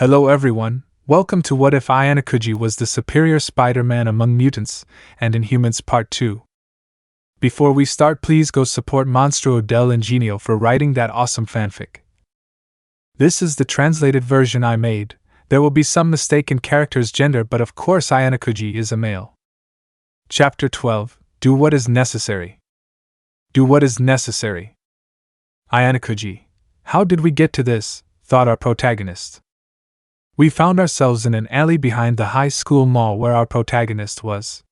Hello everyone, welcome to What If Ayanokouji Was the Superior Spider-Man Among Mutants and Inhumans Part 2. Before we start, please go support Monstro del Ingenio for writing that awesome fanfic. This is the translated version I made. There will be some mistake in character's gender, but of course Ayanokouji is a male. Chapter 12, Do What Is Necessary. Do what is necessary. Ayanokouji. How did we get to this? Thought our protagonist. We found ourselves in an alley behind the high school mall where our protagonist was.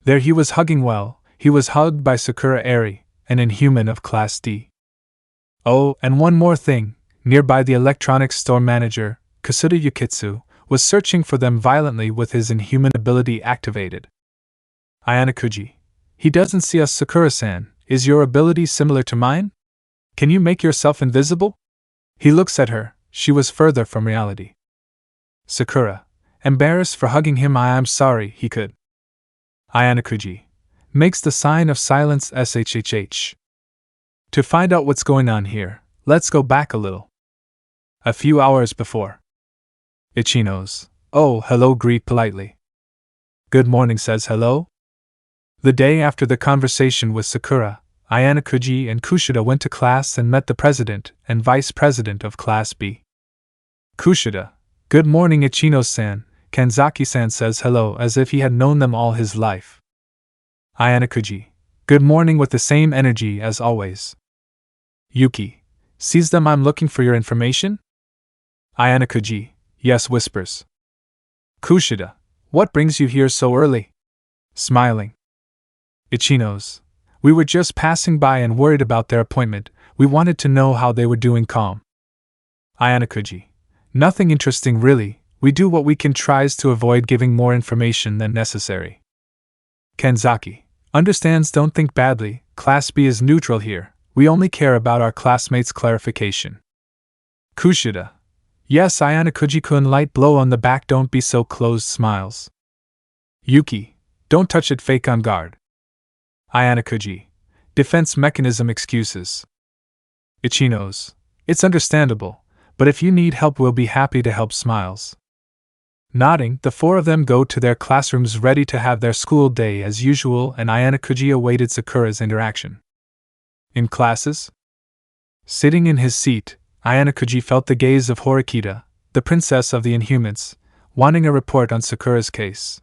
There he was he was hugged by Sakura Eri, an Inhuman of Class D. Oh, and one more thing, nearby the electronics store manager, Kasuda Yukitsu, was searching for them violently with his Inhuman ability activated. Ayanokouji. He doesn't see us, Sakura-san. Is your ability similar to mine? Can you make yourself invisible? He looks at her. She was further from reality. Sakura, embarrassed for hugging him. I'm sorry, he could. Ayanokouji makes the sign of silence SHHH. To find out what's going on here, let's go back a little. A few hours before. Ichino's. Oh, hello, greet politely. Good morning, says hello. The day after the conversation with Sakura, Ayanokouji and Kushida went to class and met the president and vice president of Class B. Kushida. Good morning, Ichino-san. Kanzaki-san says hello as if he had known them all his life. Ayanokouji. Good morning with the same energy as always. Yuki. Sees them. I'm looking for your information? Ayanokouji. Yes, whispers. Kushida. What brings you here so early? Smiling. Ichino's. We were just passing by and worried about their appointment. We wanted to know how they were doing. Calm. Ayanokouji. Nothing interesting really. We do what we can, tries to avoid giving more information than necessary. Kanzaki. Understands. Don't think badly. Class B is neutral here. We only care about our classmates' clarification. Kushida. Yes, Ayanokouji-kun. Light blow on the back. Don't be so closed. Smiles. Yuki. Don't touch it. Fake on guard. Ayanokouji. Defense mechanism. Excuses. Ichino's. It's understandable. But if you need help, we'll be happy to help. Smiles. Nodding, the four of them go to their classrooms ready to have their school day as usual, and Ayanokouji awaited Sakura's interaction. In classes? Sitting in his seat, Ayanokouji felt the gaze of Horikita, the princess of the Inhumans, wanting a report on Sakura's case.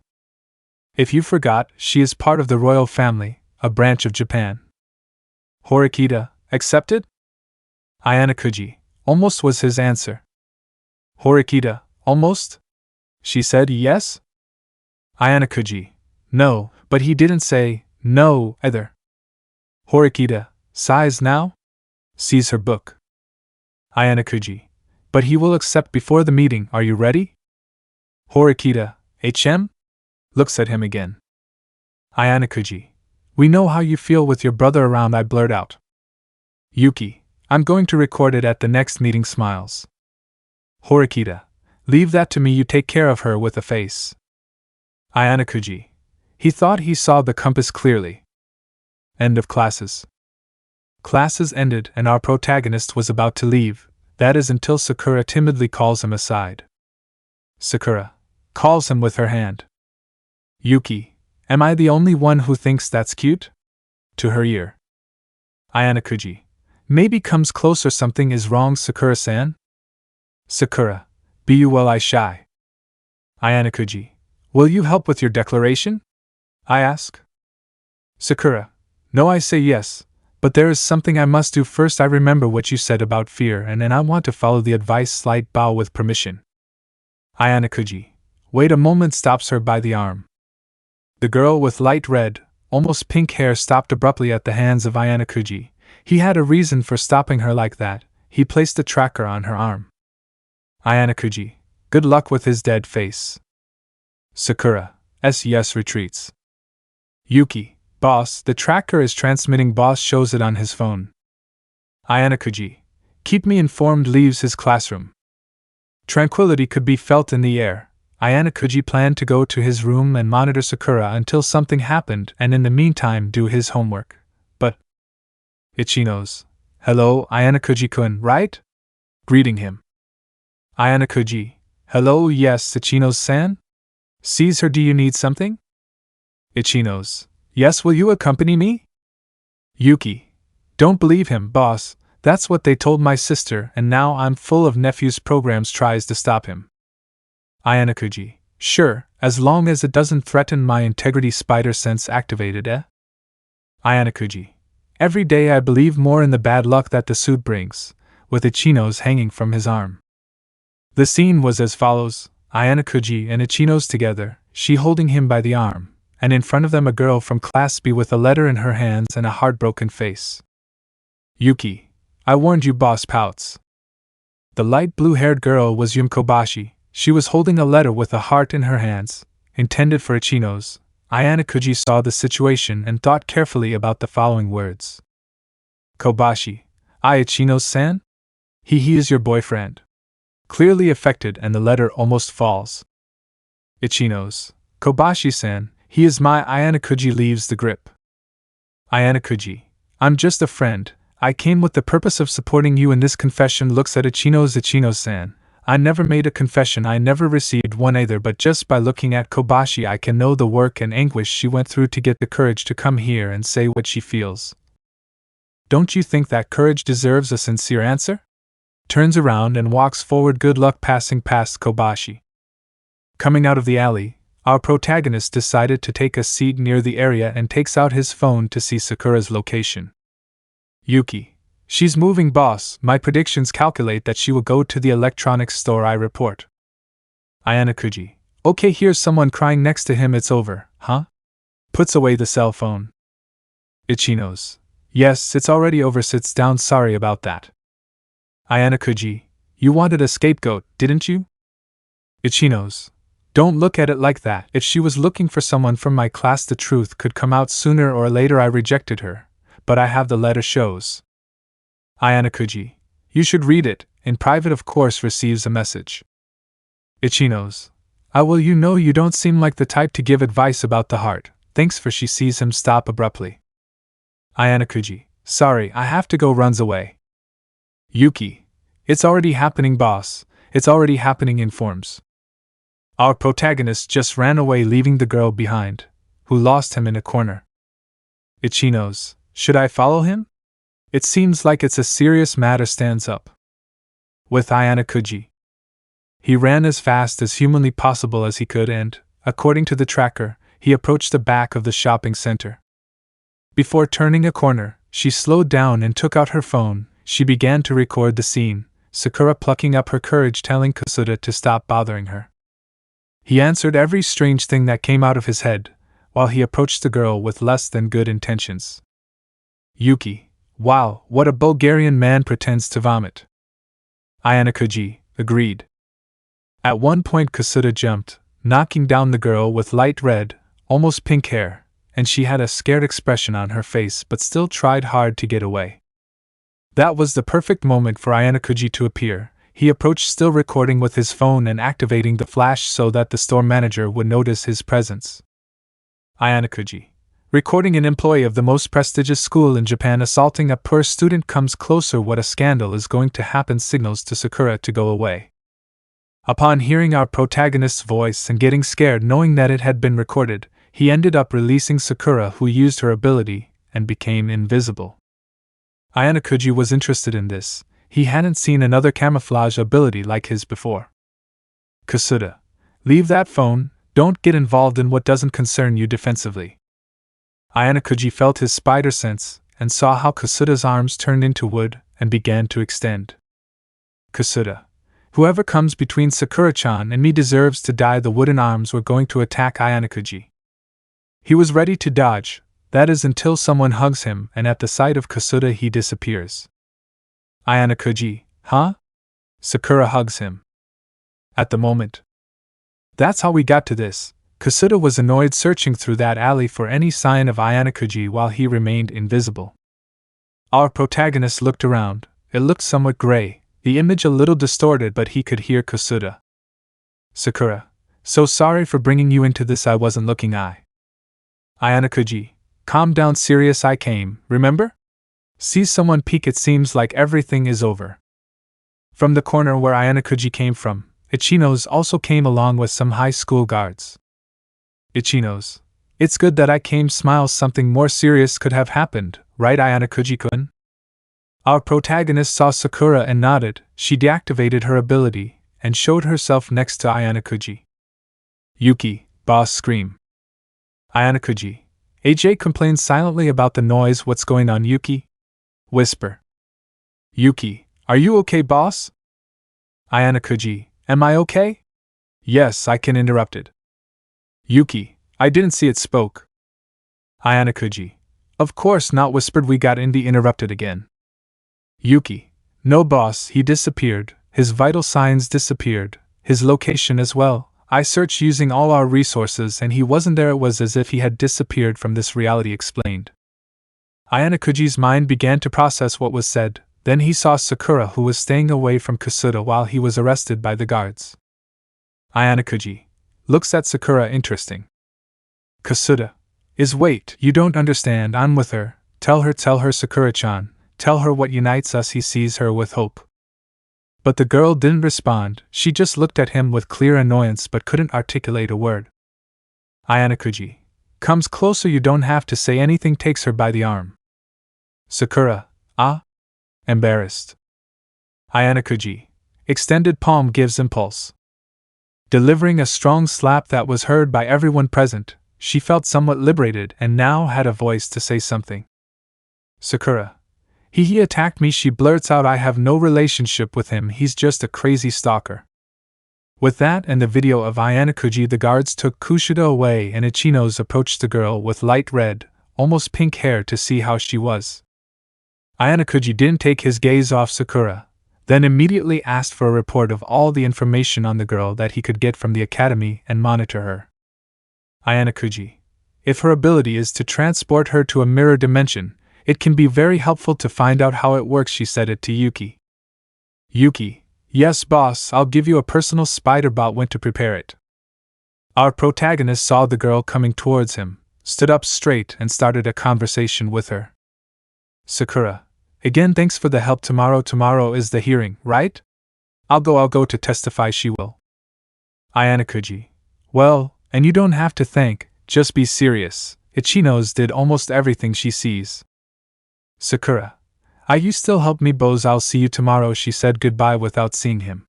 If you forgot, she is part of the royal family, a branch of Japan. Horikita, accepted? Ayanokouji. Almost was his answer. Horikita, almost? She said yes? Ayanokouji. No, but he didn't say no either. Horikita, sighs now? Sees her book. Ayanokouji. But he will accept before the meeting. Are you ready? Horikita, HM? Looks at him again. Ayanokouji. We know how you feel with your brother around, I blurt out. Yuki. I'm going to record it at the next meeting. Smiles. Horikita. Leave that to me. You take care of her. With a face. Ayanokouji. He thought he saw the compass clearly. End of classes. Classes ended and our protagonist was about to leave, that is until Sakura timidly calls him aside. Sakura calls him with her hand. Yuki. Am I the only one who thinks that's cute? To her ear. Ayanokouji. Maybe comes closer. Something is wrong, Sakura-san? Sakura. Be you well, I shy. Ayanokouji. Will you help with your declaration? I ask. Sakura. No, I say yes, but there is something I must do first. I remember what you said about fear and I want to follow the advice. Slight bow with permission. Ayanokouji. Wait a moment. Stops her by the arm. The girl with light red, almost pink hair stopped abruptly at the hands of Ayanokouji. He had a reason for stopping her like that. He placed a tracker on her arm. Ayanokouji. Good luck with his dead face. Sakura. Yes, retreats. Yuki. Boss, the tracker is transmitting. Boss shows it on his phone. Ayanokouji. Keep me informed. Leaves his classroom. Tranquility could be felt in the air. Ayanokouji planned to go to his room and monitor Sakura until something happened and in the meantime do his homework. But Ichino's. Hello, Ayanokouji-kun, right? Greeting him. Ayanokouji. Hello, yes, Ichinos-san? Sees her, do you need something? Ichinos. Yes, will you accompany me? Yuki. Don't believe him, boss. That's what they told my sister, and now I'm full of nephew's programs tries to stop him. Ayanokouji. Sure, as long as it doesn't threaten my integrity. Spider sense activated, eh? Ayanokouji. Every day I believe more in the bad luck that the suit brings, with Ichinos hanging from his arm. The scene was as follows: Ayanokouji and Ichinos together, she holding him by the arm, and in front of them a girl from Class B with a letter in her hands and a heartbroken face. Yuki. I warned you, boss pouts. The light blue-haired girl was Kobashi. She was holding a letter with a heart in her hands, intended for Ichinos. Ayanokouji saw the situation and thought carefully about the following words. Kobashi. Ichinos-san? He is your boyfriend. Clearly affected, and the letter almost falls. Ichinos. Kobashi-san, he is my. Ayanokouji leaves the grip. Ayanokouji. I'm just a friend. I came with the purpose of supporting you in this confession. Looks at Ichinos. Ichinos-san. I never made a confession, I never received one either, but just by looking at Kobashi I can know the work and anguish she went through to get the courage to come here and say what she feels. Don't you think that courage deserves a sincere answer? Turns around and walks forward. Good luck. Passing past Kobashi. Coming out of the alley, our protagonist decided to take a seat near the area and takes out his phone to see Sakura's location. Yuki. She's moving, boss. My predictions calculate that she will go to the electronics store. I report. Ayanokouji. Okay, here's someone crying next to him. It's over, huh? Puts away the cell phone. Ichinos. Yes, it's already over. Sits down. Sorry about that. Ayanokouji. You wanted a scapegoat, didn't you? Ichinos. Don't look at it like that. If she was looking for someone from my class, the truth could come out sooner or later. I rejected her, but I have the letter shows. Ayanokouji. You should read it. In private, of course. Receives a message. Ichinos. I will. You know you don't seem like the type to give advice about the heart. Thanks for. She sees him stop abruptly. Ayanokouji. Sorry, I have to go. Runs away. Yuki. It's already happening, boss. It's already happening. Informs. Our protagonist just ran away, leaving the girl behind, who lost him in a corner. Ichinos. Should I follow him? It seems like it's a serious matter. Stands up. With Ayanokouji. He ran as fast as humanly possible as he could and, according to the tracker, he approached the back of the shopping center. Before turning a corner, she slowed down and took out her phone. She began to record the scene, Sakura plucking up her courage, telling Kasuda to stop bothering her. He answered every strange thing that came out of his head, while he approached the girl with less than good intentions. Yuki. Wow, what a Bulgarian man. Pretends to vomit. Ayanokouji. Agreed. At one point Kasuda jumped, knocking down the girl with light red, almost pink hair, and she had a scared expression on her face but still tried hard to get away. That was the perfect moment for Ayanokouji to appear. He approached, still recording with his phone and activating the flash so that the store manager would notice his presence. Ayanokouji. Recording an employee of the most prestigious school in Japan assaulting a poor student. Comes closer. What a scandal is going to happen. Signals to Sakura to go away. Upon hearing our protagonist's voice and getting scared knowing that it had been recorded, he ended up releasing Sakura, who used her ability and became invisible. Ayanokouji was interested in this. He hadn't seen another camouflage ability like his before. Kasuda. Leave that phone. Don't get involved in what doesn't concern you. Defensively. Ayanokouji felt his spider sense and saw how Kasuda's arms turned into wood and began to extend. Kasuda. Whoever comes between Sakura-chan and me deserves to die. The wooden arms were going to attack Ayanokouji. He was ready to dodge, that is until someone hugs him, and at the sight of Kasuda he disappears. Ayanokouji. Huh? Sakura hugs him. At the moment. That's how we got to this. Kasuda was annoyed, searching through that alley for any sign of Ayanokouji while he remained invisible. Our protagonist looked around. It looked somewhat gray, the image a little distorted, but he could hear Kasuda. Sakura. So sorry for bringing you into this. I wasn't looking. Ayanokouji. Calm down. Serious. I came, remember? Sees someone peek. It seems like everything is over. From the corner where Ayanokouji came from, Ichinos also came along with some high school guards. Ichinos. It's good that I came. Smiles. Something more serious could have happened, right, Ayanokouji-kun? Our protagonist saw Sakura and nodded. She deactivated her ability and showed herself next to Ayanokouji. Yuki, boss, scream. Ayanokouji. AJ complained silently about the noise. What's going on, Yuki? Whisper. Yuki, are you okay, boss? Ayanokouji, am I okay? Yes, I can. Interrupted. Yuki, I didn't see it. Spoke. Ayanokouji, of course not. Whispered. We got Indy. Interrupted again. Yuki, no, boss, he disappeared. His vital signs disappeared, his location as well. I searched using all our resources and he wasn't there. It was as if he had disappeared from this reality. Explained. Ayanokouji's mind began to process what was said. Then he saw Sakura, who was staying away from Kasuda while he was arrested by the guards. Ayanokouji looks at Sakura. Interesting. Kasuda is. Wait, you don't understand. I'm with her. Tell her, Sakura-chan. Tell her what unites us. He sees her with hope. But the girl didn't respond. She just looked at him with clear annoyance but couldn't articulate a word. Ayanokouji comes closer. You don't have to say anything. Takes her by the arm. Sakura, embarrassed. Ayanokouji extended palm gives impulse. Delivering a strong slap that was heard by everyone present, she felt somewhat liberated and now had a voice to say something. Sakura. He attacked me. She blurts out. I have no relationship with him. He's just a crazy stalker. With that and the video of Ayanokouji, the guards took Kushida away and Ichinos approached the girl with light red, almost pink hair to see how she was. Ayanokouji didn't take his gaze off Sakura, then immediately asked for a report of all the information on the girl that he could get from the academy and monitor her. Ayanokouji. If her ability is to transport her to a mirror dimension, it can be very helpful to find out how it works. She said it to Yuki. Yuki. Yes, boss, I'll give you a personal spider bot. Went to prepare it. Our protagonist saw the girl coming towards him, stood up straight and started a conversation with her. Sakura. Again, thanks for the help. Tomorrow is the hearing, right? I'll go to testify. She will. Ayanokouji. Well, and you don't have to thank, just be serious. Ichinos did almost everything she sees. Sakura. You still help me, boss. I'll see you tomorrow. She said goodbye without seeing him.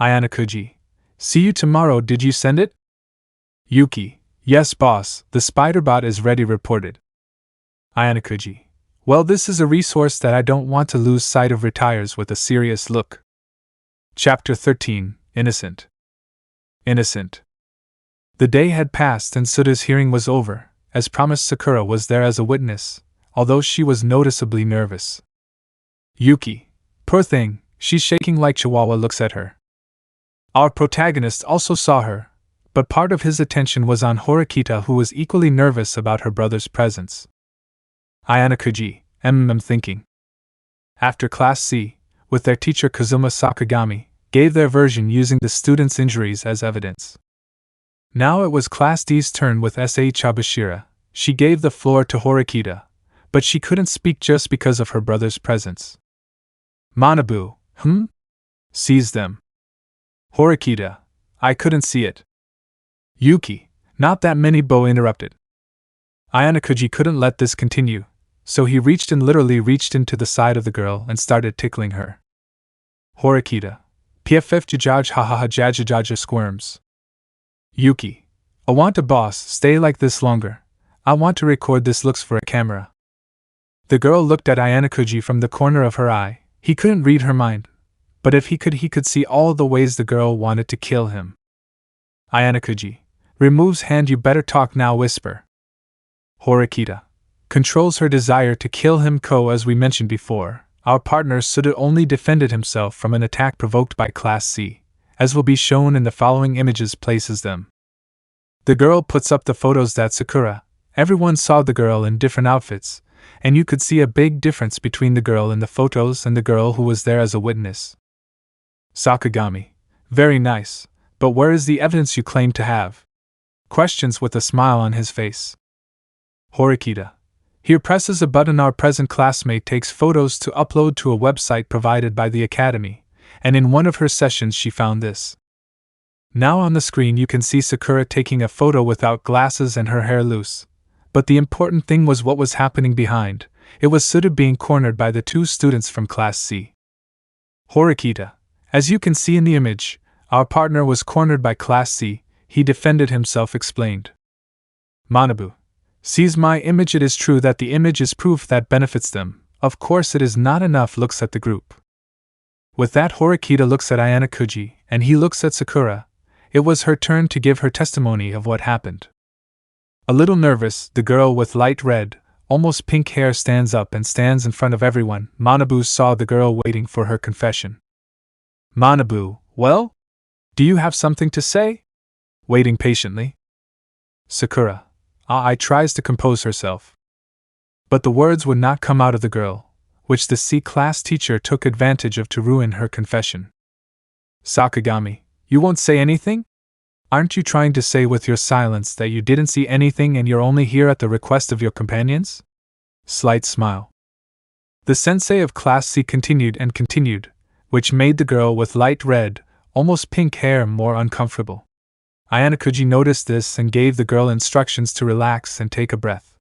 Ayanokouji. See you tomorrow. Did you send it? Yuki. Yes, boss, the spider bot is ready. Reported. Ayanokouji. Well, this is a resource that I don't want to lose sight of. Retires with a serious look. Chapter 13. Innocent. Innocent. The day had passed and Suda's hearing was over. As promised, Sakura was there as a witness, although she was noticeably nervous. Yuki. Poor thing, she's shaking like Chihuahua. Looks at her. Our protagonist also saw her, but part of his attention was on Horikita, who was equally nervous about her brother's presence. Ayanokouji, thinking. After Class C, with their teacher Kazuma Sakagami, gave their version using the students' injuries as evidence. Now it was Class D's turn with S.A. Chabashira. She gave the floor to Horikita, but she couldn't speak just because of her brother's presence. Manabu, sees them. Horikita, I couldn't see it. Yuki, not that many. Bo interrupted. Ayanokouji couldn't let this continue, so he literally reached into the side of the girl and started tickling her. Horikita, pff jajaj hahaha jajajaja squirms. Yuki, I want a boss, stay like this longer. I want to record this. Looks for a camera. The girl looked at Ayanokouji from the corner of her eye. He couldn't read her mind, but if he could see all the ways the girl wanted to kill him. Ayanokouji removes hand. You better talk now. Whisper. Horikita controls her desire to kill him. As we mentioned before, our partner Suda only defended himself from an attack provoked by Class C, as will be shown in the following images. Places them. The girl puts up the photos that Sakura. Everyone saw the girl in different outfits, and you could see a big difference between the girl in the photos and the girl who was there as a witness. Sakagami. Very nice, but where is the evidence you claim to have? Questions with a smile on his face. Horikita. Here, presses a button. Our present classmate takes photos to upload to a website provided by the academy, and in one of her sessions she found this. Now on the screen you can see Sakura taking a photo without glasses and her hair loose. But the important thing was what was happening behind. It was Suda being cornered by the two students from Class C. Horikita. As you can see in the image, our partner was cornered by Class C, he defended himself, explained. Manabu. Sees my image. It is true that the image is proof that benefits them. Of course it is not enough. Looks at the group. With that, Horikita looks at Ayanokouji, and he looks at Sakura. It was her turn to give her testimony of what happened. A little nervous, the girl with light red, almost pink hair stands up and stands in front of everyone. Manabu saw the girl waiting for her confession. Manabu, well? Do you have something to say? Waiting patiently. Sakura. I tries to compose herself. But the words would not come out of the girl, which the C-class teacher took advantage of to ruin her confession. Sakagami, you won't say anything? Aren't you trying to say with your silence that you didn't see anything and you're only here at the request of your companions? Slight smile. The sensei of Class C continued and continued, which made the girl with light red, almost pink hair more uncomfortable. Ayanokouji noticed this and gave the girl instructions to relax and take a breath.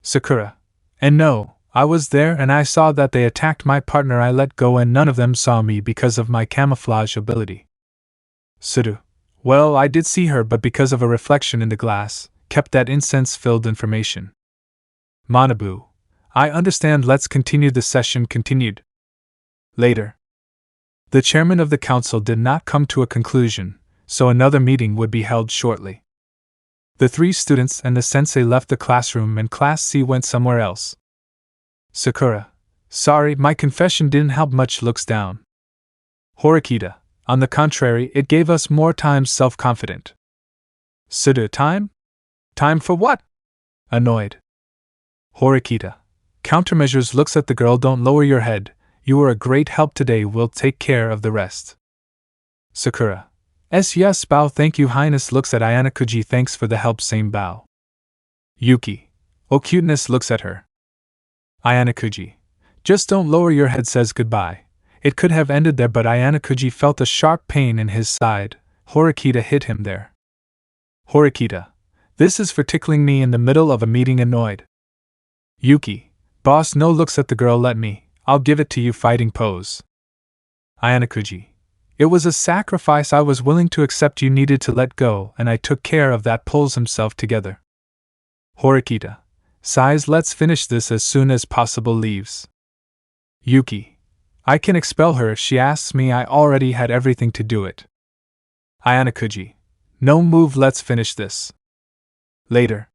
Sakura. And no, I was there and I saw that they attacked my partner. I let go and none of them saw me because of my camouflage ability. Suru. Well, I did see her, but because of a reflection in the glass, kept that incense-filled information. Manabu. I understand. Let's continue the session. Continued. Later. The chairman of the council did not come to a conclusion, so another meeting would be held shortly. The three students and the sensei left the classroom and Class C went somewhere else. Sakura. Sorry, my confession didn't help much. Looks down. Horikita. On the contrary, it gave us more time. Self-confident. Suda. Time? Time for what? Annoyed. Horikita. Countermeasures. Looks at the girl. Don't lower your head. You were a great help today. We'll take care of the rest. Sakura. Yes, bow. Thank you, Highness. Looks at Ayanokouji. Thanks for the help. Same bow. Yuki. Oh, cuteness. Looks at her. Ayanokouji. Just don't lower your head. Says goodbye. It could have ended there, but Ayanokouji felt a sharp pain in his side. Horikita hit him there. Horikita. This is for tickling me in the middle of a meeting. Annoyed. Yuki. Boss, no. Looks at the girl. Let me. I'll give it to you. Fighting pose. Ayanokouji. It was a sacrifice I was willing to accept. You needed to let go, and I took care of that. Pulls himself together. Horikita. Sighs. Let's finish this as soon as possible. Leaves. Yuki. I can expel her if she asks me. I already had everything to do it. Ayanokouji. No move. Let's finish this. Later.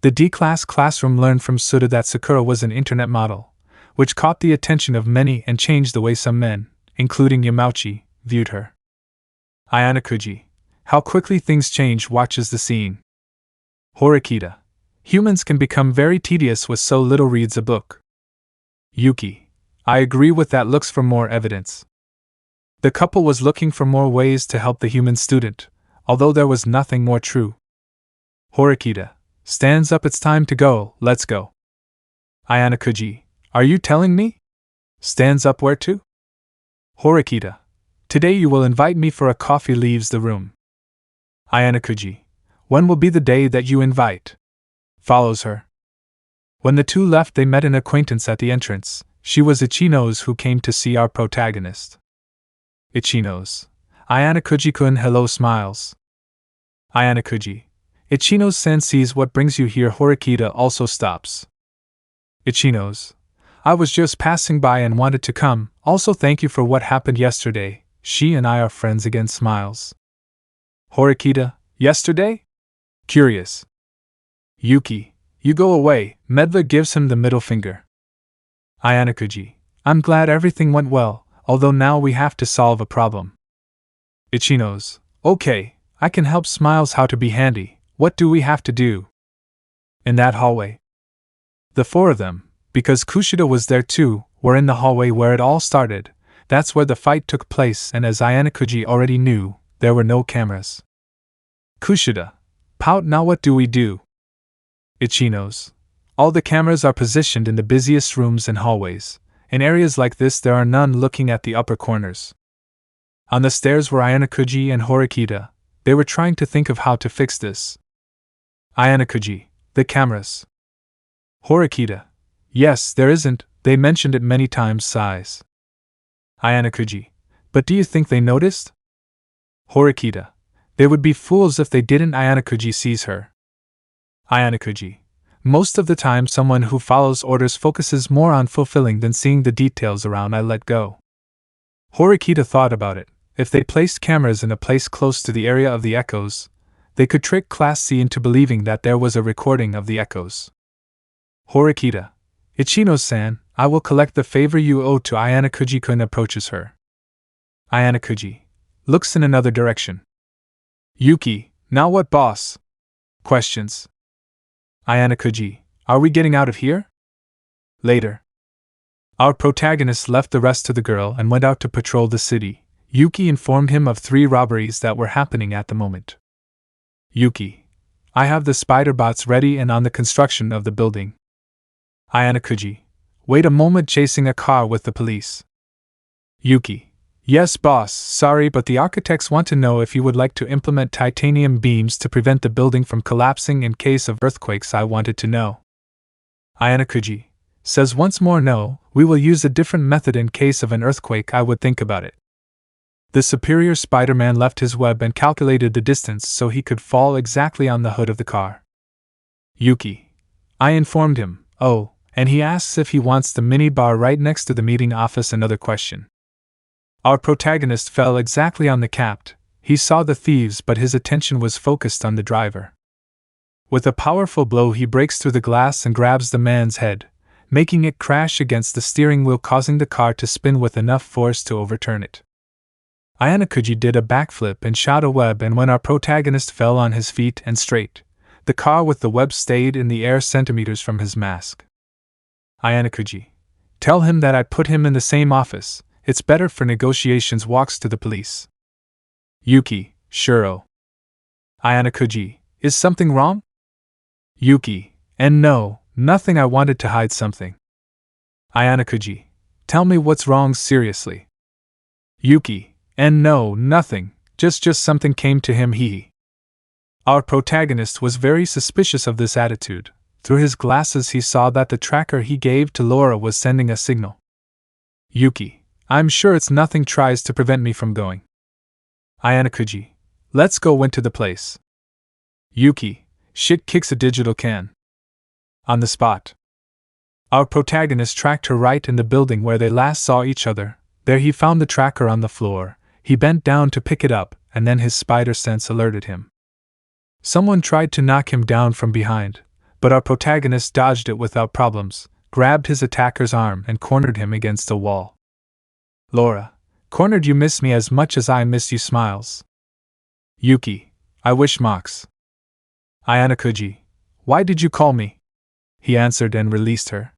The D-class classroom learned from Suda that Sakura was an internet model, which caught the attention of many and changed the way some men, including Yamauchi, viewed her. Ayanokouji. How quickly things change. Watches the scene. Horikita. Humans can become very tedious with so little. Reads a book. Yuki. I agree with that. Looks for more evidence. The couple was looking for more ways to help the human student, although there was nothing more true. Horikita. Stands up. It's time to go. Let's go. Ayanokouji. Are you telling me? Stands up. Where to? Horikita. Today you will invite me for a coffee. Leaves the room. Ayanokouji. When will be the day that you invite? Follows her. When the two left, they met an acquaintance at the entrance. She was Ichino's, who came to see our protagonist. Ichino's. Ayanokouji-kun. Hello. Smiles. Ayanokouji. Ichino's-san sees what brings you here. Horikita also stops. Ichino's. I was just passing by and wanted to come. Also thank you for what happened yesterday. She and I are friends again. Smiles. Horikita. Yesterday? Curious. Yuki. You go away. Medva gives him the middle finger. Ayanokouji. I'm glad everything went well, although now we have to solve a problem. Ichino's. Okay, I can help. Smiles. How to be handy. What do we have to do? In that hallway. The four of them, because Kushida was there too, were in the hallway where it all started. That's where the fight took place, and as Ayanokouji already knew, there were no cameras. Kushida. Pout. Now what do we do? Ichino's. All the cameras are positioned in the busiest rooms and hallways. In areas like this there are none looking at the upper corners. On the stairs were Ayanokouji and Horikita. They were trying to think of how to fix this. Ayanokouji, the cameras. Horikita, yes, there isn't, they mentioned it many times, sighs. Ayanokouji, but do you think they noticed? Horikita, they would be fools if they didn't. Ayanokouji sees her. Ayanokouji, most of the time someone who follows orders focuses more on fulfilling than seeing the details around. I let go. Horikita thought about it. If they placed cameras in a place close to the area of the echoes, they could trick Class C into believing that there was a recording of the echoes. Horikita, Ichino-san, I will collect the favor you owe to Ayanokouji-kun. Approaches her. Ayanokouji looks in another direction. Yuki, now what, boss? Questions. Ayanokouji, are we getting out of here? Later. Our protagonist left the rest to the girl and went out to patrol the city. Yuki informed him of 3 robberies that were happening at the moment. Yuki, I have the spider bots ready and on the construction of the building. Ayanokouji, wait a moment, chasing a car with the police. Yuki, yes boss, sorry but the architects want to know if you would like to implement titanium beams to prevent the building from collapsing in case of earthquakes. I wanted to know. Ayanokouji says once more, no, we will use a different method in case of an earthquake. I would think about it. The superior Spider-Man left his web and calculated the distance so he could fall exactly on the hood of the car. Yuki, I informed him, oh, and he asks if he wants the mini bar right next to the meeting office. Another question. Our protagonist fell exactly on the capped. He saw the thieves but his attention was focused on the driver. With a powerful blow he breaks through the glass and grabs the man's head, making it crash against the steering wheel, causing the car to spin with enough force to overturn it. Ayanokouji did a backflip and shot a web, and when our protagonist fell on his feet and straight, the car with the web stayed in the air centimeters from his mask. Ayanokouji, tell him that I put him in the same office, it's better for negotiations. Walks to the police. Yuki, Shuro. Ayanokouji, is something wrong? Yuki, and no, nothing, I wanted to hide something. Ayanokouji, tell me what's wrong seriously. Yuki, and no, nothing, just something came to him. Our protagonist was very suspicious of this attitude. Through his glasses he saw that the tracker he gave to Laura was sending a signal. Yuki, I'm sure it's nothing, tries to prevent me from going. Ayanokouji, let's go into the place. Yuki, shit, kicks a digital can. On the spot. Our protagonist tracked her right in the building where they last saw each other. There he found the tracker on the floor. He bent down to pick it up, and then his spider sense alerted him. Someone tried to knock him down from behind, but our protagonist dodged it without problems, grabbed his attacker's arm and cornered him against a wall. Laura, cornered, you miss me as much as I miss you, smiles. Yuki, I wish, mocks. Ayanokouji, why did you call me? He answered and released her.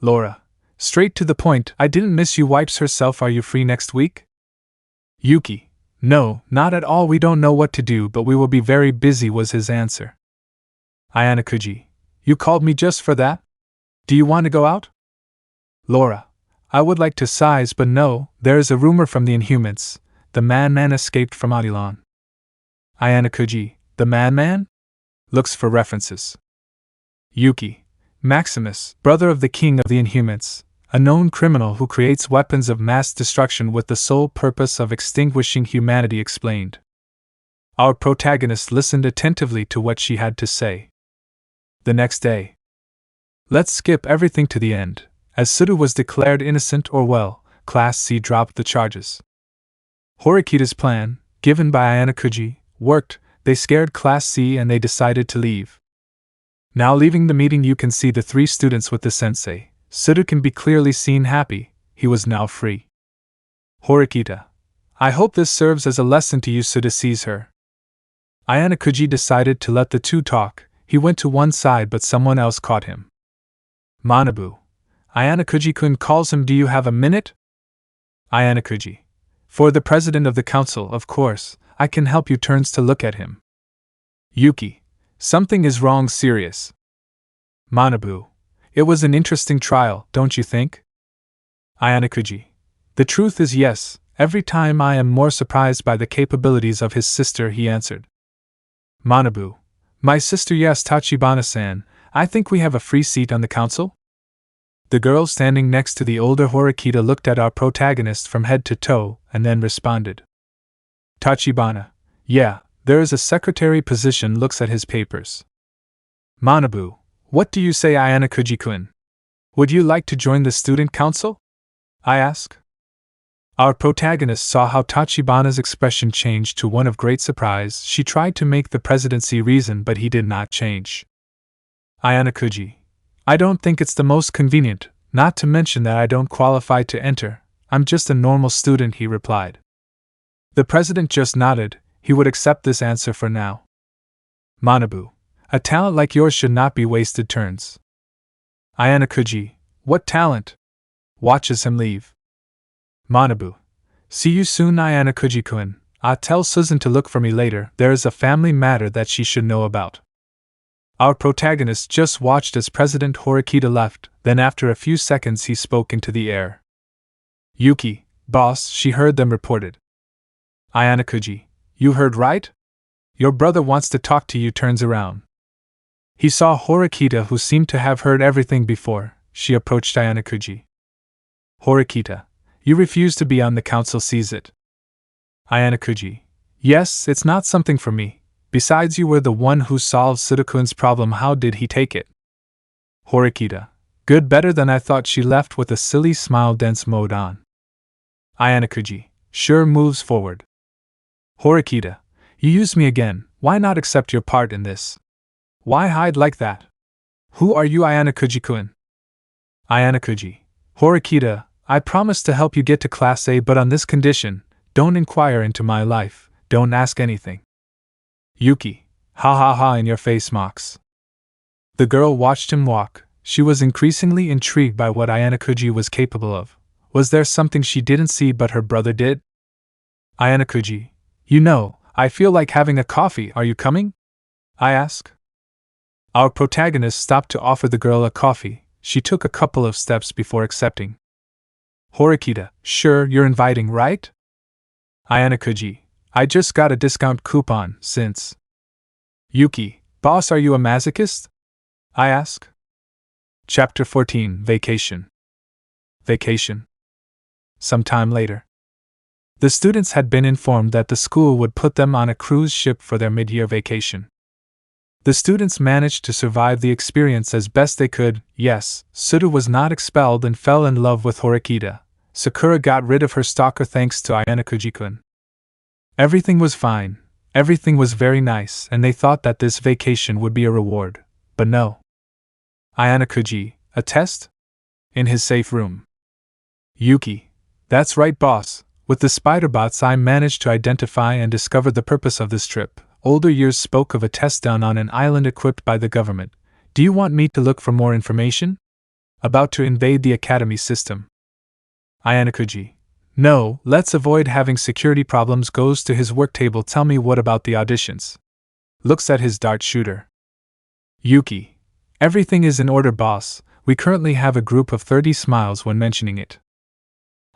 Laura, straight to the point, I didn't miss you, wipes herself. Are you free next week? Yuki, no, not at all, we don't know what to do but we will be very busy, was his answer. Ayanokouji, you called me just for that? Do you want to go out? Laura, I would like to, sighs, but no, there is a rumor from the Inhumans. The madman escaped from Adilon. Ayanokouji, the madman? Looks for references. Yuki, Maximus, brother of the king of the Inhumans, a known criminal who creates weapons of mass destruction with the sole purpose of extinguishing humanity, explained. Our protagonist listened attentively to what she had to say. The next day. Let's skip everything to the end. As Sudu was declared innocent, or well, Class C dropped the charges. Horikita's plan, given by Ayanokouji, worked. They scared Class C and they decided to leave. Now leaving the meeting you can see the 3 students with the sensei. Sudu can be clearly seen happy, he was now free. Horikita, I hope this serves as a lesson to you. Sudu sees her. Ayanokouji decided to let the 2 talk. He went to one side but someone else caught him. Manabu. Ayanokouji-kun calls him, do you have a minute? Ayanokouji, for the president of the council, of course, I can help you, turns to look at him. Yuki, something is wrong, serious. Manabu, it was an interesting trial, don't you think? Ayanokouji. The truth is yes, every time I am more surprised by the capabilities of his sister, he answered. Manabu. My sister, yes, Tachibana-san, I think we have a free seat on the council? The girl standing next to the older Horikita looked at our protagonist from head to toe and then responded. Tachibana. Yeah, there is a secretary position, looks at his papers. Manabu. What do you say, Ayanokouji-kun? Would you like to join the student council? I ask. Our protagonist saw how Tachibana's expression changed to one of great surprise. She tried to make the presidency reason, but he did not change. Ayanokouji. I don't think it's the most convenient, not to mention that I don't qualify to enter. I'm just a normal student, he replied. The president just nodded. He would accept this answer for now. Manabu. A talent like yours should not be wasted turns. Ayanokouji. What talent? Watches him leave. Manabu. See you soon, Ayanokouji-kun. I'll tell Susan to look for me later. There is a family matter that she should know about. Our protagonist just watched as President Horikita left, then after a few seconds he spoke into the air. Yuki, boss, she heard them reported. Ayanokouji. You heard right? Your brother wants to talk to you. Turns around. He saw Horikita, who seemed to have heard everything before. She approached Ayanokouji. Horikita. You refuse to be on the council, sees it. Ayanokouji. Yes, it's not something for me. Besides, you were the one who solved Sudokun's problem. How did he take it? Horikita. Good, better than I thought. She left with a silly smile, dense mode on. Ayanokouji. Sure, moves forward. Horikita. You used me again. Why not accept your part in this? Why hide like that? Who are you, Ayanokouji-kun? Ayanokouji. Horikita, I promise to help you get to Class A, but on this condition: don't inquire into my life, don't ask anything. Yuki. Ha ha ha, in your face, Mox. The girl watched him walk. She was increasingly intrigued by what Ayanokouji was capable of. Was there something she didn't see but her brother did? Ayanokouji. You know, I feel like having a coffee. Are you coming? I ask. Our protagonist stopped to offer the girl a coffee. She took a couple of steps before accepting. Horikita. Sure, you're inviting, right? Ayanokouji. I just got a discount coupon, since. Yuki. Boss, are you a masochist? I ask. Chapter 14. Vacation. Vacation. Some time later. The students had been informed that the school would put them on a cruise ship for their mid-year vacation. The students managed to survive the experience as best they could. Yes, Sudo was not expelled and fell in love with Horikita. Sakura got rid of her stalker thanks to Ayanokouji-kun. Everything was fine, everything was very nice, and they thought that this vacation would be a reward. But no. Ayanokouji. A test? In his safe room. Yuki. That's right, boss. With the spider bots I managed to identify and discover the purpose of this trip. Older years spoke of a test down on an island equipped by the government. Do you want me to look for more information? About to invade the academy system. Ayanokouji. No, let's avoid having security problems. Goes to his work table. Tell me, what about the auditions? Looks at his dart shooter. Yuki. Everything is in order, boss. We currently have a group of 30. Smiles when mentioning it.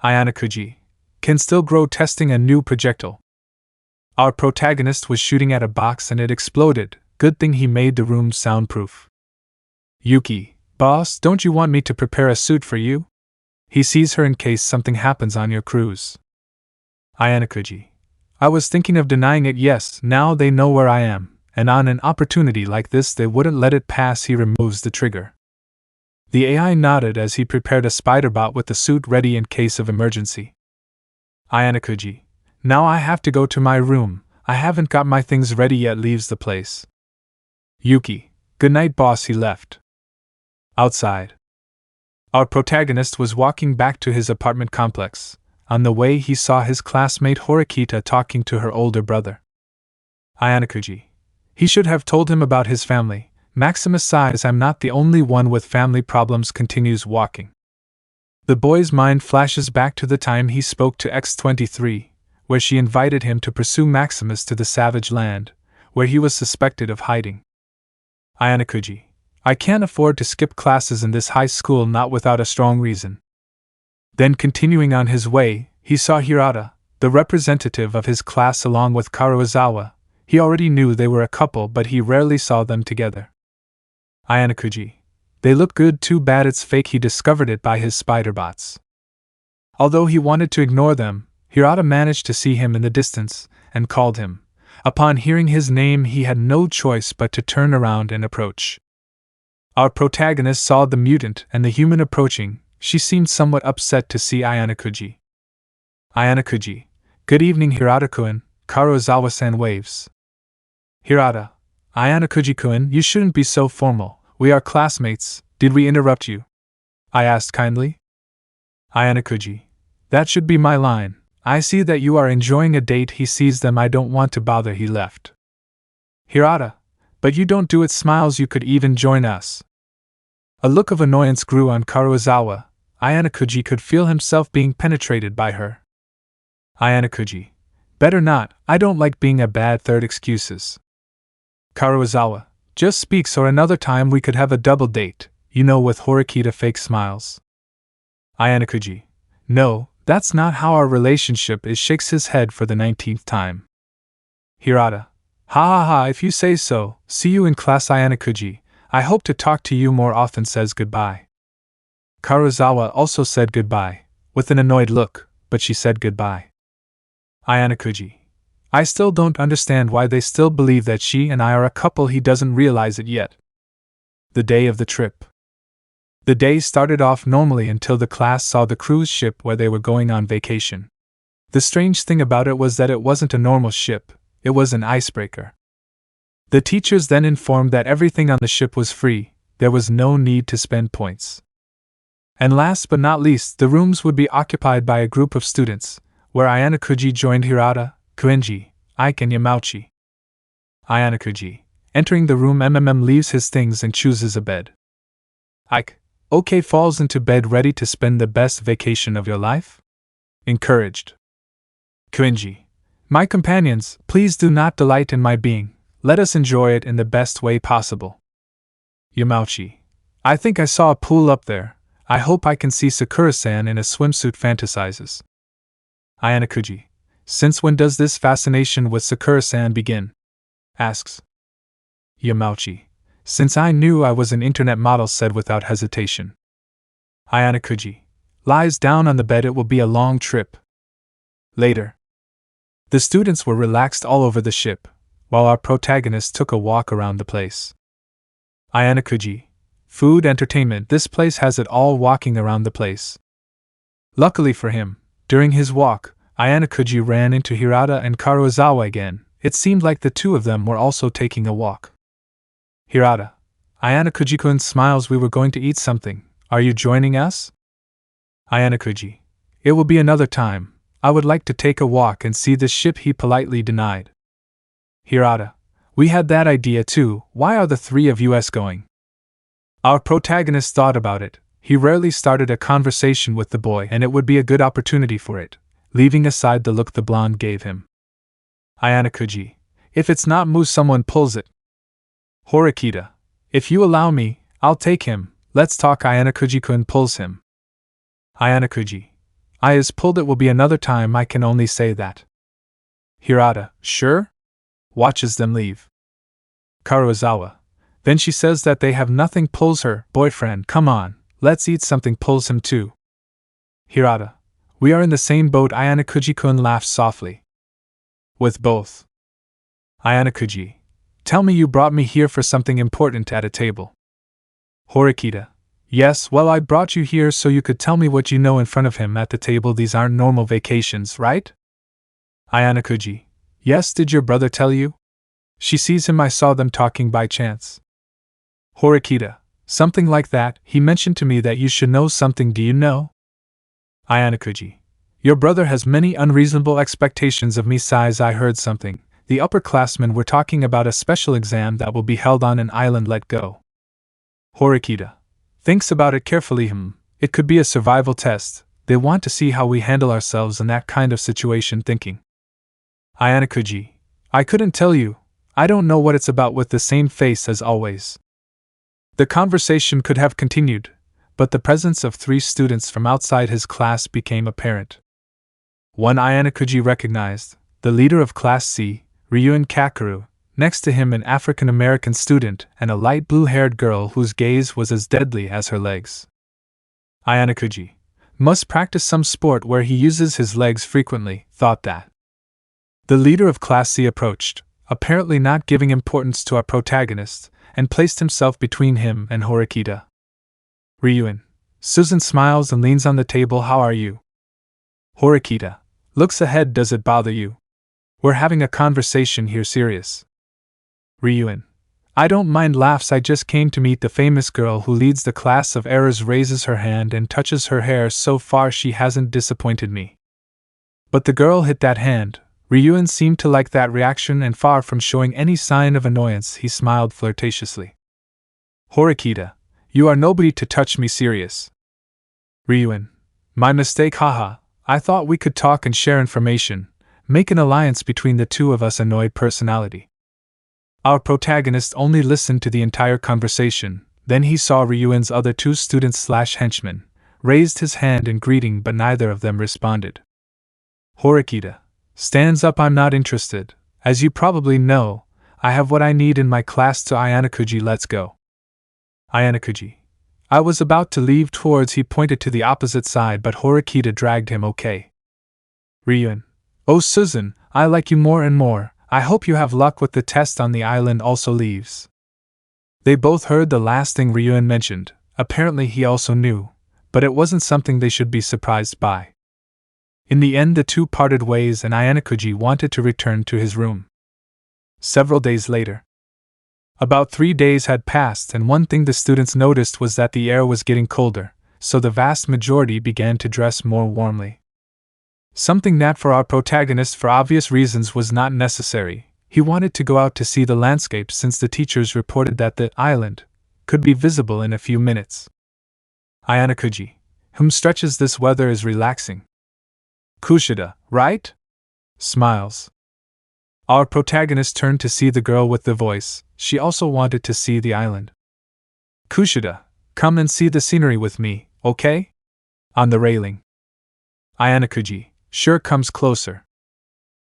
Ayanokouji. Can still grow. Testing a new projectile. Our protagonist was shooting at a box and it exploded. Good thing he made the room soundproof. Yuki. Boss, don't you want me to prepare a suit for you? He sees her in case something happens on your cruise. Ayanokouji. I was thinking of denying it. Yes, now they know where I am, and on an opportunity like this they wouldn't let it pass. He removes the trigger. The AI nodded as he prepared a spider bot with the suit ready in case of emergency. Ayanokouji. Now I have to go to my room. I haven't got my things ready yet. Leaves the place. Yuki. Good night, boss. He left. Outside. Our protagonist was walking back to his apartment complex. On the way he saw his classmate Horikita talking to her older brother. Ayanokouji. He should have told him about his family. Maximus sighs. I'm not the only one with family problems. Continues walking. The boy's mind flashes back to the time he spoke to X-23, where she invited him to pursue Maximus to the savage land, where he was suspected of hiding. Ayanokouji. I can't afford to skip classes in this high school, not without a strong reason. Then continuing on his way, he saw Hirata, the representative of his class along with Karuizawa. He already knew they were a couple, but he rarely saw them together. Ayanokouji. They look good, too bad it's fake. He discovered it by his spider bots. Although he wanted to ignore them, Hirata managed to see him in the distance, and called him. Upon hearing his name, he had no choice but to turn around and approach. Our protagonist saw the mutant and the human approaching. She seemed somewhat upset to see Ayanokouji. Ayanokouji. Good evening, Hirata-kun, Karuizawa-san waves. Hirata. Ayanokouji-kun, you shouldn't be so formal. We are classmates. Did we interrupt you? I asked kindly. Ayanokouji. That should be my line. I see that you are enjoying a date. He sees them. I don't want to bother. He left. Hirata. But you don't do it. Smiles. You could even join us. A look of annoyance grew on Karuizawa. Ayanokouji could feel himself being penetrated by her. Ayanokouji. Better not. I don't like being a bad third. Excuses. Karuizawa. Just speaks, or another time we could have a double date, with Horikita. Fake smiles. Ayanokouji. No, that's not how our relationship is. Shakes his head for the 19th time. Hirata. Ha ha ha, if you say so. See you in class. Ayanokouji. I hope to talk to you more often. Says goodbye. Karuizawa also said goodbye, with an annoyed look, but she said goodbye. Ayanokouji. I still don't understand why they still believe that she and I are a couple. He doesn't realize it yet. The day of the trip. The day started off normally until the class saw the cruise ship where they were going on vacation. The strange thing about it was that it wasn't a normal ship, it was an icebreaker. The teachers then informed that everything on the ship was free, there was no need to spend points. And last but not least, the rooms would be occupied by a group of students, where Ayanokouji joined Hirata, Koenji, Ike and Yamauchi. Ayanokouji. Entering the room, leaves his things and chooses a bed. Ike. Okay, falls into bed, ready to spend the best vacation of your life? Encouraged. Koenji. My companions, please do not delight in my being. Let us enjoy it in the best way possible. Yamauchi. I think I saw a pool up there. I hope I can see Sakura-san in a swimsuit. Fantasizes. Ayanokouji. Since when does this fascination with Sakura-san begin? Asks. Yamauchi. Since I knew I was an internet model. Said without hesitation. Ayanokouji. Lies down on the bed. It will be a long trip. Later. The students were relaxed all over the ship, while our protagonist took a walk around the place. Ayanokouji. Food, entertainment, this place has it all. Walking around the place. Luckily for him, during his walk, Ayanokouji ran into Hirata and Karuizawa again. It seemed like the two of them were also taking a walk. Hirata. Ayanokouji-kun smiles. We were going to eat something. Are you joining us? Ayanokouji. It will be another time. I would like to take a walk and see this ship. He politely denied. Hirata. We had that idea too. Why are the three of us going? Our protagonist thought about it. He rarely started a conversation with the boy, and it would be a good opportunity for it, leaving aside the look the blonde gave him. Ayanokouji. If it's not Mu, someone pulls it. Horikita. If you allow me, I'll take him. Let's talk. Ayanokouji-kun pulls him. Ayanokouji. I is pulled. It will be another time. I can only say that. Hirata. Sure? Watches them leave. Karuizawa. Then she says that they have nothing. Pulls her. Boyfriend, come on, let's eat something. Pulls him too. Hirata. We are in the same boat. Ayanokouji-kun laughs softly. With both. Ayanokouji. Tell me you brought me here for something important. At a table. Horikita. Yes, well, I brought you here so you could tell me what you know. In front of him at the table. These aren't normal vacations, right? Ayanokouji. Yes, did your brother tell you? She sees him. I saw them talking by chance. Horikita. Something like that. He mentioned to me that you should know something. Do you know? Ayanokouji. Your brother has many unreasonable expectations of me. Sighs. I heard something. The upperclassmen were talking about a special exam that will be held on an island. Let go. Horikita. Thinks about it carefully. It could be a survival test. They want to see how we handle ourselves in that kind of situation. Thinking. Ayanokouji. I couldn't tell you. I don't know what it's about. With the same face as always. The conversation could have continued, but the presence of 3 students from outside his class became apparent. One Ayanokouji recognized, the leader of Class C, Ryuen Kakeru, next to him an African-American student and a light blue-haired girl whose gaze was as deadly as her legs. Ayanokouji must practice some sport where he uses his legs frequently, thought that. The leader of Class C approached, apparently not giving importance to our protagonist, and placed himself between him and Horikita. Ryuen. Susan smiles and leans on the table. How are you? Horikita looks ahead. Does it bother you? We're having a conversation here. Serious. Ryuen. I don't mind laughs. I just came to meet the famous girl who leads the class of errors. Raises her hand and touches her hair. So far she hasn't disappointed me. But the girl hit that hand. Ryuen seemed to like that reaction, and far from showing any sign of annoyance, he smiled flirtatiously. Horikita, you are nobody to touch me. Serious. Ryuen. My mistake. Haha. I thought we could talk and share information, make an alliance between the two of us. Annoyed personality. Our protagonist only listened to the entire conversation, then he saw Ryuen's other 2 students/henchmen, raised his hand in greeting, but neither of them responded. Horikita stands up. I'm not interested. As you probably know, I have what I need in my class. To Ayanokouji, let's go. Ayanokouji. I was about to leave towards. He pointed to the opposite side, but Horikita dragged him. Okay. Ryuen. Oh Susan, I like you more and more. I hope you have luck with the test on the island. Also leaves. They both heard the last thing Ryuen mentioned. Apparently he also knew, but it wasn't something they should be surprised by. In the end, the 2 parted ways, and Ayanokouji wanted to return to his room. Several days later. About 3 days had passed, and one thing the students noticed was that the air was getting colder, so the vast majority began to dress more warmly. Something that for our protagonist, for obvious reasons, was not necessary. He wanted to go out to see the landscape since the teachers reported that the island could be visible in a few minutes. Ayanokouji, whom stretches this weather is relaxing. Kushida, right? Smiles. Our protagonist turned to see the girl with the voice. She also wanted to see the island. Kushida, come and see the scenery with me, okay? On the railing. Ayanokouji, sure. Comes closer.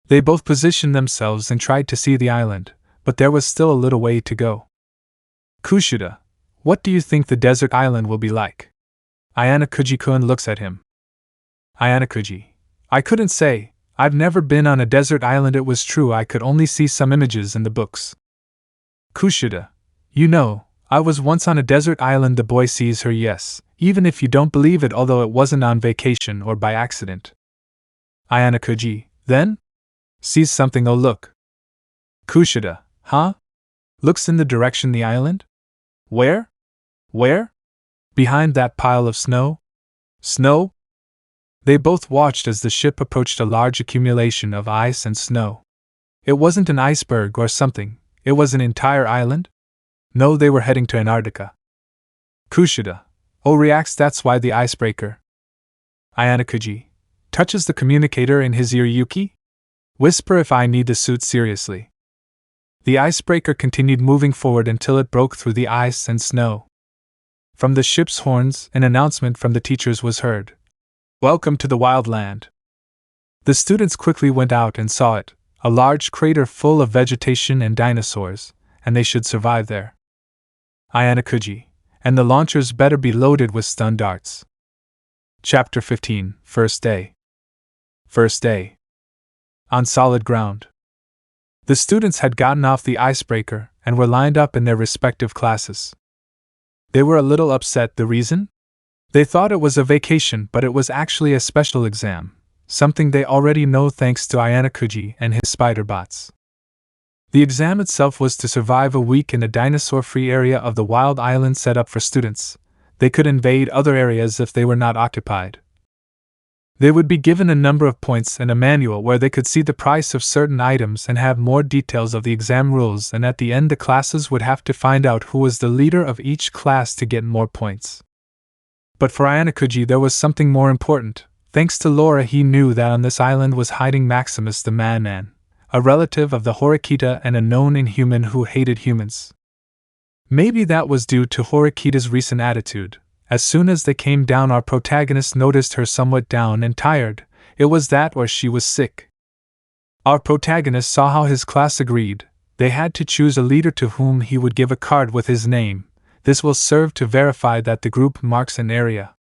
They both positioned themselves and tried to see the island, but there was still a little way to go. Kushida, what do you think the desert island will be like? Ayanokouji-kun looks at him. Ayanokouji, I couldn't say. I've never been on a desert island. It was true, I could only see some images in the books. Kushida, you know, I was once on a desert island. The boy sees her. Yes, even if you don't believe it, although it wasn't on vacation or by accident. Ayanokouji, then? Sees something. Oh look. Kushida, huh? Looks in the direction the island? Where? Where? Behind that pile of snow? Snow? They both watched as the ship approached a large accumulation of ice and snow. It wasn't an iceberg or something, it was an entire island? No, they were heading to Antarctica. Kushida, oh, reacts. That's why the icebreaker. Ayanokouji touches the communicator in his ear. Yuki? Whisper if I need the suit. Seriously. The icebreaker continued moving forward until it broke through the ice and snow. From the ship's horns, an announcement from the teachers was heard. Welcome to the wild land. The students quickly went out and saw it, a large crater full of vegetation and dinosaurs, and they should survive there. Ayanokouji, and the launchers better be loaded with stun darts. Chapter 15, First Day. First day. On solid ground. The students had gotten off the icebreaker and were lined up in their respective classes. They were a little upset. The reason? They thought it was a vacation, but it was actually a special exam, something they already know thanks to Ayanokouji and his spider bots. The exam itself was to survive a week in a dinosaur-free area of the wild island set up for students. They could invade other areas if they were not occupied. They would be given a number of points and a manual where they could see the price of certain items and have more details of the exam rules, and at the end the classes would have to find out who was the leader of each class to get more points. But for Ayanokouji there was something more important. Thanks to Laura, he knew that on this island was hiding Maximus the Man, a relative of the Horikita and a known Inhuman who hated humans. Maybe that was due to Horikita's recent attitude, As soon as they came down, our protagonist noticed her somewhat down and tired. It was that or she was sick. Our protagonist saw how his class agreed. They had to choose a leader to whom he would give a card with his name. This will serve to verify that the group marks an area.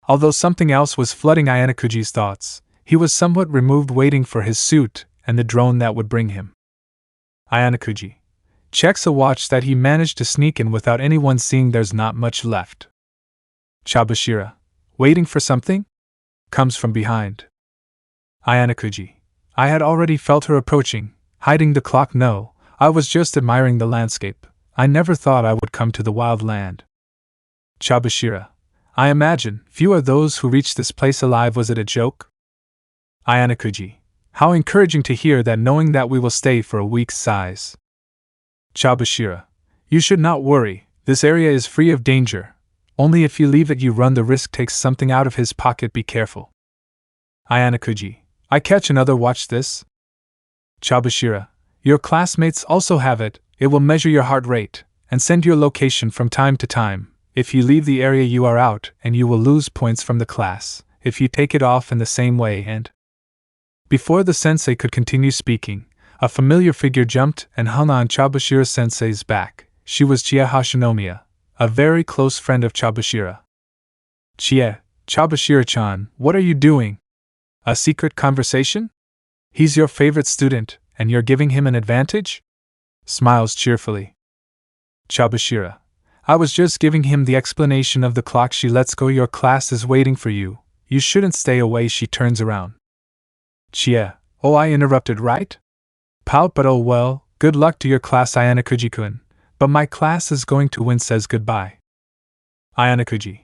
Although something else was flooding Ayanokouji's thoughts, he was somewhat removed waiting for his suit and the drone that would bring him. Ayanokouji checks a watch that he managed to sneak in without anyone seeing. There's not much left. Chabashira, waiting for something? Comes from behind. Ayanokouji, I had already felt her approaching. Hiding the clock? No, I was just admiring the landscape. I never thought I would come to the wild land. Chabashira, I imagine few are those who reach this place alive. Was it a joke? Ayanokouji, how encouraging to hear that, knowing that we will stay for a week's size. Chabashira, you should not worry, this area is free of danger. Only if you leave it you run the risk. Takes something out of his pocket. Be careful. Ayanokouji, I catch another. Watch this. Chabashira, your classmates also have it. It will measure your heart rate and send your location from time to time. If you leave the area you are out, and you will lose points from the class. If you take it off in the same way. And before the sensei could continue speaking, a familiar figure jumped and hung on Chabashira sensei's back. She was Chie Hashinomiya, a very close friend of Chabashira. Chie, Chabashira-chan, what are you doing? A secret conversation? He's your favorite student, and you're giving him an advantage? Smiles cheerfully. Chabashira, I was just giving him the explanation of the clock. She lets go. Your class is waiting for you. You shouldn't stay away. She turns around. Chie, oh, I interrupted, right? Pout, but oh well, good luck to your class, Ayanokouji-kun. But my class is going to win. Says goodbye. Ayanokouji,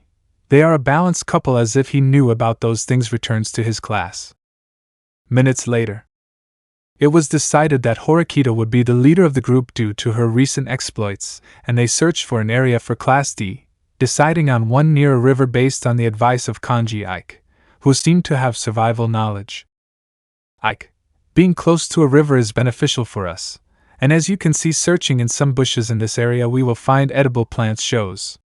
they are a balanced couple. As if he knew about those things. Returns to his class. Minutes later, it was decided that Horikita would be the leader of the group due to her recent exploits, and they searched for an area for Class D, deciding on one near a river based on the advice of Kanji Ike, who seemed to have survival knowledge. Ike, being close to a river is beneficial for us, and as you can see, searching in some bushes in this area we will find edible plants. Shows.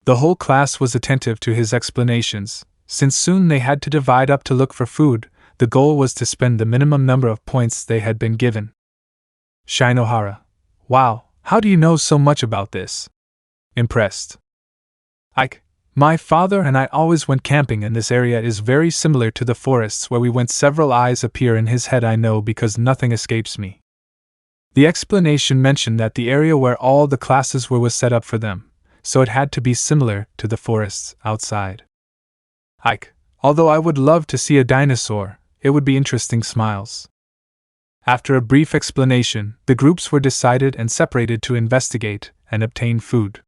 The whole class was attentive to his explanations, since soon they had to divide up to look for food. The goal was to spend the minimum number of points they had been given. Shinohara, wow, how do you know so much about this? Impressed. Ike, my father and I always went camping, and this area is very similar to the forests where we went. Several eyes appear in his head. I know because nothing escapes me. The explanation mentioned that the area where all the classes were was set up for them, so it had to be similar to the forests outside. Ike, although I would love to see a dinosaur, it would be interesting. Smiles. After a brief explanation, the groups were decided and separated to investigate and obtain food.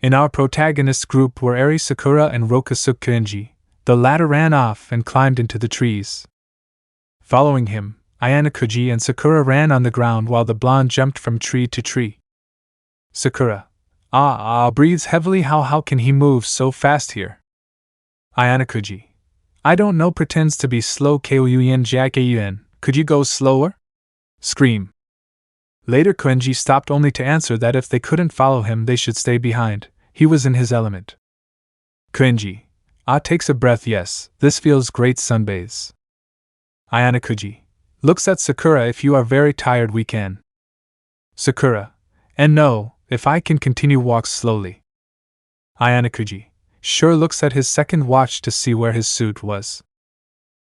In our protagonist's group were Eri Sakura and Rokusuke Kenji. The latter ran off and climbed into the trees. Following him, Ayanokouji and Sakura ran on the ground while the blonde jumped from tree to tree. Sakura, breathes heavily. How can he move so fast here? Ayanokouji, I don't know, pretends to be slow. Kouen, could you go slower? Scream. Later Kenji stopped only to answer that if they couldn't follow him they should stay behind. He was in his element. Kenji, takes a breath. Yes, this feels great. Sunbathes. Ayanokouji looks at Sakura. If you are very tired we can. Sakura, and no, if I can continue, walks slowly. Ayanokouji sure looks at his second watch to see where his suit was.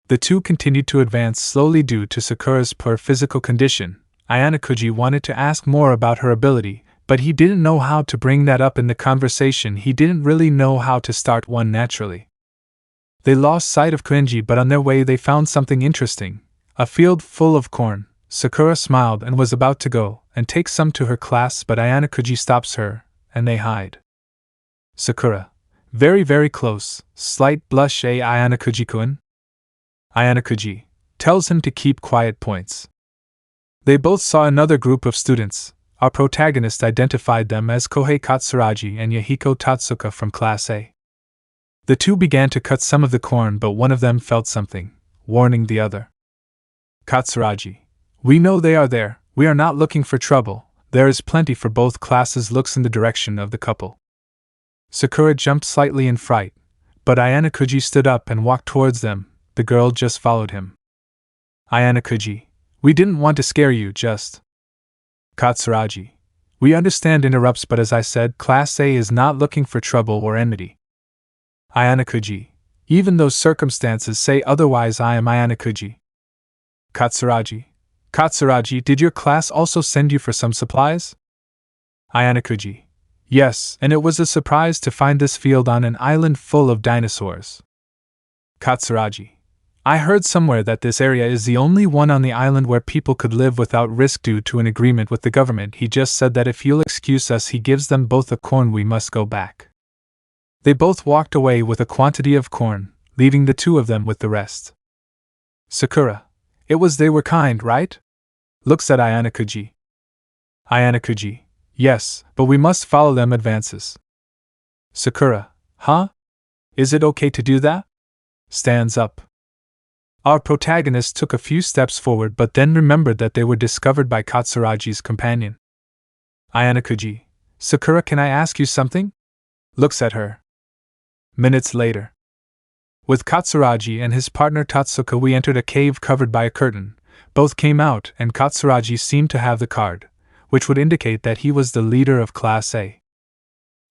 The two continued to advance slowly due to Sakura's poor physical condition. Ayanokouji wanted to ask more about her ability, but he didn't know how to bring that up in the conversation. He didn't really know how to start one naturally. They lost sight of Kenji, but on their way they found something interesting. A field full of corn. Sakura smiled and was about to go and take some to her class, but Ayanokouji stops her, and they hide. Sakura, very very close, slight blush. Ayanokouji-kun? Ayanokouji tells him to keep quiet. Points. They both saw another group of students. Our protagonist identified them as Kohei Katsuragi and Yahiko Tatsuka from Class A. The two began to cut some of the corn, but one of them felt something, warning the other. Katsuragi, we know they are there. We are not looking for trouble. There is plenty for both classes. Looks in the direction of the couple. Sakura jumped slightly in fright, but Ayanokouji stood up and walked towards them. The girl just followed him. Ayanokouji, we didn't want to scare you, just. Katsuragi, we understand, interrupts, but as I said, Class A is not looking for trouble or enmity. Ayanokouji, even though circumstances say otherwise, I am Ayanokouji. Katsuragi, did your class also send you for some supplies? Ayanokouji, yes, and it was a surprise to find this field on an island full of dinosaurs. Katsuragi, I heard somewhere that this area is the only one on the island where people could live without risk due to an agreement with the government. He just said that if you'll excuse us, he gives them both a corn. We must go back. They both walked away with a quantity of corn, leaving the two of them with the rest. Sakura, it was they were kind, right? Looks at Ayanokouji. Ayanokouji, yes, but we must follow them advances. Sakura, huh? Is it okay to do that? Stands up. Our protagonist took a few steps forward but then remembered that they were discovered by Katsuragi's companion. Ayanokouji, Sakura, can I ask you something? Looks at her. Minutes later. With Katsuragi and his partner Tatsuka, we entered a cave covered by a curtain. Both came out, and Katsuragi seemed to have the card, which would indicate that he was the leader of Class A.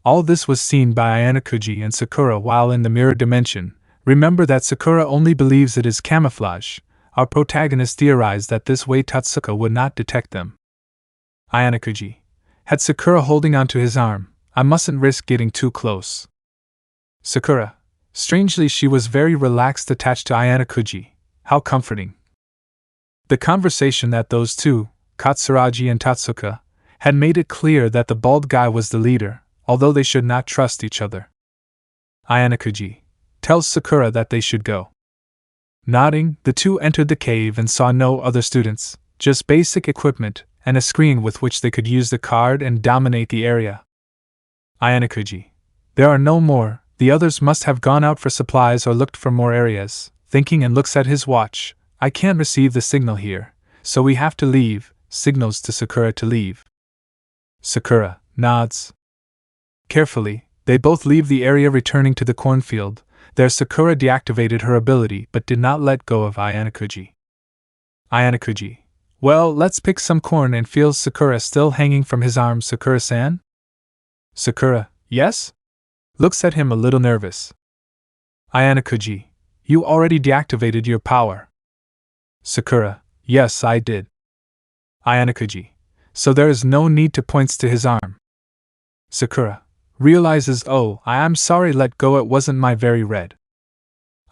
All this was seen by Ayanokouji and Sakura while in the mirror dimension. Remember that Sakura only believes it is camouflage. Our protagonist theorized that this way Tatsuka would not detect them. Ayanokouji had Sakura holding onto his arm. I mustn't risk getting too close. Sakura, strangely, she was very relaxed, attached to Ayanokouji. How comforting. The conversation that those two, Katsuragi and Tatsuka, had made it clear that the bald guy was the leader, although they should not trust each other. Ayanokouji tells Sakura that they should go. Nodding, the two entered the cave and saw no other students, just basic equipment and a screen with which they could use the card and dominate the area. Ayanokouji, there are no more. The others must have gone out for supplies or looked for more areas. Thinking, and looks at his watch. I can't receive the signal here, so we have to leave. Signals to Sakura to leave. Sakura nods. Carefully, they both leave the area, returning to the cornfield. There Sakura deactivated her ability but did not let go of Ayanokouji. Ayanokouji, well, let's pick some corn, and feels Sakura still hanging from his arm. Sakura-san? Sakura, yes? Looks at him a little nervous. Ayanokouji, you already deactivated your power. Sakura, yes, I did. Ayanokouji, so there is no need to, points to his arm. Sakura realizes, oh, I am sorry, let go, it wasn't my very red.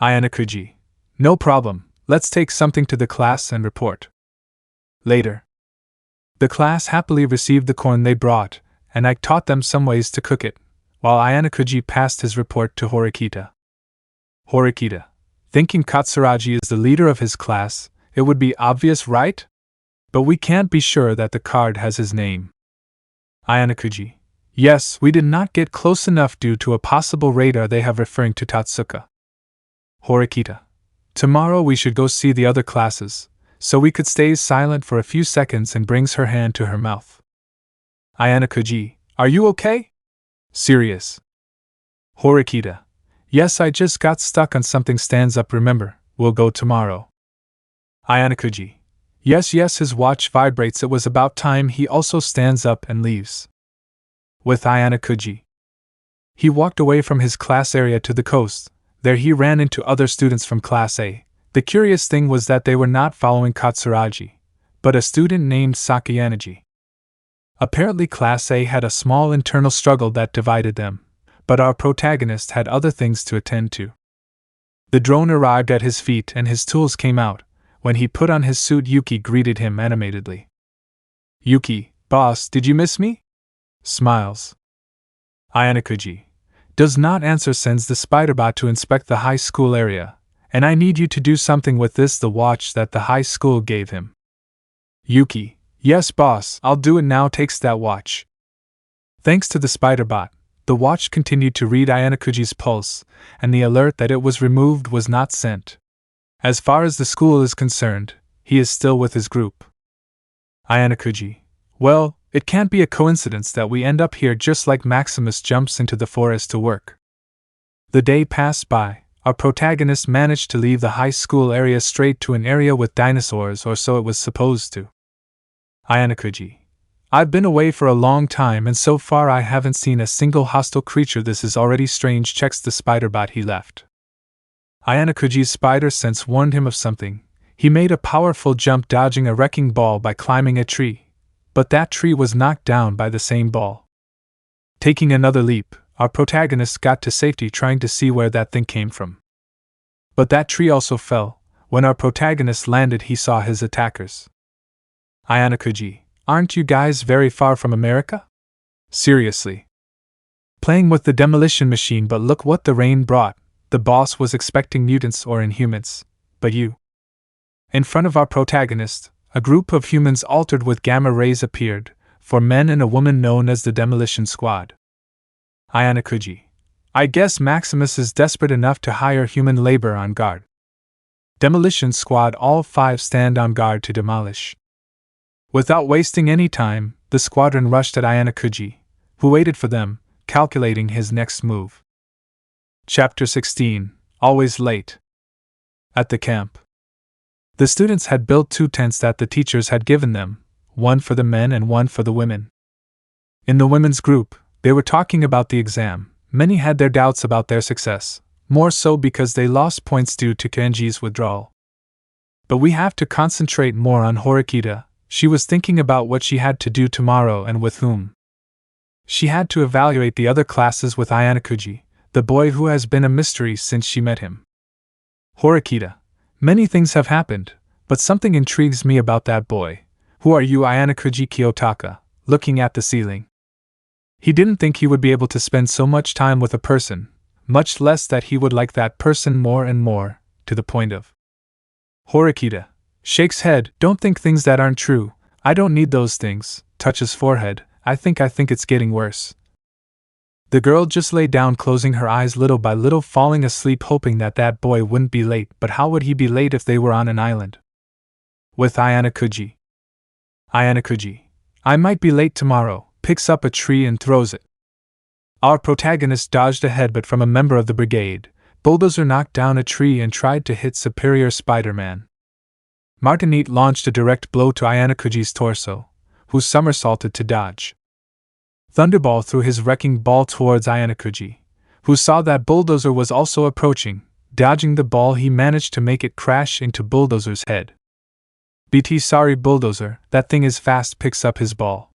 Ayanokouji, no problem, let's take something to the class and report. Later. The class happily received the corn they brought, and I taught them some ways to cook it, while Ayanokouji passed his report to Horikita. Horikita, thinking Katsuragi is the leader of his class, it would be obvious, right? But we can't be sure that the card has his name. Ayanokouji, yes, we did not get close enough due to a possible radar they have, referring to Tatsuka. Horikita, tomorrow we should go see the other classes, so we could stay silent for a few seconds, and brings her hand to her mouth. Ayanokouji, are you okay? Serious. Horikita, yes, I just got stuck on something. Stands up, remember, we'll go tomorrow. Ayanokouji, yes, his watch vibrates, it was about time. He also stands up and leaves. With Ayanokouji, he walked away from his class area to the coast. There he ran into other students from Class A. The curious thing was that they were not following Katsuragi, but a student named Sakayanagi. Apparently Class A had a small internal struggle that divided them, but our protagonist had other things to attend to. The drone arrived at his feet and his tools came out. When he put on his suit, Yuki greeted him animatedly. Yuki, boss, did you miss me? Smiles. Ayanokouji does not answer, sends the spiderbot to inspect the high school area, and I need you to do something with this, the watch that the high school gave him. Yuki, yes boss, I'll do it now, takes that watch. Thanks to the spiderbot, the watch continued to read Ayanokouji's pulse, and the alert that it was removed was not sent. As far as the school is concerned, he is still with his group. Ayanokouji, well, It can't be a coincidence that we end up here just like Maximus jumps into the forest to work. The day passed by. Our protagonist managed to leave the high school area straight to an area with dinosaurs, or so it was supposed to. Ayanokouji. I've been away for a long time and so far I haven't seen a single hostile creature. This is already strange, checks the spider bot he left. Ayanokouji's spider sense warned him of something. He made a powerful jump, dodging a wrecking ball by climbing a tree. But that tree was knocked down by the same ball. Taking another leap, our protagonist got to safety, trying to see where that thing came from. But that tree also fell. When our protagonist landed, he saw his attackers. Ayanokouji, aren't you guys very far from America? Seriously. Playing with the demolition machine, but look what the rain brought. The boss was expecting mutants or Inhumans. But you. In front of our protagonist, a group of humans altered with gamma rays appeared, 4 men and a woman known as the Demolition Squad. Ayanokouji. I guess Maximus is desperate enough to hire human labor on guard. Demolition Squad, all 5 stand on guard to demolish. Without wasting any time, the squadron rushed at Ayanokouji, who waited for them, calculating his next move. Chapter 16. Always late. At the camp. The students had built 2 tents that the teachers had given them, one for the men and one for the women. In the women's group, they were talking about the exam. Many had their doubts about their success, more so because they lost points due to Kenji's withdrawal. But we have to concentrate more on Horikita. She was thinking about what she had to do tomorrow and with whom. She had to evaluate the other classes with Ayanokouji, the boy who has been a mystery since she met him. Horikita. Many things have happened, but something intrigues me about that boy. Who are you? Ayanokouji Kiyotaka, looking at the ceiling. He didn't think he would be able to spend so much time with a person, much less that he would like that person more and more, to the point of. Horikita shakes head. Don't think things that aren't true. I don't need those things. Touches forehead. I think it's getting worse. The girl just lay down, closing her eyes little by little, falling asleep, hoping that boy wouldn't be late. But how would he be late if they were on an island? With Ayanokouji. Ayanokouji. I might be late tomorrow. Picks up a tree and throws it. Our protagonist dodged ahead, but from a member of the brigade, Bulldozer knocked down a tree and tried to hit Superior Spider-Man. Martinite launched a direct blow to Ayanokouji's torso, who somersaulted to dodge. Thunderball threw his wrecking ball towards Ayanokouji, who saw that Bulldozer was also approaching. Dodging the ball, he managed to make it crash into Bulldozer's head. BT sorry Bulldozer, that thing is fast, picks up his ball.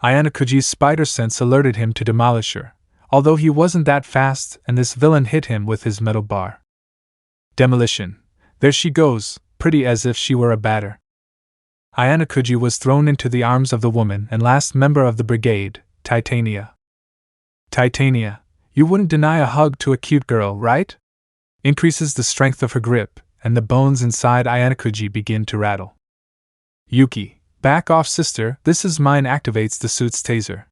Ayanokouji's spider sense alerted him to demolish her, although he wasn't that fast, and this villain hit him with his metal bar. Demolition. There she goes, pretty as if she were a batter. Ayanokouji was thrown into the arms of the woman and last member of the brigade, Titania. Titania, you wouldn't deny a hug to a cute girl, right? Increases the strength of her grip, and the bones inside Ayanokouji begin to rattle. Yuki. Back off, sister, this is mine. Activates the suit's taser.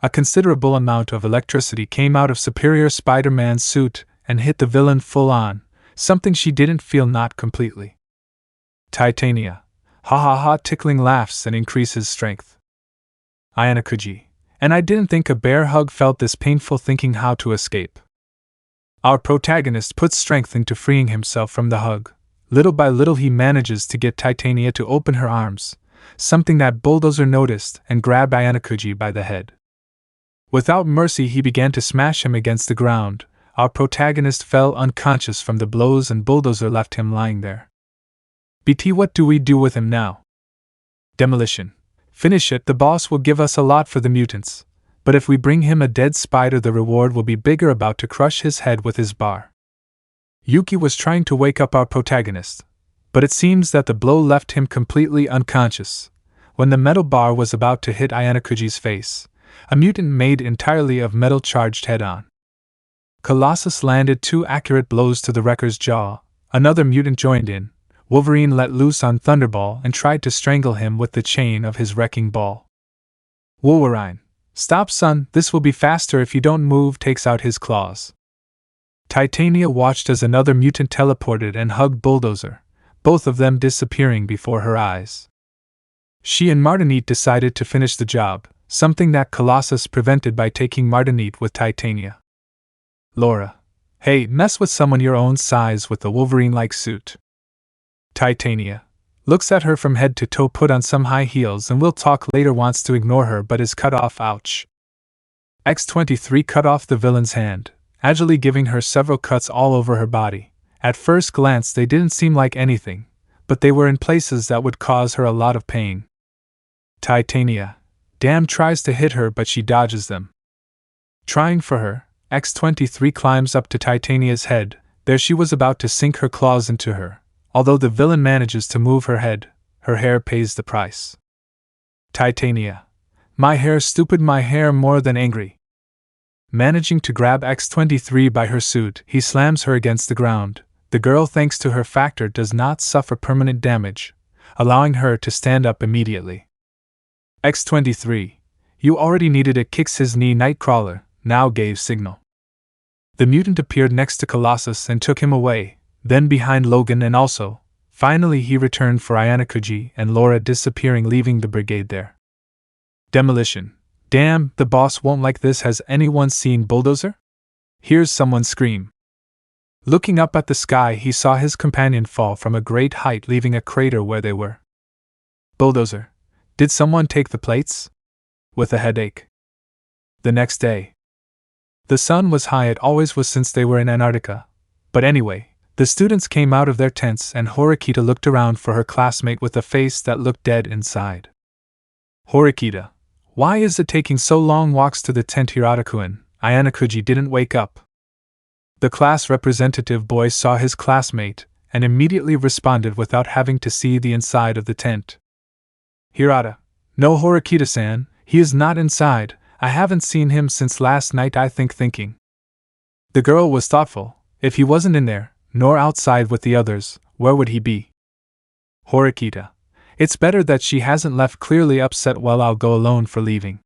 A considerable amount of electricity came out of Superior Spider-Man's suit and hit the villain full on, something she didn't feel, not completely. Titania. Ha ha ha, tickling laughs and increases strength. Ayanokouji. And I didn't think a bear hug felt this painful, thinking how to escape. Our protagonist puts strength into freeing himself from the hug. Little by little he manages to get Titania to open her arms, something that Bulldozer noticed, and grabbed Ayanokouji by the head. Without mercy he began to smash him against the ground. Our protagonist fell unconscious from the blows and Bulldozer left him lying there. BT, what do we do with him now? Demolition. Finish it, the boss will give us a lot for the mutants. But if we bring him a dead spider, the reward will be bigger. About to crush his head with his bar. Yuki was trying to wake up our protagonist, but it seems that the blow left him completely unconscious. When the metal bar was about to hit Ayanokouji's face, a mutant made entirely of metal charged head-on. Colossus landed 2 accurate blows to the wrecker's jaw. Another mutant joined in. Wolverine let loose on Thunderball and tried to strangle him with the chain of his wrecking ball. Wolverine. Stop, son, this will be faster if you don't move, takes out his claws. Titania watched as another mutant teleported and hugged Bulldozer, both of them disappearing before her eyes. She and Martinite decided to finish the job, something that Colossus prevented by taking Martinite with Titania. Laura. Hey, mess with someone your own size with a Wolverine-like suit. Titania. Looks at her from head to toe, put on some high heels and we'll talk later, wants to ignore her but is cut off. Ouch. X-23 cut off the villain's hand, agilely giving her several cuts all over her body. At first glance they didn't seem like anything, but they were in places that would cause her a lot of pain. Titania. Damn, tries to hit her but she dodges them. Trying for her, X-23 climbs up to Titania's head. There she was about to sink her claws into her. Although the villain manages to move her head, her hair pays the price. Titania. My hair, stupid, my hair, more than angry. Managing to grab X-23 by her suit, he slams her against the ground. The girl, thanks to her factor, does not suffer permanent damage, allowing her to stand up immediately. X-23. You already needed it, kicks his knee. Nightcrawler now gave signal. The mutant appeared next to Colossus and took him away, then behind Logan, and also, finally he returned for Ayanokouji and Laura, disappearing, leaving the brigade there. Demolition. Damn, the boss won't like this. Has anyone seen Bulldozer? Hears someone scream. Looking up at the sky, he saw his companion fall from a great height, leaving a crater where they were. Bulldozer. Did someone take the plates? With a headache. The next day. The sun was high, it always was since they were in Antarctica. But anyway, the students came out of their tents and Horikita looked around for her classmate with a face that looked dead inside. Horikita. Why is it taking so long? Walks to the tent. Hirata-kun. Ayanokouji didn't wake up. The class representative boy saw his classmate and immediately responded without having to see the inside of the tent. Hirata. No, Horikita-san, he is not inside. I haven't seen him since last night. Thinking. The girl was thoughtful. If he wasn't in there, nor outside with the others, where would he be? Horikita. It's better that she hasn't left. Clearly upset. Well, I'll go alone for leaving.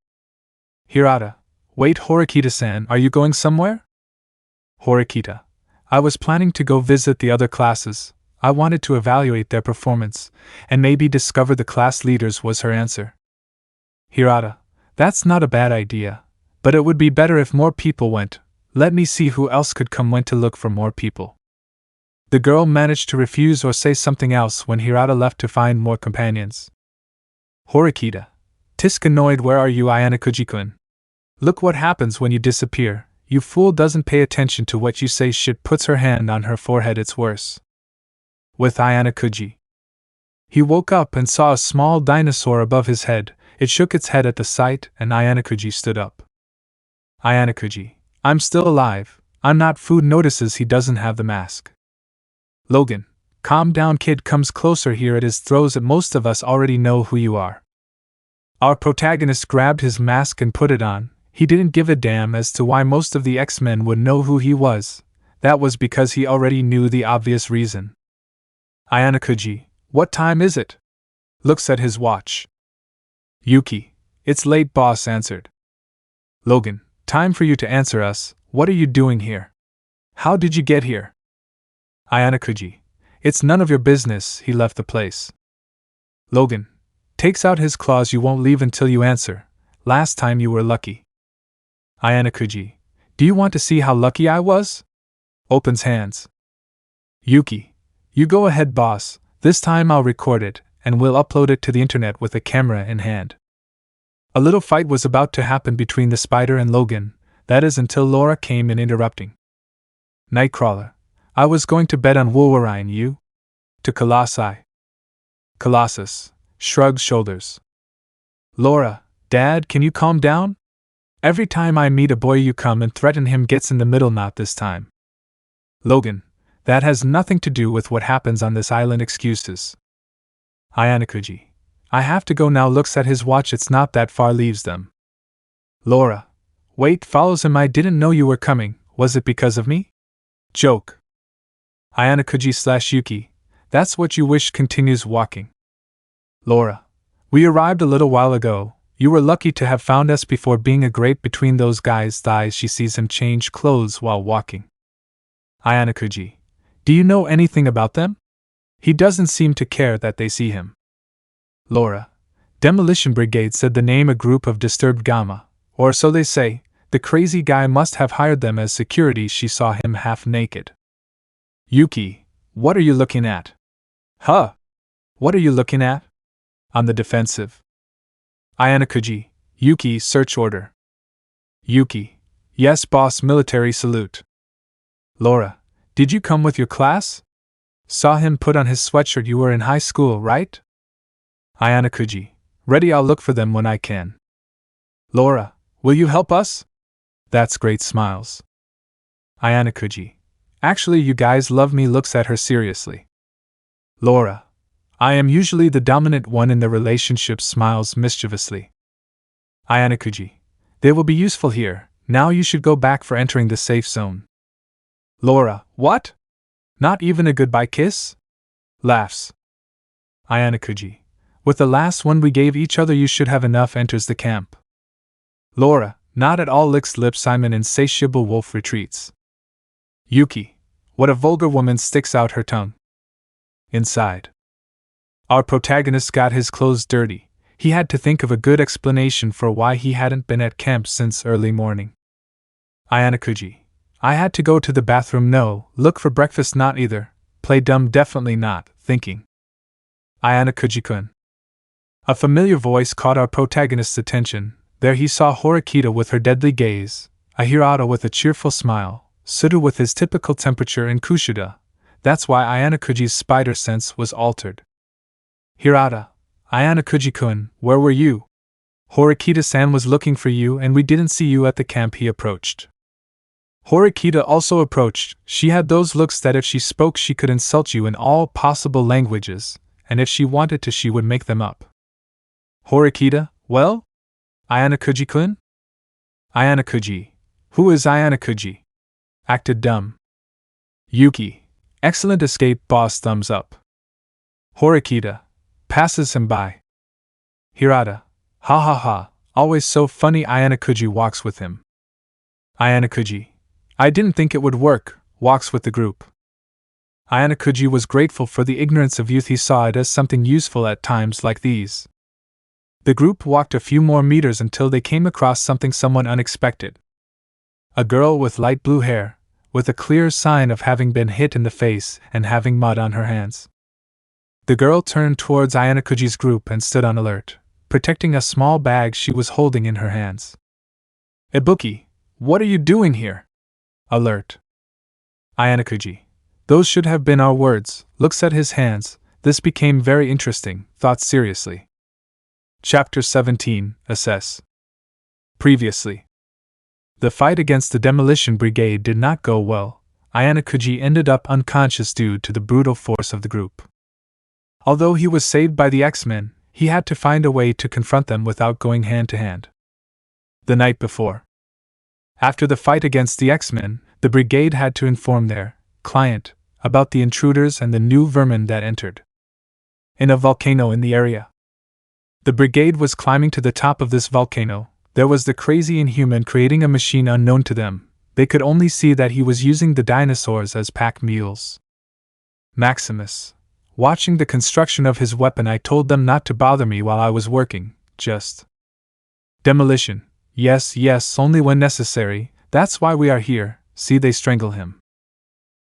Hirata. Wait, Horikita-san, are you going somewhere? Horikita. I was planning to go visit the other classes. I wanted to evaluate their performance, and maybe discover the class leaders, was her answer. Hirata. That's not a bad idea, but it would be better if more people went. Let me see who else could come. Went to look for more people. The girl managed to refuse or say something else when Hirata left to find more companions. Horikita. Tisk annoyed. Where are you, Ayanokouji-kun? Look what happens when you disappear. You fool, doesn't pay attention to what you say. Shit, puts her hand on her forehead. It's worse. With Ayanokouji. He woke up and saw a small dinosaur above his head. It shook its head at the sight, and Ayanokouji stood up. Ayanokouji. I'm still alive. I'm not food. Notices he doesn't have the mask. Logan. Calm down, kid. Comes closer. Here it is. Throws it. Most of us already know who you are. Our protagonist grabbed his mask and put it on. He didn't give a damn as to why most of the X-Men would know who he was. That was because he already knew the obvious reason. Ayanokouji. What time is it? Looks at his watch. Yuki. It's late, boss answered. Logan. Time for you to answer us. What are you doing here? How did you get here? Ayanokouji. It's none of your business. He left the place. Logan. Takes out his claws. You won't leave until you answer. Last time you were lucky. Ayanokouji. Do you want to see how lucky I was? Opens hands. Yuki. You go ahead, boss. This time I'll record it, and we'll upload it to the internet with a camera in hand. A little fight was about to happen between the Spider and Logan, that is until Laura came in interrupting. Nightcrawler. I was going to bet on Wolverine. You? To Colossi. Colossus. Shrugs shoulders. Laura. Dad, can you calm down? Every time I meet a boy you come and threaten him. Gets in the middle. Not this time. Logan. That has nothing to do with what happens on this island. Excuses. Ayanokouji. I have to go now. Looks at his watch. It's not that far. Leaves them. Laura. Wait, follows him. I didn't know you were coming. Was it because of me? Joke. Ayanokouji/Yuki. That's what you wish. Continues walking. Laura. We arrived a little while ago. You were lucky to have found us before being a grate between those guys' thighs. She sees him change clothes while walking. Ayanokouji. Do you know anything about them? He doesn't seem to care that they see him. Laura. Demolition Brigade, said the name a group of disturbed Gamma, or so they say. The crazy guy must have hired them as security. She saw him half naked. Yuki, what are you looking at? Huh? What are you looking at? On the defensive. Ayanokouji, Yuki, search order. Yuki, yes boss, military salute. Laura, did you come with your class? Saw him put on his sweatshirt. You were in high school, right? Ayanokouji, ready, I'll look for them when I can. Laura, will you help us? That's great, smiles. Ayanokouji, actually you guys love me, looks at her seriously. Laura, I am usually the dominant one in the relationship, smiles mischievously. Ayanokouji, they will be useful here, now you should go back for entering the safe zone. Laura, what? Not even a goodbye kiss? Laughs. Ayanokouji, with the last one we gave each other you should have enough, enters the camp. Laura, not at all, licks lips. I'm an insatiable wolf, retreats. Yuki, what a vulgar woman, sticks out her tongue. Inside. Our protagonist got his clothes dirty. He had to think of a good explanation for why he hadn't been at camp since early morning. Ayanokouji, I had to go to the bathroom. No, look for breakfast. Not either. Play dumb. Definitely not. Thinking. Ayanokouji-kun. A familiar voice caught our protagonist's attention. There he saw Horikita with her deadly gaze, Hirata with a cheerful smile, Suda with his typical temperature, and Kushida. That's why Ayanokouji's spider sense was altered. Hirata, Ayanokouji-kun, where were you? Horikita-san was looking for you and we didn't see you at the camp. He approached. Horikita also approached. She had those looks that if she spoke she could insult you in all possible languages, and if she wanted to she would make them up. Horikita, well? Ayanokouji-kun? Ayanokouji. Who is Ayanokouji? Acted dumb. Yuki. Excellent escape, boss, thumbs up. Horikita. Passes him by. Hirata. Ha ha ha, always so funny. Ayanokouji walks with him. Ayanokouji. I didn't think it would work, walks with the group. Ayanokouji was grateful for the ignorance of youth. He saw it as something useful at times like these. The group walked a few more meters until they came across something somewhat unexpected. A girl with light blue hair, with a clear sign of having been hit in the face and having mud on her hands. The girl turned towards Ayanokouji's group and stood on alert, protecting a small bag she was holding in her hands. Ibuki, what are you doing here? Alert. Ayanokouji. Those should have been our words, looks at his hands. This became very interesting, thought seriously. Chapter 17, Assess. Previously. The fight against the Demolition Brigade did not go well. Ayanokouji ended up unconscious due to the brutal force of the group. Although he was saved by the X-Men, he had to find a way to confront them without going hand to hand. The night before. After the fight against the X-Men, the brigade had to inform their client about the intruders and the new vermin that entered. In a volcano in the area. The brigade was climbing to the top of this volcano. There was the crazy Inhuman creating a machine unknown to them. They could only see that he was using the dinosaurs as pack mules. Maximus. Watching the construction of his weapon, I told them not to bother me while I was working, just. Demolition. Yes, yes, only when necessary, that's why we are here. See, they strangle him.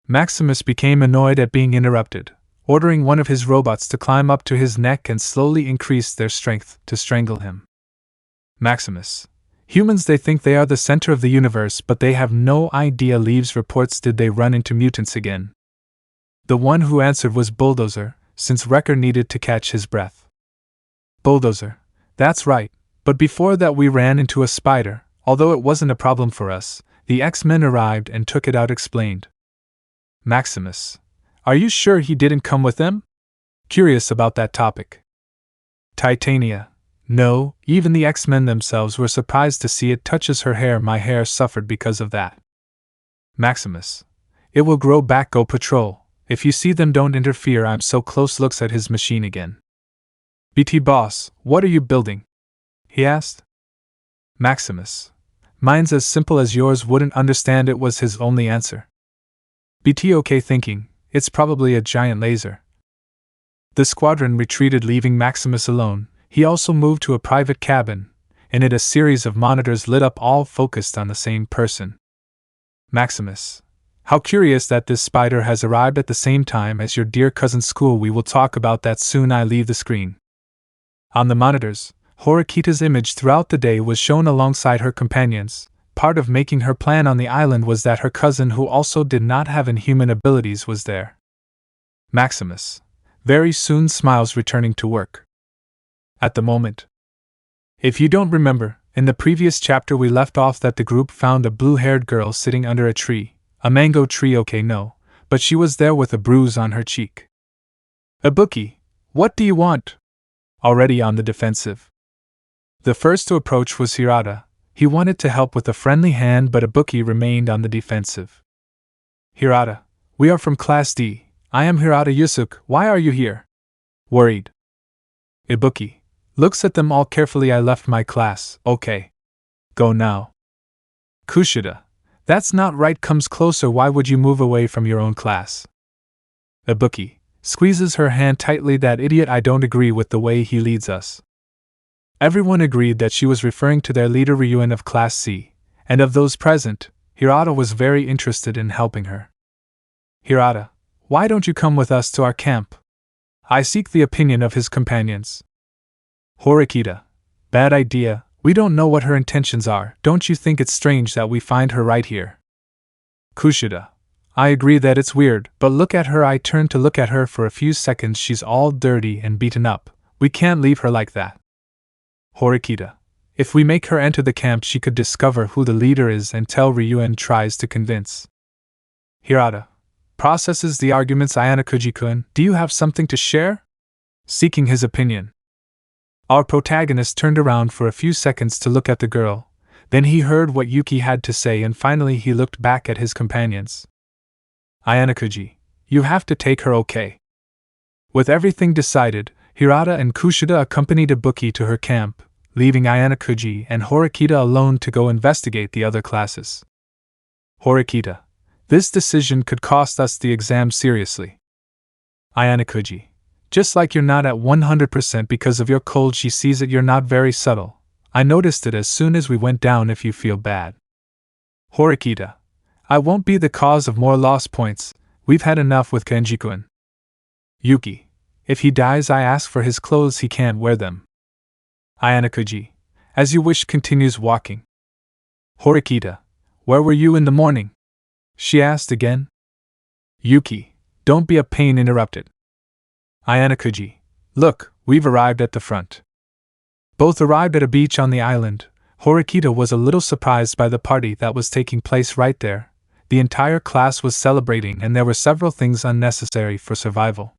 Maximus became annoyed at being interrupted, ordering one of his robots to climb up to his neck and slowly increase their strength to strangle him. Maximus. Humans, they think they are the center of the universe, but they have no idea. Leaves reports. Did they run into mutants again? The one who answered was Bulldozer, since Wrecker needed to catch his breath. Bulldozer. That's right, but before that we ran into a spider. Although it wasn't a problem for us, the X-Men arrived and took it out, explained. Maximus. Are you sure he didn't come with them? Curious about that topic. Titania. No, even the X-Men themselves were surprised to see it. Touches her hair. My hair suffered because of that. Maximus. It will grow back. Go patrol. If you see them, don't interfere. I'm so close. Looks at his machine again. BT boss, what are you building? He asked. Maximus. Mine's as simple as yours. Wouldn't understand. It was his only answer. BT okay, thinking, it's probably a giant laser. The squadron retreated, leaving Maximus alone. he also moved to a private cabin. In it, a series of monitors lit up, all focused on the same person. Maximus. How curious that this spider has arrived at the same time as your dear cousin's school. We will talk about that soon. I leave the screen. On the monitors, Horikita's image throughout the day was shown alongside her companions. Part of making her plan on the island was that her cousin, who also did not have inhuman abilities, was there. Maximus. Very soon, smiles returning to work. At the moment. If you don't remember, in the previous chapter we left off that the group found a blue-haired girl sitting under a tree. A mango tree, okay, no, but she was there with a bruise on her cheek. Ibuki, what do you want? Already on the defensive. The first to approach was Hirata. He wanted to help with a friendly hand, but Ibuki remained on the defensive. Hirata, we are from Class D. I am Hirata Yusuke. Why are you here? Worried. Ibuki looks at them all carefully. I left my class. Okay. Go now. Kushida. That's not right. Comes closer. Why would you move away from your own class? Ibuki squeezes her hand tightly. That idiot. I don't agree with the way he leads us. Everyone agreed that she was referring to their leader Ryuen of Class C, and of those present, Hirata was very interested in helping her. Hirata, why don't you come with us to our camp? I seek the opinion of his companions. Horikita, bad idea. We don't know what her intentions are. Don't you think it's strange that we find her right here? Kushida, I agree that it's weird, but look at her. I turned to look at her for a few seconds. She's all dirty and beaten up. We can't leave her like that. Horikita, if we make her enter the camp, she could discover who the leader is and tell Ryuen. Tries to convince. Hirata processes the arguments. Ayanokouji-kun, do you have something to share? Seeking his opinion. Our protagonist turned around for a few seconds to look at the girl, then he heard what Yuki had to say and finally he looked back at his companions. Ayanokouji, you have to take her, okay? With everything decided, Hirata and Kushida accompanied Ibuki to her camp, leaving Ayanokouji and Horikita alone to go investigate the other classes. Horikita, this decision could cost us the exam seriously. Ayanokouji, just like you're not at 100% because of your cold. She sees it. You're not very subtle. I noticed it as soon as we went down. If you feel bad. Horikita, I won't be the cause of more lost points. We've had enough with Kenji-kun. Yuki, if he dies, I ask for his clothes. He can't wear them. Ayanokouji, as you wish. Continues walking. Horikita, where were you in the morning? She asked again. Yuki, don't be a pain. Interrupted. Ayanokouji, look, we've arrived at the front. Both arrived at a beach on the island. Horikita was a little surprised by the party that was taking place right there. The entire class was celebrating and there were several things unnecessary for survival.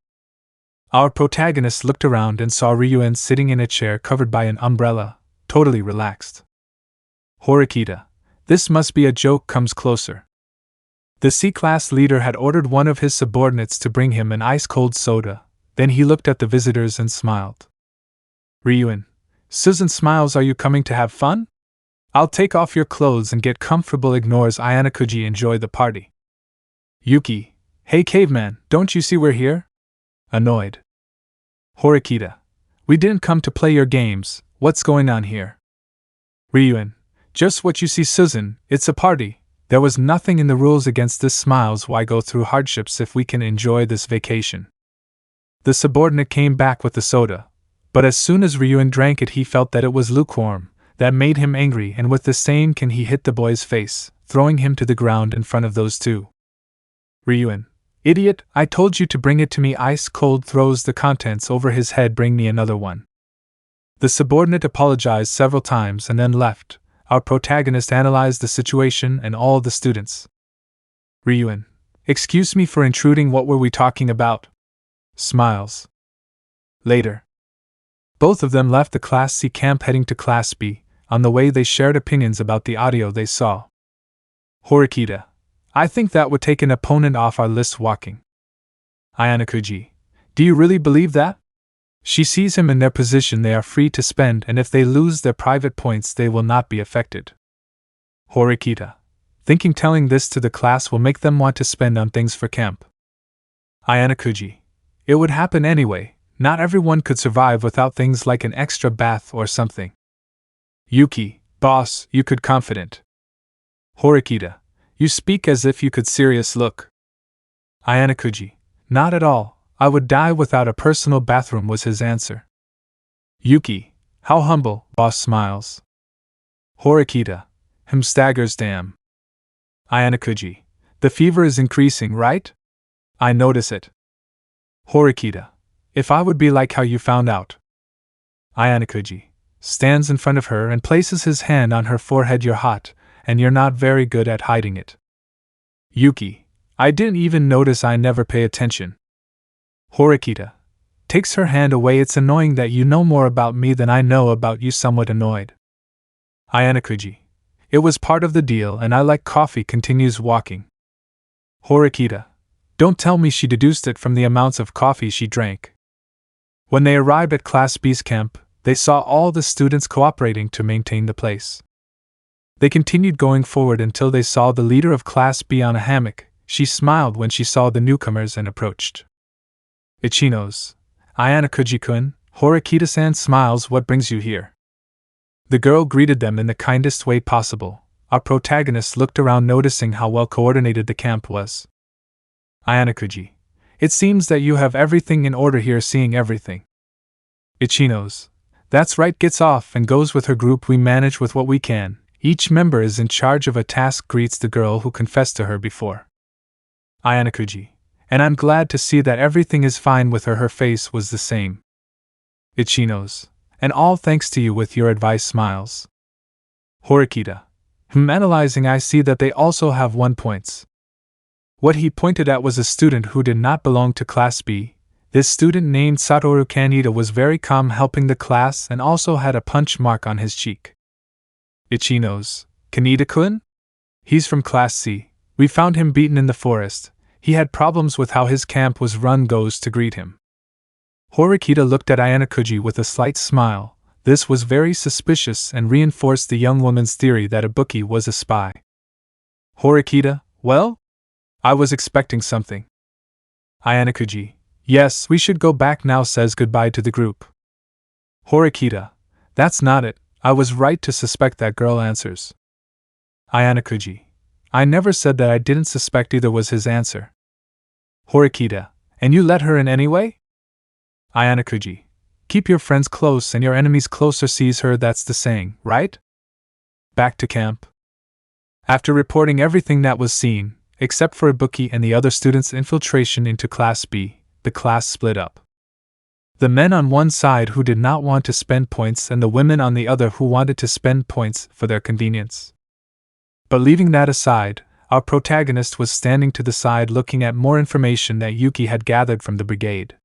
Our protagonist looked around and saw Ryuen sitting in a chair covered by an umbrella, totally relaxed. Horikita, this must be a joke. Comes closer. The C-class leader had ordered one of his subordinates to bring him an ice-cold soda. Then he looked at the visitors and smiled. Ryuen, Susan smiles. Are you coming to have fun? I'll take off your clothes and get comfortable. Ignores Ayanokouji. Enjoy the party. Yuki, hey caveman, don't you see we're here? Annoyed. Horikita, we didn't come to play your games. What's going on here? Ryuen, just what you see. Susan, it's a party. There was nothing in the rules against this. Smiles. Why go through hardships if we can enjoy this vacation? The subordinate came back with the soda, but as soon as Ryuen drank it he felt that it was lukewarm. That made him angry, and with the same can he hit the boy's face, throwing him to the ground in front of those two. Ryuen, idiot, I told you to bring it to me. Ice cold. Throws the contents over his head. Bring me another one. The subordinate apologized several times and then left. Our protagonist analyzed the situation and all the students. Ryuen, excuse me for intruding. What were we talking about? Smiles. Later. Both of them left the Class C camp heading to Class B. On the way they shared opinions about the audio they saw. Horikita, I think that would take an opponent off our list. Walking. Ayanokouji, do you really believe that? She sees him in their position. They are free to spend, and if they lose their private points they will not be affected. Horikita, thinking telling this to the class will make them want to spend on things for camp. Ayanokouji, it would happen anyway. Not everyone could survive without things like an extra bath or something. Yuki, boss, you could confident. Horikita, you speak as if you could serious look. Ayanokouji, not at all, I would die without a personal bathroom was his answer. Yuki, how humble, boss smiles. Horikita, him staggers damn. Ayanokouji, the fever is increasing, right? I notice it. Horikita, if I would be like how you found out. Ayanokouji stands in front of her and places his hand on her forehead. You're hot, and you're not very good at hiding it. Yuki, I didn't even notice, I never pay attention. Horikita takes her hand away. It's annoying that you know more about me than I know about you, somewhat annoyed. Ayanokouji, it was part of the deal and I like coffee, continues walking. Horikita, don't tell me she deduced it from the amounts of coffee she drank. When they arrived at Class B's camp, they saw all the students cooperating to maintain the place. They continued going forward until they saw the leader of Class B on a hammock. She smiled when she saw the newcomers and approached. Ichinos, Ayanokouji-kun, Horikita-san smiles, what brings you here? The girl greeted them in the kindest way possible. Our protagonist looked around, noticing how well coordinated the camp was. Ayanokouji, it seems that you have everything in order here, seeing everything. Ichinos, that's right, gets off and goes with her group. We manage with what we can. Each member is in charge of a task, greets the girl who confessed to her before. Ayanokouji, and I'm glad to see that everything is fine with her. Her face was the same. Ichinos, and all thanks to you with your advice, smiles. Horikita, analyzing, I see that they also have 1 points. What he pointed at was a student who did not belong to Class B. This student, named Satoru Kaneda, was very calm, helping the class, and also had a punch mark on his cheek. Ichinos, Kaneda-kun? He's from Class C. We found him beaten in the forest. He had problems with how his camp was run, goes to greet him. Horikita looked at Ayanokouji with a slight smile. This was very suspicious and reinforced the young woman's theory that Ibuki was a spy. Horikita, well? I was expecting something. Ayanokouji, yes, we should go back now, says goodbye to the group. Horikita, that's not it, I was right to suspect that girl, answers. Ayanokouji, I never said that I didn't suspect either, was his answer. Horikita, and you let her in anyway? Ayanokouji, keep your friends close and your enemies closer, sees her, that's the saying, right? Back to camp. After reporting everything that was seen, except for Ibuki and the other students' infiltration into Class B, the class split up. The men on one side who did not want to spend points, and the women on the other who wanted to spend points for their convenience. But leaving that aside, our protagonist was standing to the side looking at more information that Yuki had gathered from the brigade.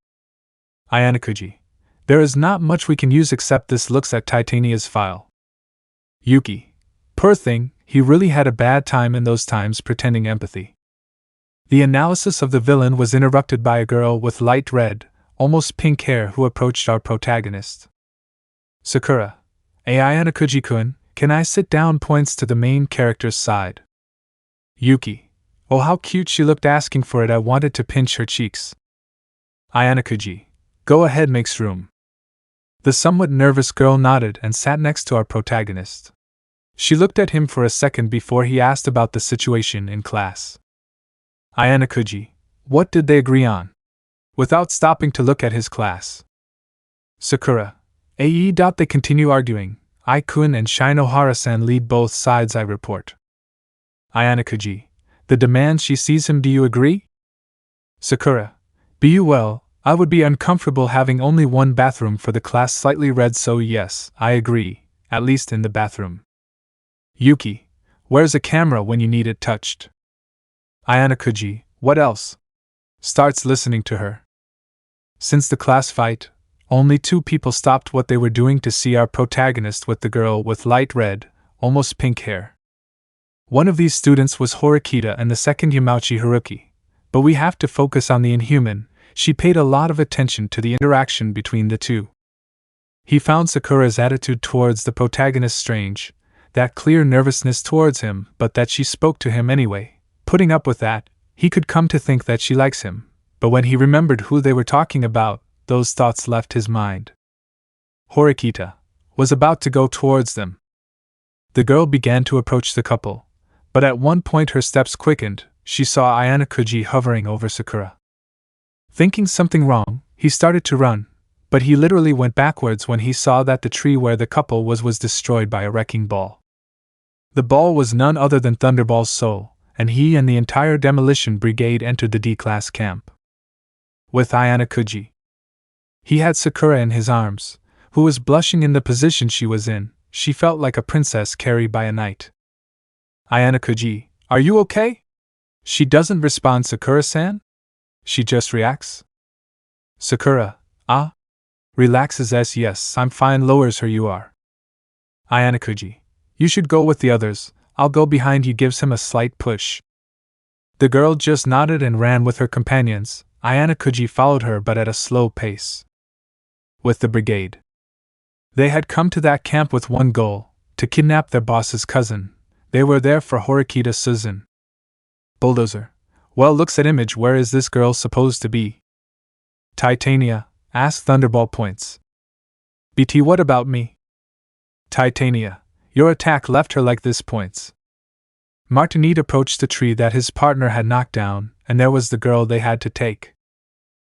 Ayanokouji, there is not much we can use except this, looks at Titania's file. Yuki, poor thing, he really had a bad time in those times, pretending empathy. The analysis of the villain was interrupted by a girl with light red, almost pink hair who approached our protagonist. Sakura, Ayanokouji-kun, can I sit down? Points to the main character's side. Yuki, oh how cute she looked, asking for it, I wanted to pinch her cheeks. Ayanokouji, go ahead, makes room. The somewhat nervous girl nodded and sat next to our protagonist. She looked at him for a second before he asked about the situation in class. Ayanokouji, what did they agree on? Without stopping to look at his class. Sakura, they continue arguing. I-kun and Shinohara-san lead both sides, I report. Ayanokouji, the demands she sees him, do you agree? Sakura, well, I would be uncomfortable having only one bathroom for the class, slightly red, so yes, I agree, at least in the bathroom. Yuki, where's a camera when you need it touched? Ayanokouji, what else? Starts listening to her. Since the class fight, only 2 people stopped what they were doing to see our protagonist with the girl with light red, almost pink hair. One of these students was Horikita and the second Yamauchi Haruki. But we have to focus on the Inhuman. She paid a lot of attention to the interaction between the two. He found Sakura's attitude towards the protagonist strange, that clear nervousness towards him, but that she spoke to him anyway. Putting up with that, he could come to think that she likes him, but when he remembered who they were talking about, those thoughts left his mind. Horikita was about to go towards them. The girl began to approach the couple, but at one point her steps quickened. She saw Ayanokouji hovering over Sakura. Thinking something wrong, he started to run, but he literally went backwards when he saw that the tree where the couple was destroyed by a wrecking ball. The ball was none other than Thunderball's soul, and he and the entire demolition brigade entered the D-class camp. With Ayanokouji, he had Sakura in his arms, who was blushing in the position she was in. She felt like a princess carried by a knight. Ayanokouji, are you okay? She doesn't respond, Sakura-san? She just reacts. Sakura, relaxes as yes, I'm fine, lowers her, you are. Ayanokouji, you should go with the others, I'll go behind you, gives him a slight push. The girl just nodded and ran with her companions. Ayanokouji followed her but at a slow pace. With the brigade, they had come to that camp with one goal, to kidnap their boss's cousin. They were there for Horikita Suzun. Bulldozer, well, looks at image, where is this girl supposed to be? Titania, asked Thunderball Points. BT, what about me? Titania, your attack left her like this, Points. Martinite approached the tree that his partner had knocked down, and there was the girl they had to take.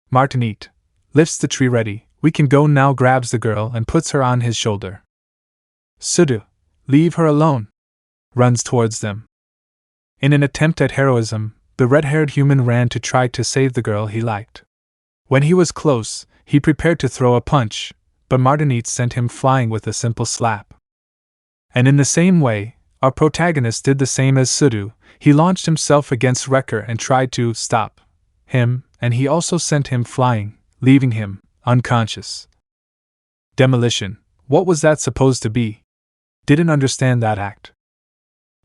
Martinite lifts the tree, ready, we can go now, grabs the girl and puts her on his shoulder. Sudu, leave her alone, runs towards them. In an attempt at heroism, the red-haired human ran to try to save the girl he liked. When he was close, he prepared to throw a punch, but Martinite sent him flying with a simple slap. And in the same way, our protagonist did the same as Sudu. He launched himself against Wrecker and tried to stop him, and he also sent him flying, leaving him unconscious. Demolition, what was that supposed to be? Didn't understand that act.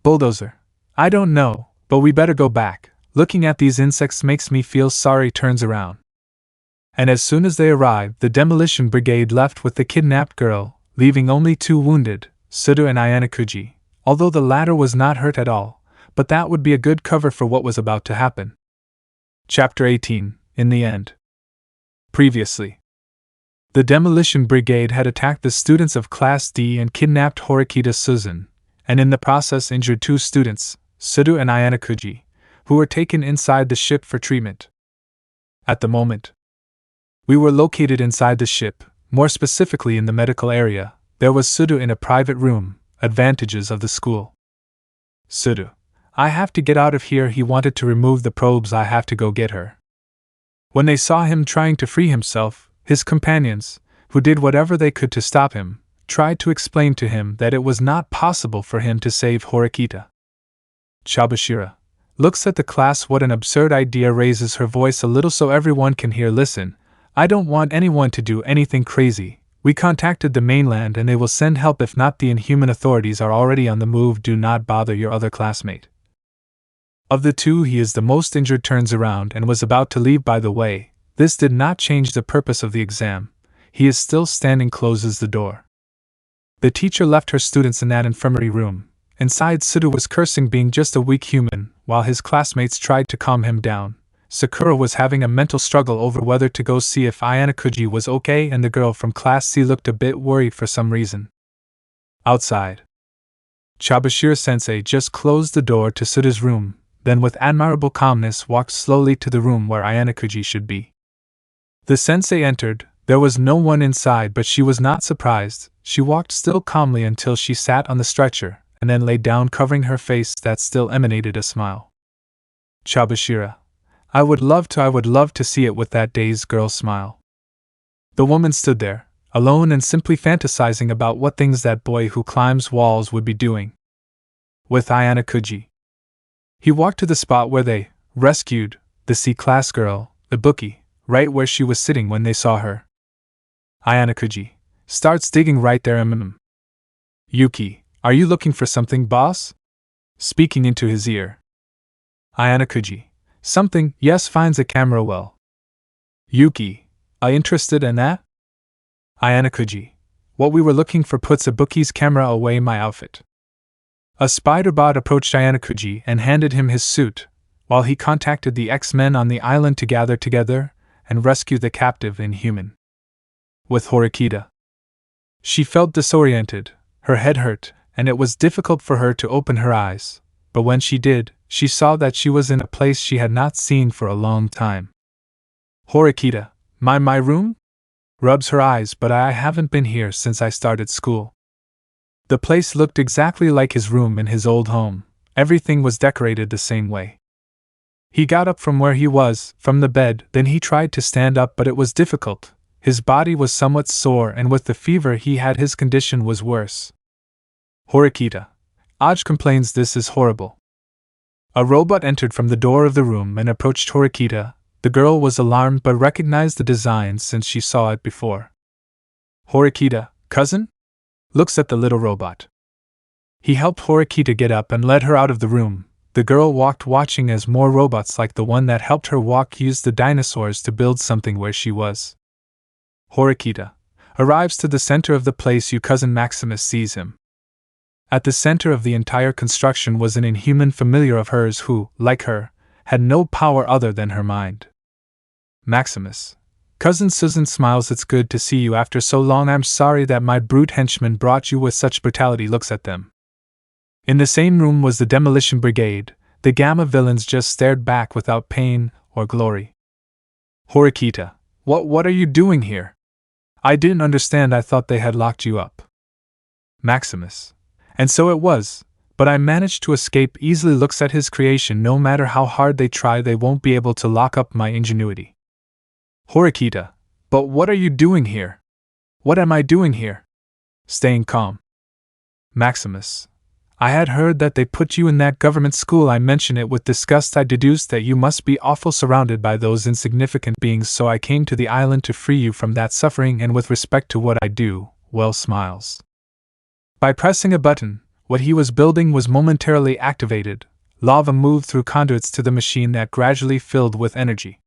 Bulldozer, I don't know, but we better go back. Looking at these insects makes me feel sorry, turns around. And as soon as they arrived, the demolition brigade left with the kidnapped girl, leaving only two wounded, Sudu and Ayanokouji, although the latter was not hurt at all, but that would be a good cover for what was about to happen. Chapter 18, in the end. Previously, the demolition brigade had attacked the students of Class D and kidnapped Horikita Suzun, and in the process injured two students, Sudu and Ayanokouji, who were taken inside the ship for treatment. At the moment, we were located inside the ship, more specifically in the medical area. There was Sudu in a private room. Advantages of the school. Sudu, I have to get out of here. He wanted to remove the probes. I have to go get her. When they saw him trying to free himself, his companions, who did whatever they could to stop him, tried to explain to him that it was not possible for him to save Horikita. Chabashira looks at the class. What an absurd idea, raises her voice a little so everyone can hear. Listen, I don't want anyone to do anything crazy. We contacted the mainland and they will send help. If not, the Inhuman authorities are already on the move. Do not bother your other classmate. Of the two, he is the most injured. Turns around and was about to leave. By the way, this did not change the purpose of the exam. He is still standing. Closes the door. The teacher left her students in that infirmary room. Inside, Sudu was cursing, being just a weak human, while his classmates tried to calm him down. Sakura was having a mental struggle over whether to go see if Ayanokouji was okay, and the girl from Class C looked a bit worried for some reason. Outside, Chabashira-sensei just closed the door to Suda's room, then with admirable calmness walked slowly to the room where Ayanokouji should be. The sensei entered. There was no one inside, but she was not surprised. She walked still calmly until she sat on the stretcher, and then lay down, covering her face that still emanated a smile. Chabashira, I would love to see it, with that dazed girl's smile. The woman stood there, alone and simply fantasizing about what things that boy who climbs walls would be doing. With Ayanokouji, he walked to the spot where they rescued the C-class girl, Ibuki, right where she was sitting when they saw her. Ayanokouji starts digging right there. Yuki, are you looking for something, boss? Speaking into his ear. Ayanokouji, something, yes, finds a camera. Well. Yuki, interested in that? Ayanokouji, what we were looking for. Puts Ibuki's camera away. My outfit. A spider bot approached Ayanokouji and handed him his suit, while he contacted the X-Men on the island to gather together, and rescue the captive Inhuman. With Horikita. She felt disoriented, her head hurt, and it was difficult for her to open her eyes, but when she did, she saw that she was in a place she had not seen for a long time. Horikita, my room? Rubs her eyes, but I haven't been here since I started school. The place looked exactly like his room in his old home, everything was decorated the same way. He got up from where he was, from the bed, then he tried to stand up but it was difficult. His body was somewhat sore and with the fever he had his condition was worse. Horikita. Aj complains this is horrible. A robot entered from the door of the room and approached Horikita. The girl was alarmed but recognized the design since she saw it before. Horikita, cousin? Looks at the little robot. He helped Horikita get up and led her out of the room. The girl walked watching as more robots like the one that helped her walk used the dinosaurs to build something where she was. Horikita arrives to the center of the place. Your cousin Maximus sees him. At the center of the entire construction was an Inhuman familiar of hers who, like her, had no power other than her mind. Maximus. Cousin Susan smiles. It's good to see you after so long. I'm sorry that my brute henchman brought you with such brutality. Looks at them. In the same room was the Demolition Brigade. The Gamma villains just stared back without pain or glory. Horikita. What are you doing here? I didn't understand. I thought they had locked you up. Maximus. And so it was, but I managed to escape easily. Looks at his creation. No matter how hard they try, they won't be able to lock up my ingenuity. Horikita. But what are you doing here? What am I doing here? Staying calm. Maximus. I had heard that they put you in that government school. I mention it with disgust. I deduced that you must be awful surrounded by those insignificant beings, so I came to the island to free you from that suffering, and with respect to what I do, well, smiles. By pressing a button, what he was building was momentarily activated. Lava moved through conduits to the machine that gradually filled with energy.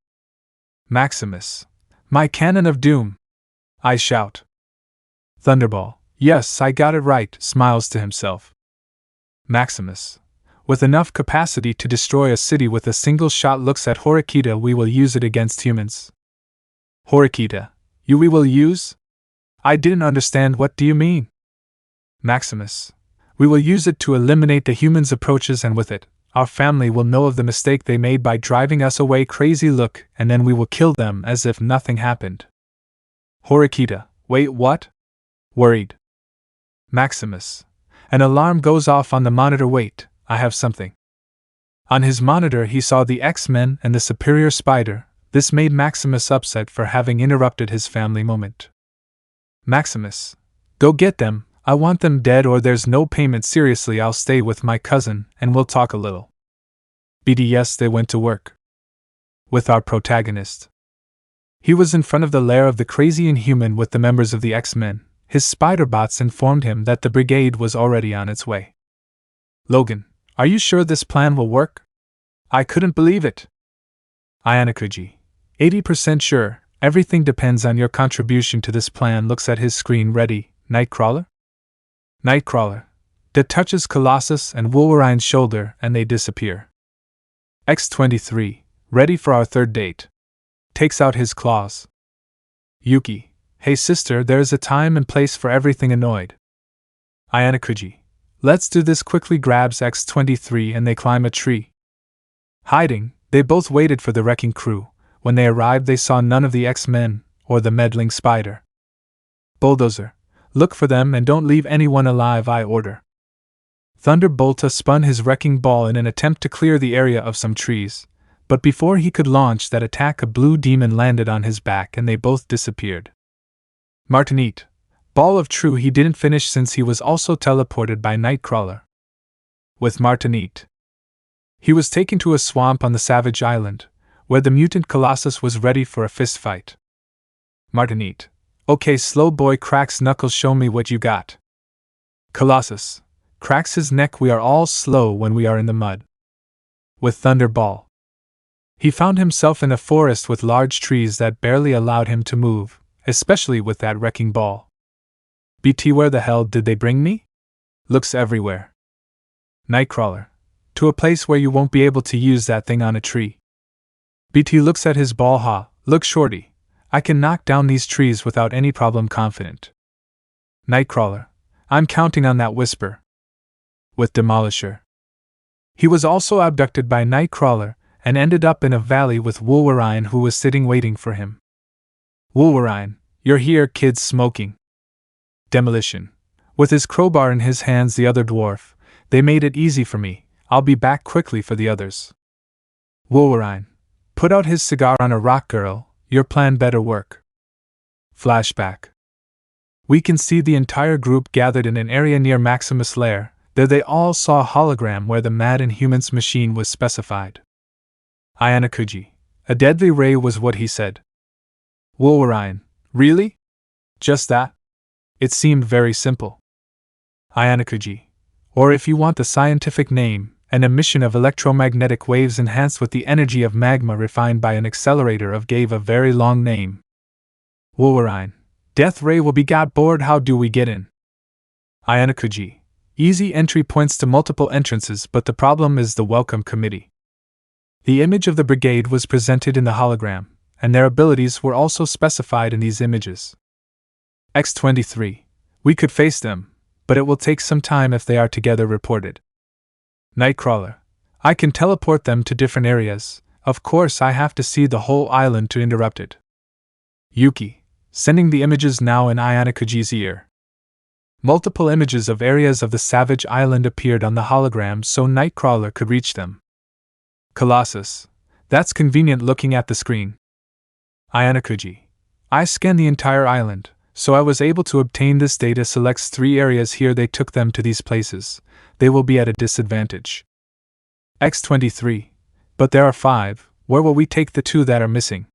Maximus. My cannon of doom! I shout. Thunderball. Yes, I got it right, smiles to himself. Maximus. With enough capacity to destroy a city with a single shot. Looks at Horikita. We will use it against humans. Horikita. We will use? I didn't understand. What do you mean? Maximus. We will use it to eliminate the humans' approaches, and with it, our family will know of the mistake they made by driving us away. Crazy look, and then we will kill them as if nothing happened. Horikita. Wait, what? Worried. Maximus. An alarm goes off on the monitor. Wait, I have something. On his monitor he saw the X-Men and the Superior Spider. This made Maximus upset for having interrupted his family moment. Maximus. Go get them. I want them dead or there's no payment. Seriously, I'll stay with my cousin and we'll talk a little. BDS. They went to work. With our protagonist. He was in front of the lair of the crazy Inhuman with the members of the X-Men. His spider bots informed him that the brigade was already on its way. Logan, are you sure this plan will work? I couldn't believe it. Ayanokouji. 80% sure. Everything depends on your contribution to this plan. Looks at his screen. Ready, Nightcrawler? Nightcrawler. Touches Colossus and Wolverine's shoulder and they disappear. X-23. Ready for our third date. Takes out his claws. Yuki. Hey sister, there's a time and place for everything. Annoyed. Ayanokouji. Let's do this quickly. Grabs X-23 and they climb a tree. Hiding, they both waited for the wrecking crew. When they arrived they saw none of the X-Men, or the meddling spider. Bulldozer. Look for them and don't leave anyone alive, I order. Thunderbolta spun his wrecking ball in an attempt to clear the area of some trees, but before he could launch that attack a blue demon landed on his back and they both disappeared. Martinite. Ball of True. He didn't finish since he was also teleported by Nightcrawler. With Martinite. He was taken to a swamp on the Savage Island, where the mutant Colossus was ready for a fistfight. Martinite. Okay, slow boy. Cracks knuckles. Show me what you got. Colossus. Cracks his neck. We are all slow when we are in the mud. With Thunderball. He found himself in a forest with large trees that barely allowed him to move, especially with that wrecking ball. BT. Where the hell did they bring me? Looks everywhere. Nightcrawler. To a place where you won't be able to use that thing on a tree. BT looks at his ball. Ha, Look, Shorty, I can knock down these trees without any problem, confident. Nightcrawler, I'm counting on that whisper. With Demolisher. He was also abducted by Nightcrawler and ended up in a valley with Wolverine, who was sitting waiting for him. Wolverine, you're here, kids smoking. Demolition. With his crowbar in his hands, the other dwarf, they made it easy for me, I'll be back quickly for the others. Wolverine put out his cigar on a rock. Girl, your plan better work. Flashback. We can see the entire group gathered in an area near Maximus' lair. There they all saw a hologram where the Mad Inhumans machine was specified. Ayanokouji. A deadly ray was what he said. Wolverine. Really? Just that? It seemed very simple. Ayanokouji. Or if you want the scientific name, an emission of electromagnetic waves enhanced with the energy of magma refined by an accelerator of gave a very long name. Wolverine. Death ray will be got bored, how do we get in? Ayanokouji. Easy entry points to multiple entrances, but the problem is the welcome committee. The image of the brigade was presented in the hologram, and their abilities were also specified in these images. X-23. We could face them, but it will take some time if they are together, reported. Nightcrawler. I can teleport them to different areas. Of course, I have to see the whole island to interrupt it. Yuki. Sending the images now in Ayanokouji's ear. Multiple images of areas of the Savage Island appeared on the hologram so Nightcrawler could reach them. Colossus. That's convenient, looking at the screen. Ayanokouji. I scanned the entire island, so I was able to obtain this data. Selects 3 areas here. They took them to these places. They will be at a disadvantage. X-23. But there are 5. Where will we take the 2 that are missing?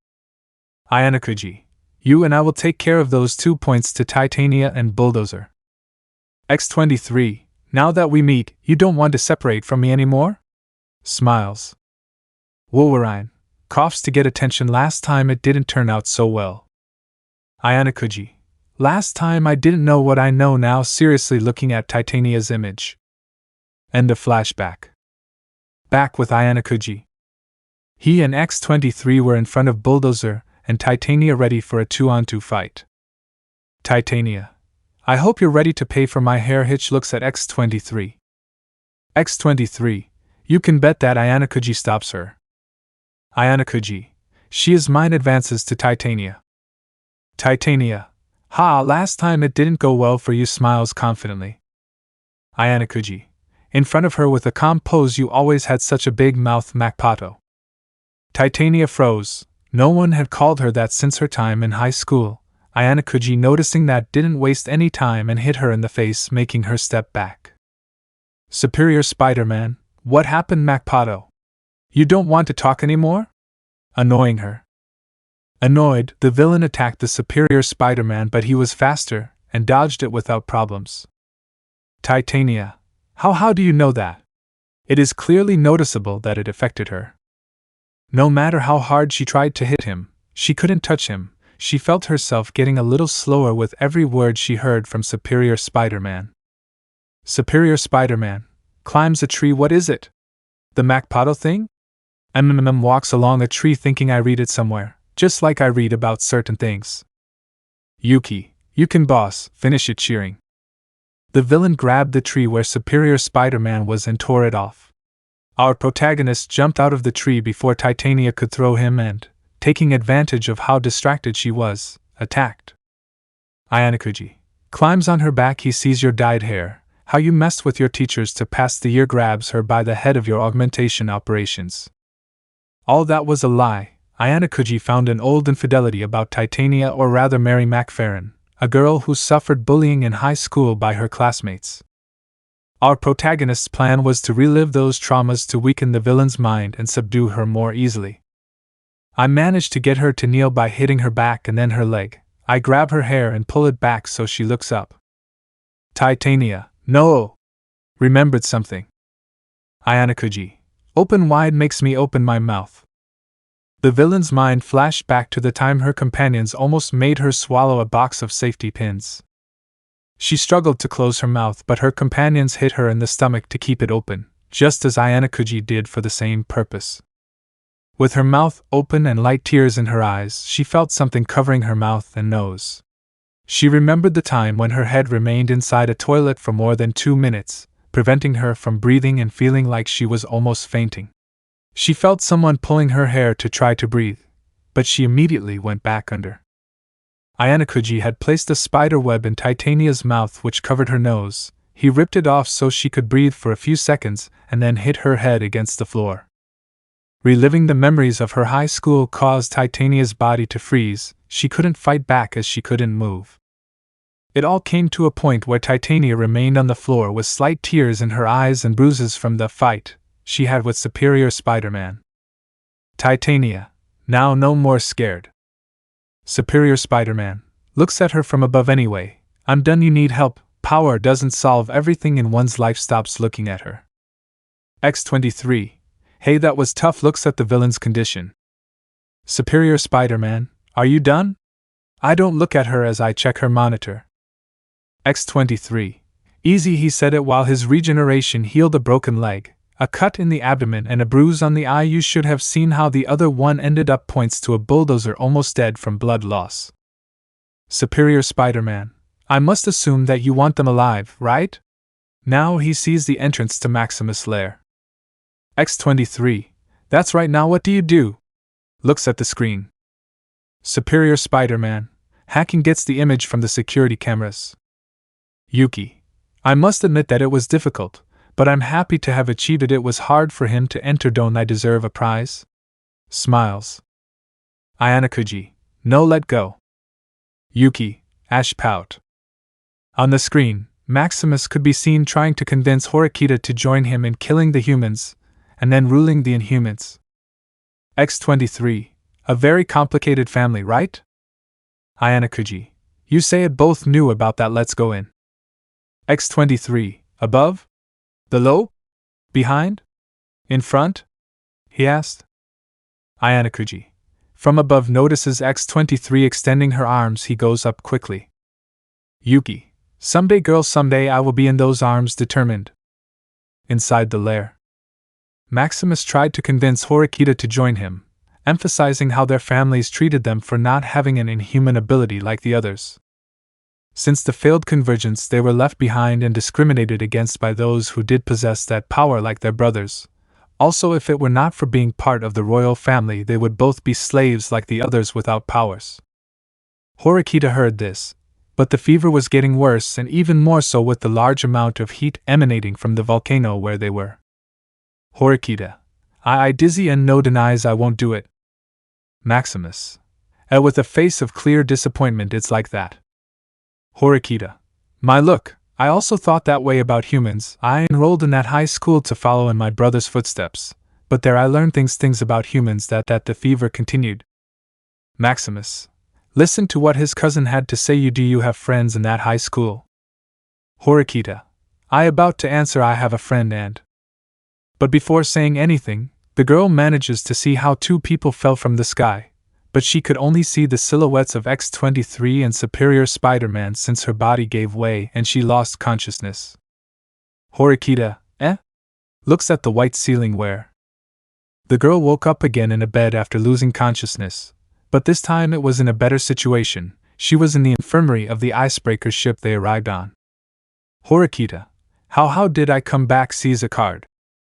Ayanokouji. You and I will take care of those 2 points to Titania and Bulldozer. X-23. Now that we meet, you don't want to separate from me anymore? Smiles. Wolverine. Coughs to get attention. Last time it didn't turn out so well. Ayanokouji. Last time I didn't know what I know now. Seriously, looking at Titania's image. End of flashback. Back with Ayanokouji. He and X-23 were in front of Bulldozer and Titania, ready for a 2-on-2 fight. Titania. I hope you're ready to pay for my hair. Hitch looks at X-23. X-23. You can bet that. Ayanokouji stops her. Ayanokouji. She is mine. Advances to Titania. Titania. Ha, last time it didn't go well for you. Smiles confidently. Ayanokouji. In front of her with a calm pose. You always had such a big mouth, Macpato. Titania froze. No one had called her that since her time in high school. Ayanokouji, noticing that, didn't waste any time and hit her in the face, making her step back. Superior Spider-Man. What happened, Macpato? You don't want to talk anymore? Annoying her. Annoyed, the villain attacked the Superior Spider-Man, but he was faster and dodged it without problems. Titania. How do you know that? It is clearly noticeable that it affected her. No matter how hard she tried to hit him, she couldn't touch him. She felt herself getting a little slower with every word she heard from Superior Spider-Man. Superior Spider-Man climbs a tree. What is it? The Macpato thing? Walks along a tree, thinking I read it somewhere, just like I read about certain things. Yuki. You can, boss. Finish it, cheering. The villain grabbed the tree where Superior Spider-Man was and tore it off. Our protagonist jumped out of the tree before Titania could throw him and, taking advantage of how distracted she was, attacked. Ayanokouji climbs on her back. He sees your dyed hair, how you messed with your teachers to pass the year. Grabs her by the head of your augmentation operations. All that was a lie. Ayanokouji found an old infidelity about Titania, or rather Mary McFerrin, a girl who suffered bullying in high school by her classmates. Our protagonist's plan was to relive those traumas to weaken the villain's mind and subdue her more easily. I managed to get her to kneel by hitting her back and then her leg. I grab her hair and pull it back so she looks up. Titania. No! Remembered something. Ayanokouji. Open wide makes me open my mouth. The villain's mind flashed back to the time her companions almost made her swallow a box of safety pins. She struggled to close her mouth, but her companions hit her in the stomach to keep it open, just as Ayanokouji did for the same purpose. With her mouth open and light tears in her eyes, she felt something covering her mouth and nose. She remembered the time when her head remained inside a toilet for more than 2 minutes, preventing her from breathing and feeling like she was almost fainting. She felt someone pulling her hair to try to breathe, but she immediately went back under. Ayanokouji had placed a spider web in Titania's mouth which covered her nose. He ripped it off so she could breathe for a few seconds and then hit her head against the floor. Reliving the memories of her high school caused Titania's body to freeze. She couldn't fight back as she couldn't move. It all came to a point where Titania remained on the floor with slight tears in her eyes and bruises from the fight she had with Superior Spider-Man. Titania, now no more scared. Superior Spider-Man looks at her from above anyway. I'm done, you need help. Power doesn't solve everything in one's life. Stops looking at her. X-23. Hey, that was tough. Looks at the villain's condition. Superior Spider-Man, are you done? I don't look at her as I check her monitor. X-23. Easy, he said it while his regeneration healed a broken leg, a cut in the abdomen and a bruise on the eye. You should have seen how the other one ended up. Points to a bulldozer almost dead from blood loss. Superior Spider-Man, I must assume that you want them alive, right? Now he sees the entrance to Maximus' lair. X-23. That's right, now what do you do? Looks at the screen. Superior Spider-Man. Hacking gets the image from the security cameras. Yuki. I must admit that it was difficult, but I'm happy to have achieved it. It was hard for him to enter. Don't I deserve a prize? Smiles. Ayanokouji. No, let go. Yuki. Ash pout. On the screen, Maximus could be seen trying to convince Horikita to join him in killing the humans, and then ruling the Inhumans. X-23. A very complicated family, right? Ayanokouji. You say it, both knew about that. Let's go in. X-23. Above? Below? Behind? In front? He asked. Ayanokouji. From above, notices X-23 extending her arms. He goes up quickly. Yuki. Someday, girl, someday I will be in those arms, determined. Inside the lair, Maximus tried to convince Horikita to join him, emphasizing how their families treated them for not having an inhuman ability like the others. Since the failed convergence, they were left behind and discriminated against by those who did possess that power like their brothers. Also, if it were not for being part of the royal family, they would both be slaves like the others without powers. Horikita heard this, but the fever was getting worse, and even more so with the large amount of heat emanating from the volcano where they were. Horikita. I dizzy and no denies I won't do it. Maximus. With a face of clear disappointment. It's like that. Horikita. My look, I also thought that way about humans. I enrolled in that high school to follow in my brother's footsteps, but there I learned things about humans that the fever continued. Maximus. Listen to what his cousin had to say. Do you have friends in that high school? Horikita. I about to answer. I have a friend and... But before saying anything, the girl manages to see how two people fell from the sky, but she could only see the silhouettes of X-23 and Superior Spider-Man since her body gave way and she lost consciousness. Horikita, looks at the white ceiling where the girl woke up again in a bed after losing consciousness, but this time it was in a better situation. She was in the infirmary of the icebreaker ship they arrived on. Horikita, how did I come back? Sees a card.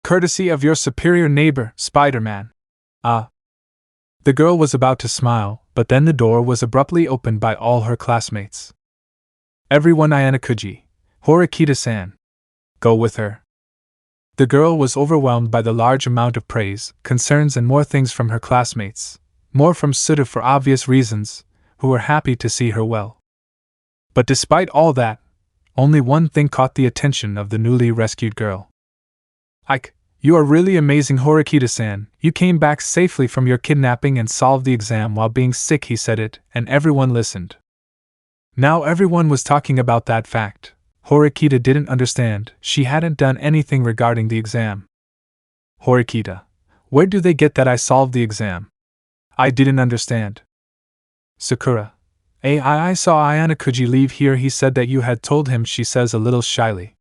Courtesy of your superior neighbor, Spider-Man. The girl was about to smile, but then the door was abruptly opened by all her classmates. Everyone. Ayanokouji. Horikita-san. Go with her. The girl was overwhelmed by the large amount of praise, concerns and more things from her classmates, more from Suda for obvious reasons, who were happy to see her well. But despite all that, only one thing caught the attention of the newly rescued girl. Ike, you are really amazing, Horikita-san. You came back safely from your kidnapping and solved the exam while being sick. He said it, and everyone listened. Now everyone was talking about that fact. Horikita didn't understand. She hadn't done anything regarding the exam. Horikita. Where do they get that I solved the exam? I didn't understand. Sakura. I saw Ayanokouji leave here. He said that you had told him, she says a little shyly.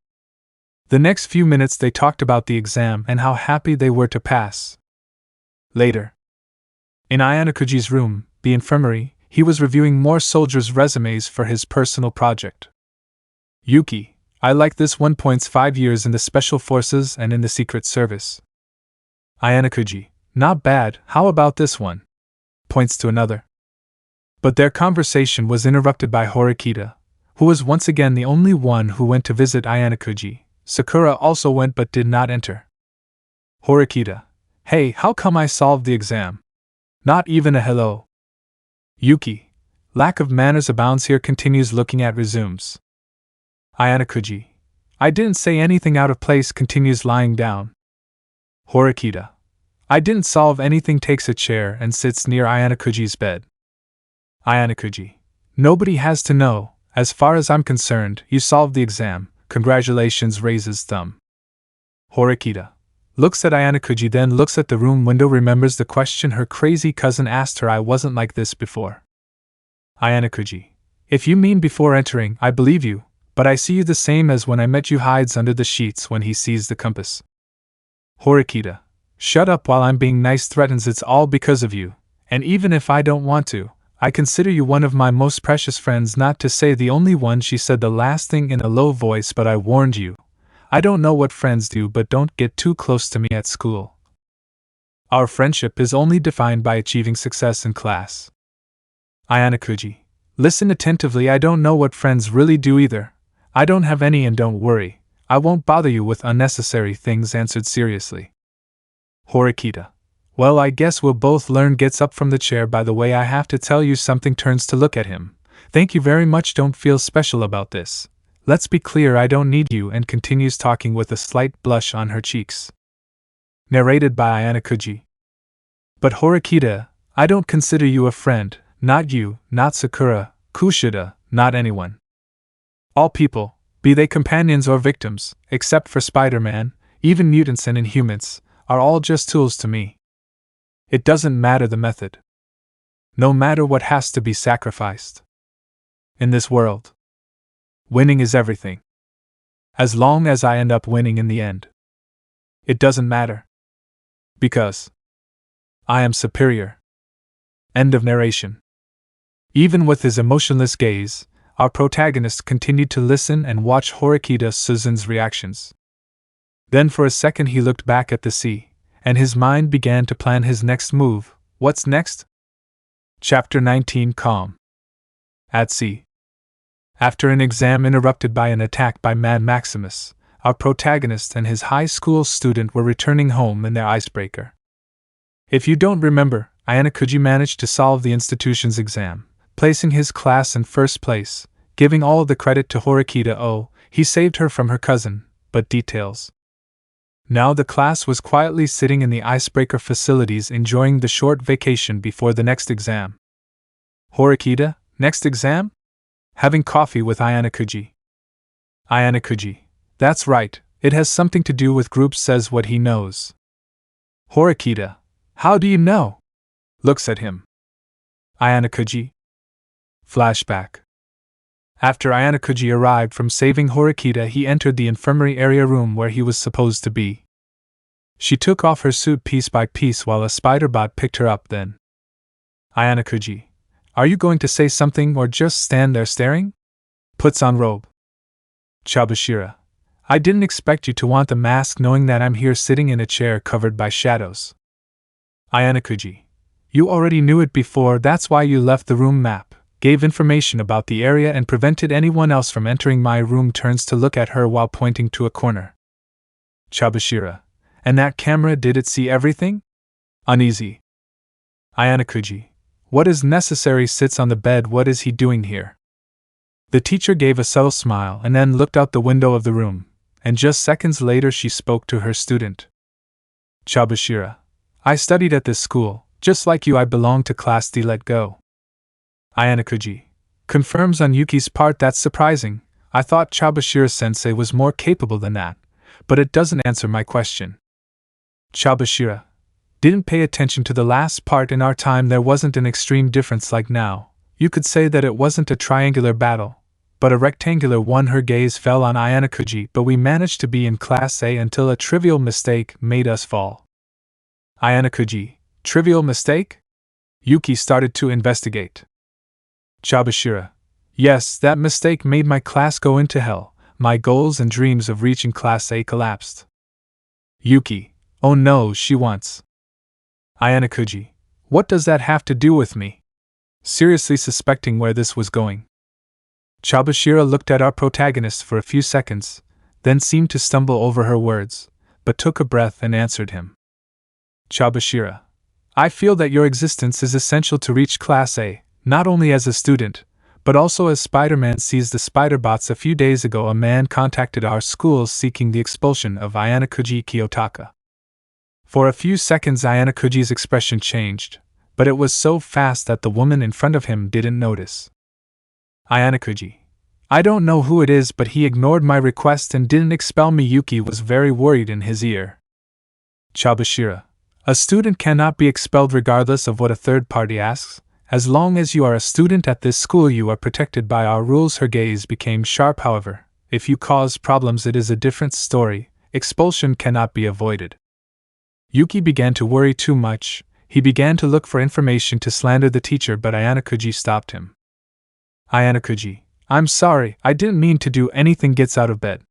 The next few minutes they talked about the exam and how happy they were to pass. Later, In Ayanokouji's room, the infirmary, he was reviewing more soldiers' resumes for his personal project. Yuki, I like this 1.5 years in the Special Forces and in the Secret Service. Ayanokouji, not bad, how about this one? Points to another. But their conversation was interrupted by Horikita, who was once again the only one who went to visit Ayanokouji. Sakura also went but did not enter. Horikita, hey, how come I solved the exam? Not even a hello. Yuki, lack of manners abounds here, continues looking at resumes. Ayanokouji, I didn't say anything out of place, continues lying down. Horikita, I didn't solve anything, takes a chair and sits near Ayanokouji's bed. Ayanokouji, nobody has to know, as far as I'm concerned, you solved the exam, congratulations, raises thumb. Horikita looks at Ayanokouji, then looks at the room window, remembers the question her crazy cousin asked her. I wasn't like this before. Ayanokouji, if you mean before entering, I believe you, but I see you the same as when I met you, hides under the sheets when he sees the compass. Horikita, shut up while I'm being nice, threatens, it's all because of you, and even if I don't want to, I consider you one of my most precious friends, not to say the only one. She said the last thing in a low voice, but I warned you. I don't know what friends do, but don't get too close to me at school. Our friendship is only defined by achieving success in class. Ayanokouji, listen attentively, I don't know what friends really do either. I don't have any, and don't worry, I won't bother you with unnecessary things, answered seriously. Horikita, well, I guess we'll both learn, gets up from the chair. By the way, I have to tell you something, turns to look at him. Thank you very much, don't feel special about this. Let's be clear, I don't need you, and continues talking with a slight blush on her cheeks. Narrated by Ayanokouji. But Horikita, I don't consider you a friend, not you, not Sakura, Kushida, not anyone. All people, be they companions or victims, except for Spider-Man, even mutants and Inhumans, are all just tools to me. It doesn't matter the method. No matter what has to be sacrificed. In this world, winning is everything. As long as I end up winning in the end, it doesn't matter. Because I am superior. End of narration. Even with his emotionless gaze, our protagonist continued to listen and watch Horikita Suzuna's reactions. Then for a second he looked back at the sea, and his mind began to plan his next move. What's next? Chapter 19, Calm. At sea. After an exam interrupted by an attack by Mad Maximus, our protagonist and his high school student were returning home in their icebreaker. If you don't remember, Ayanokouji managed to solve the institution's exam, placing his class in first place, giving all the credit to Horikita. Oh, he saved her from her cousin, but details. Now the class was quietly sitting in the icebreaker facilities enjoying the short vacation before the next exam. Horikita, next exam? Having coffee with Ayanokouji. Ayanokouji, that's right, it has something to do with groups, says what he knows. Horikita, how do you know? Looks at him. Ayanokouji. Flashback. After Ayanokouji arrived from saving Horikita, he entered the infirmary area room where he was supposed to be. She took off her suit piece by piece while a spider bot picked her up. Then, Ayanokouji, are you going to say something or just stand there staring? Puts on robe. Chabashira, I didn't expect you to want the mask knowing that I'm here sitting in a chair covered by shadows. Ayanokouji, you already knew it before, that's why you left the room map, gave information about the area and prevented anyone else from entering my room. Turns to look at her while pointing to a corner. Chabashira, and that camera, did it see everything? Uneasy. Ayanokouji, what is necessary? Sits on the bed. What is he doing here? The teacher gave a subtle smile and then looked out the window of the room, and just seconds later she spoke to her student. Chabashira, I studied at this school, just like you. I belong to Class D. Let go. Ayanokouji confirms on Yuki's part. That's surprising. I thought Chabashira-sensei was more capable than that, but it doesn't answer my question. Chabashira, didn't pay attention to the last part. In our time there wasn't an extreme difference like now. You could say that it wasn't a triangular battle, but a rectangular one. Her gaze fell on Ayanokouji. But we managed to be in Class A until a trivial mistake made us fall. Ayanokouji, trivial mistake? Yuki started to investigate. Chabashira. Yes, that mistake made my class go into hell. My goals and dreams of reaching Class A collapsed. Yuki. Oh no, she wants. Ayanokouji. What does that have to do with me? Seriously suspecting where this was going. Chabashira looked at our protagonist for a few seconds, then seemed to stumble over her words, but took a breath and answered him. Chabashira. I feel that your existence is essential to reach Class A, not only as a student, but also as Spider-Man sees the Spider-Bots. A few days ago a man contacted our school seeking the expulsion of Ayanokouji Kiyotaka. For a few seconds Ayanokouji's expression changed, but it was so fast that the woman in front of him didn't notice. Ayanokouji. I don't know who it is, but he ignored my request and didn't expel me. Yuki was very worried in his ear. Chabashira. A student cannot be expelled regardless of what a third party asks. As long as you are a student at this school you are protected by our rules. Her gaze became sharp. However, if you cause problems it is a different story. Expulsion cannot be avoided. Yuki began to worry too much. He began to look for information to slander the teacher, but Ayanokouji stopped him. Ayanokouji. I'm sorry, I didn't mean to do anything. Gets out of bed.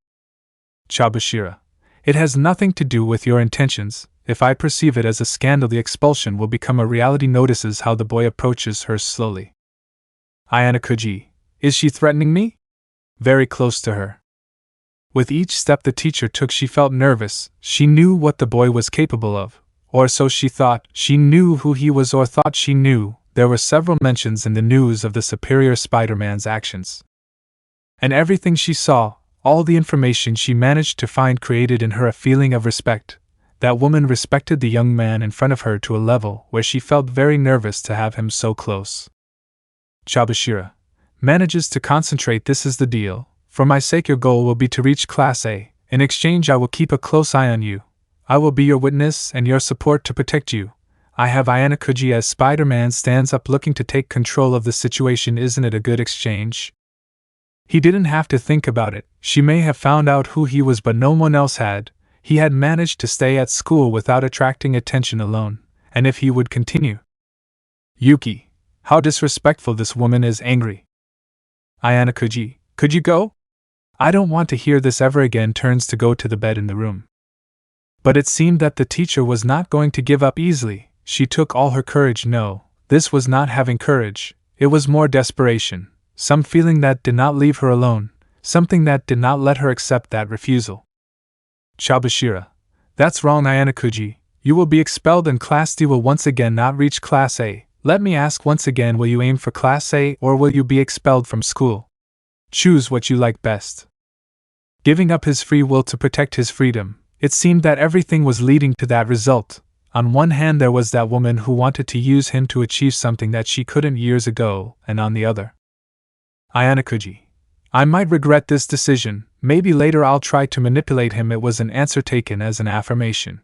Chabashira. It has nothing to do with your intentions. If I perceive it as a scandal the expulsion will become a reality. Notices how the boy approaches her slowly. Ayanokouji. Is she threatening me? Very close to her. With each step the teacher took she felt nervous. She knew what the boy was capable of, or so she thought. She knew who he was, or thought she knew. There were several mentions in the news of the superior Spider-Man's actions. And everything she saw, all the information she managed to find created in her a feeling of respect. That woman respected the young man in front of her to a level where she felt very nervous to have him so close. Chabashira manages to concentrate. This is the deal. For my sake your goal will be to reach Class A. In exchange I will keep a close eye on you. I will be your witness and your support to protect you. I have Ayanokouji. As Spider-Man stands up looking to take control of the situation. Isn't it a good exchange? He didn't have to think about it. She may have found out who he was but no one else had. He had managed to stay at school without attracting attention alone, and if he would continue. Yuki. How disrespectful this woman is. Angry. Ayanokouji. Could you go? I don't want to hear this ever again. Turns to go to the bed in the room. But it seemed that the teacher was not going to give up easily. She took all her courage. No, this was not having courage. It was more desperation. Some feeling that did not leave her alone. Something that did not let her accept that refusal. Chabashira. That's wrong, Ayanokouji. You will be expelled and Class D will once again not reach Class A. Let me ask once again, will you aim for Class A or will you be expelled from school? Choose what you like best. Giving up his free will to protect his freedom, it seemed that everything was leading to that result. On one hand there was that woman who wanted to use him to achieve something that she couldn't years ago, and on the other. Ayanokouji. I might regret this decision, maybe later I'll try to manipulate him. It was an answer taken as an affirmation.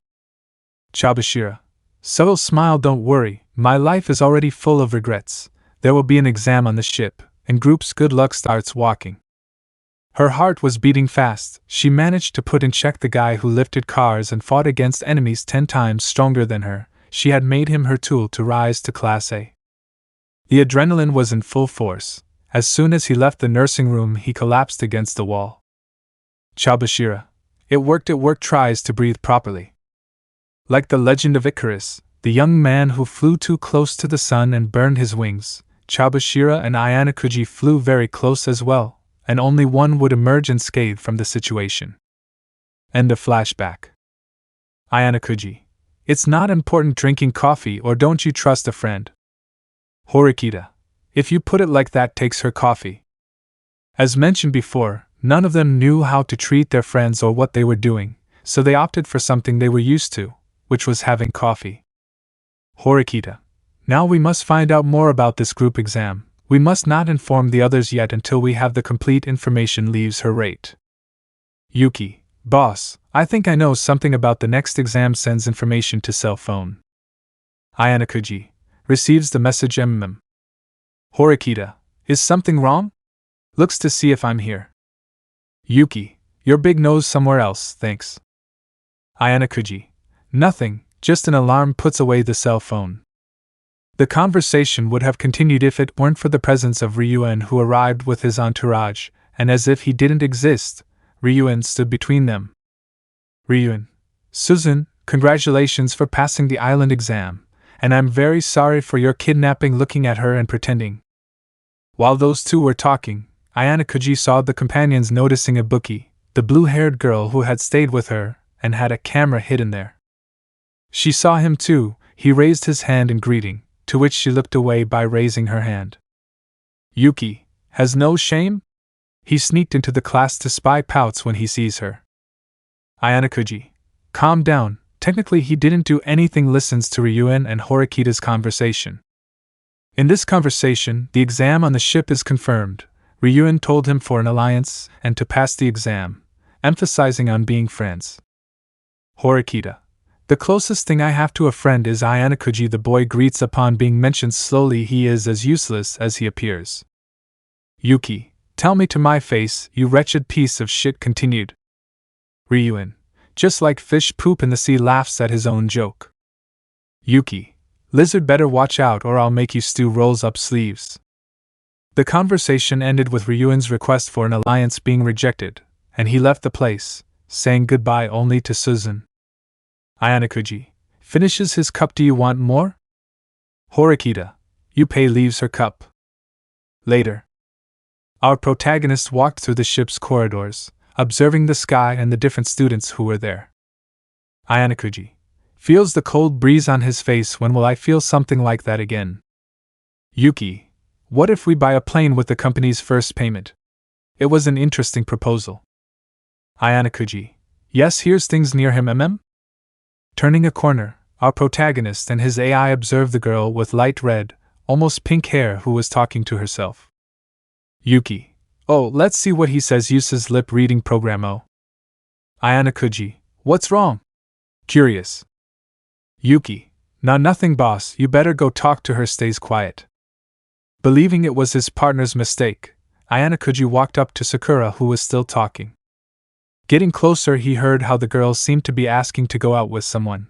Chabashira. Subtle smile. Don't worry, my life is already full of regrets. There will be an exam on the ship, and groups. Good luck. Starts walking. Her heart was beating fast. She managed to put in check the guy who lifted cars and fought against enemies 10 times stronger than her. She had made him her tool to rise to Class A. The adrenaline was in full force. As soon as he left the nursing room he collapsed against the wall. Chabashira. It worked. Tries to breathe properly. Like the legend of Icarus, the young man who flew too close to the sun and burned his wings, Chabashira and Ayanokouji flew very close as well, and only one would emerge unscathed from the situation. End of flashback. Ayanokouji. It's not important drinking coffee, or don't you trust a friend? Horikita. If you put it like that, takes her coffee. As mentioned before, none of them knew how to treat their friends or what they were doing, so they opted for something they were used to, which was having coffee. Horikita. Now we must find out more about this group exam. We must not inform the others yet until we have the complete information. Leaves her rate. Yuki. Boss, I think I know something about the next exam. Sends information to cell phone. Ayanokouji. Receives the message. Horikita. Is something wrong? Looks to see if I'm here. Yuki. Your big nose somewhere else, thanks. Ayanokouji. Nothing, just an alarm. Puts away the cell phone. The conversation would have continued if it weren't for the presence of Ryuan, who arrived with his entourage, and as if he didn't exist, Ryuan stood between them. Ryuan, Susan, congratulations for passing the island exam, and I'm very sorry for your kidnapping. Looking at her and pretending. While those two were talking, Ayanokouji saw the companions noticing Ibuki, the blue-haired girl who had stayed with her, and had a camera hidden there. She saw him too. He raised his hand in greeting, to which she looked away by raising her hand. Yuki has no shame? He sneaked into the class to spy pouts when he sees her. Ayanokouji, calm down. Technically he didn't do anything. Listens to Ryuan and Horikita's conversation. In this conversation, the exam on the ship is confirmed. Ryuan told him for an alliance and to pass the exam, emphasizing on being friends. Horikita, the closest thing I have to a friend is Ayanokouji. The boy greets upon being mentioned slowly. He is as useless as he appears. Yuki, tell me to my face, you wretched piece of shit. Continued Ryuan, just like fish poop in the sea. Laughs at his own joke. Yuki, lizard, better watch out or I'll make you stew. Rolls up sleeves. The conversation ended with Ryuan's request for an alliance being rejected, and he left the place, saying goodbye only to Susan. Ayanokouji finishes his cup. Do you want more? Horikita, Yupei leaves her cup. Later, our protagonist walked through the ship's corridors, observing the sky and the different students who were there. Ayanokouji feels the cold breeze on his face. When will I feel something like that again? Yuki, what if we buy a plane with the company's first payment? It was an interesting proposal. Ayanokouji, yes, here's things near him. Turning a corner, our protagonist and his AI observed the girl with light red, almost pink hair who was talking to herself. Yuki, oh, let's see what he says. Uses lip reading program. Oh. Ayanokouji, what's wrong? Curious. Yuki, nah, nothing boss, you better go talk to her. Stays quiet. Believing it was his partner's mistake, Ayanokouji walked up to Sakura, who was still talking. Getting closer, he heard how the girl seemed to be asking to go out with someone.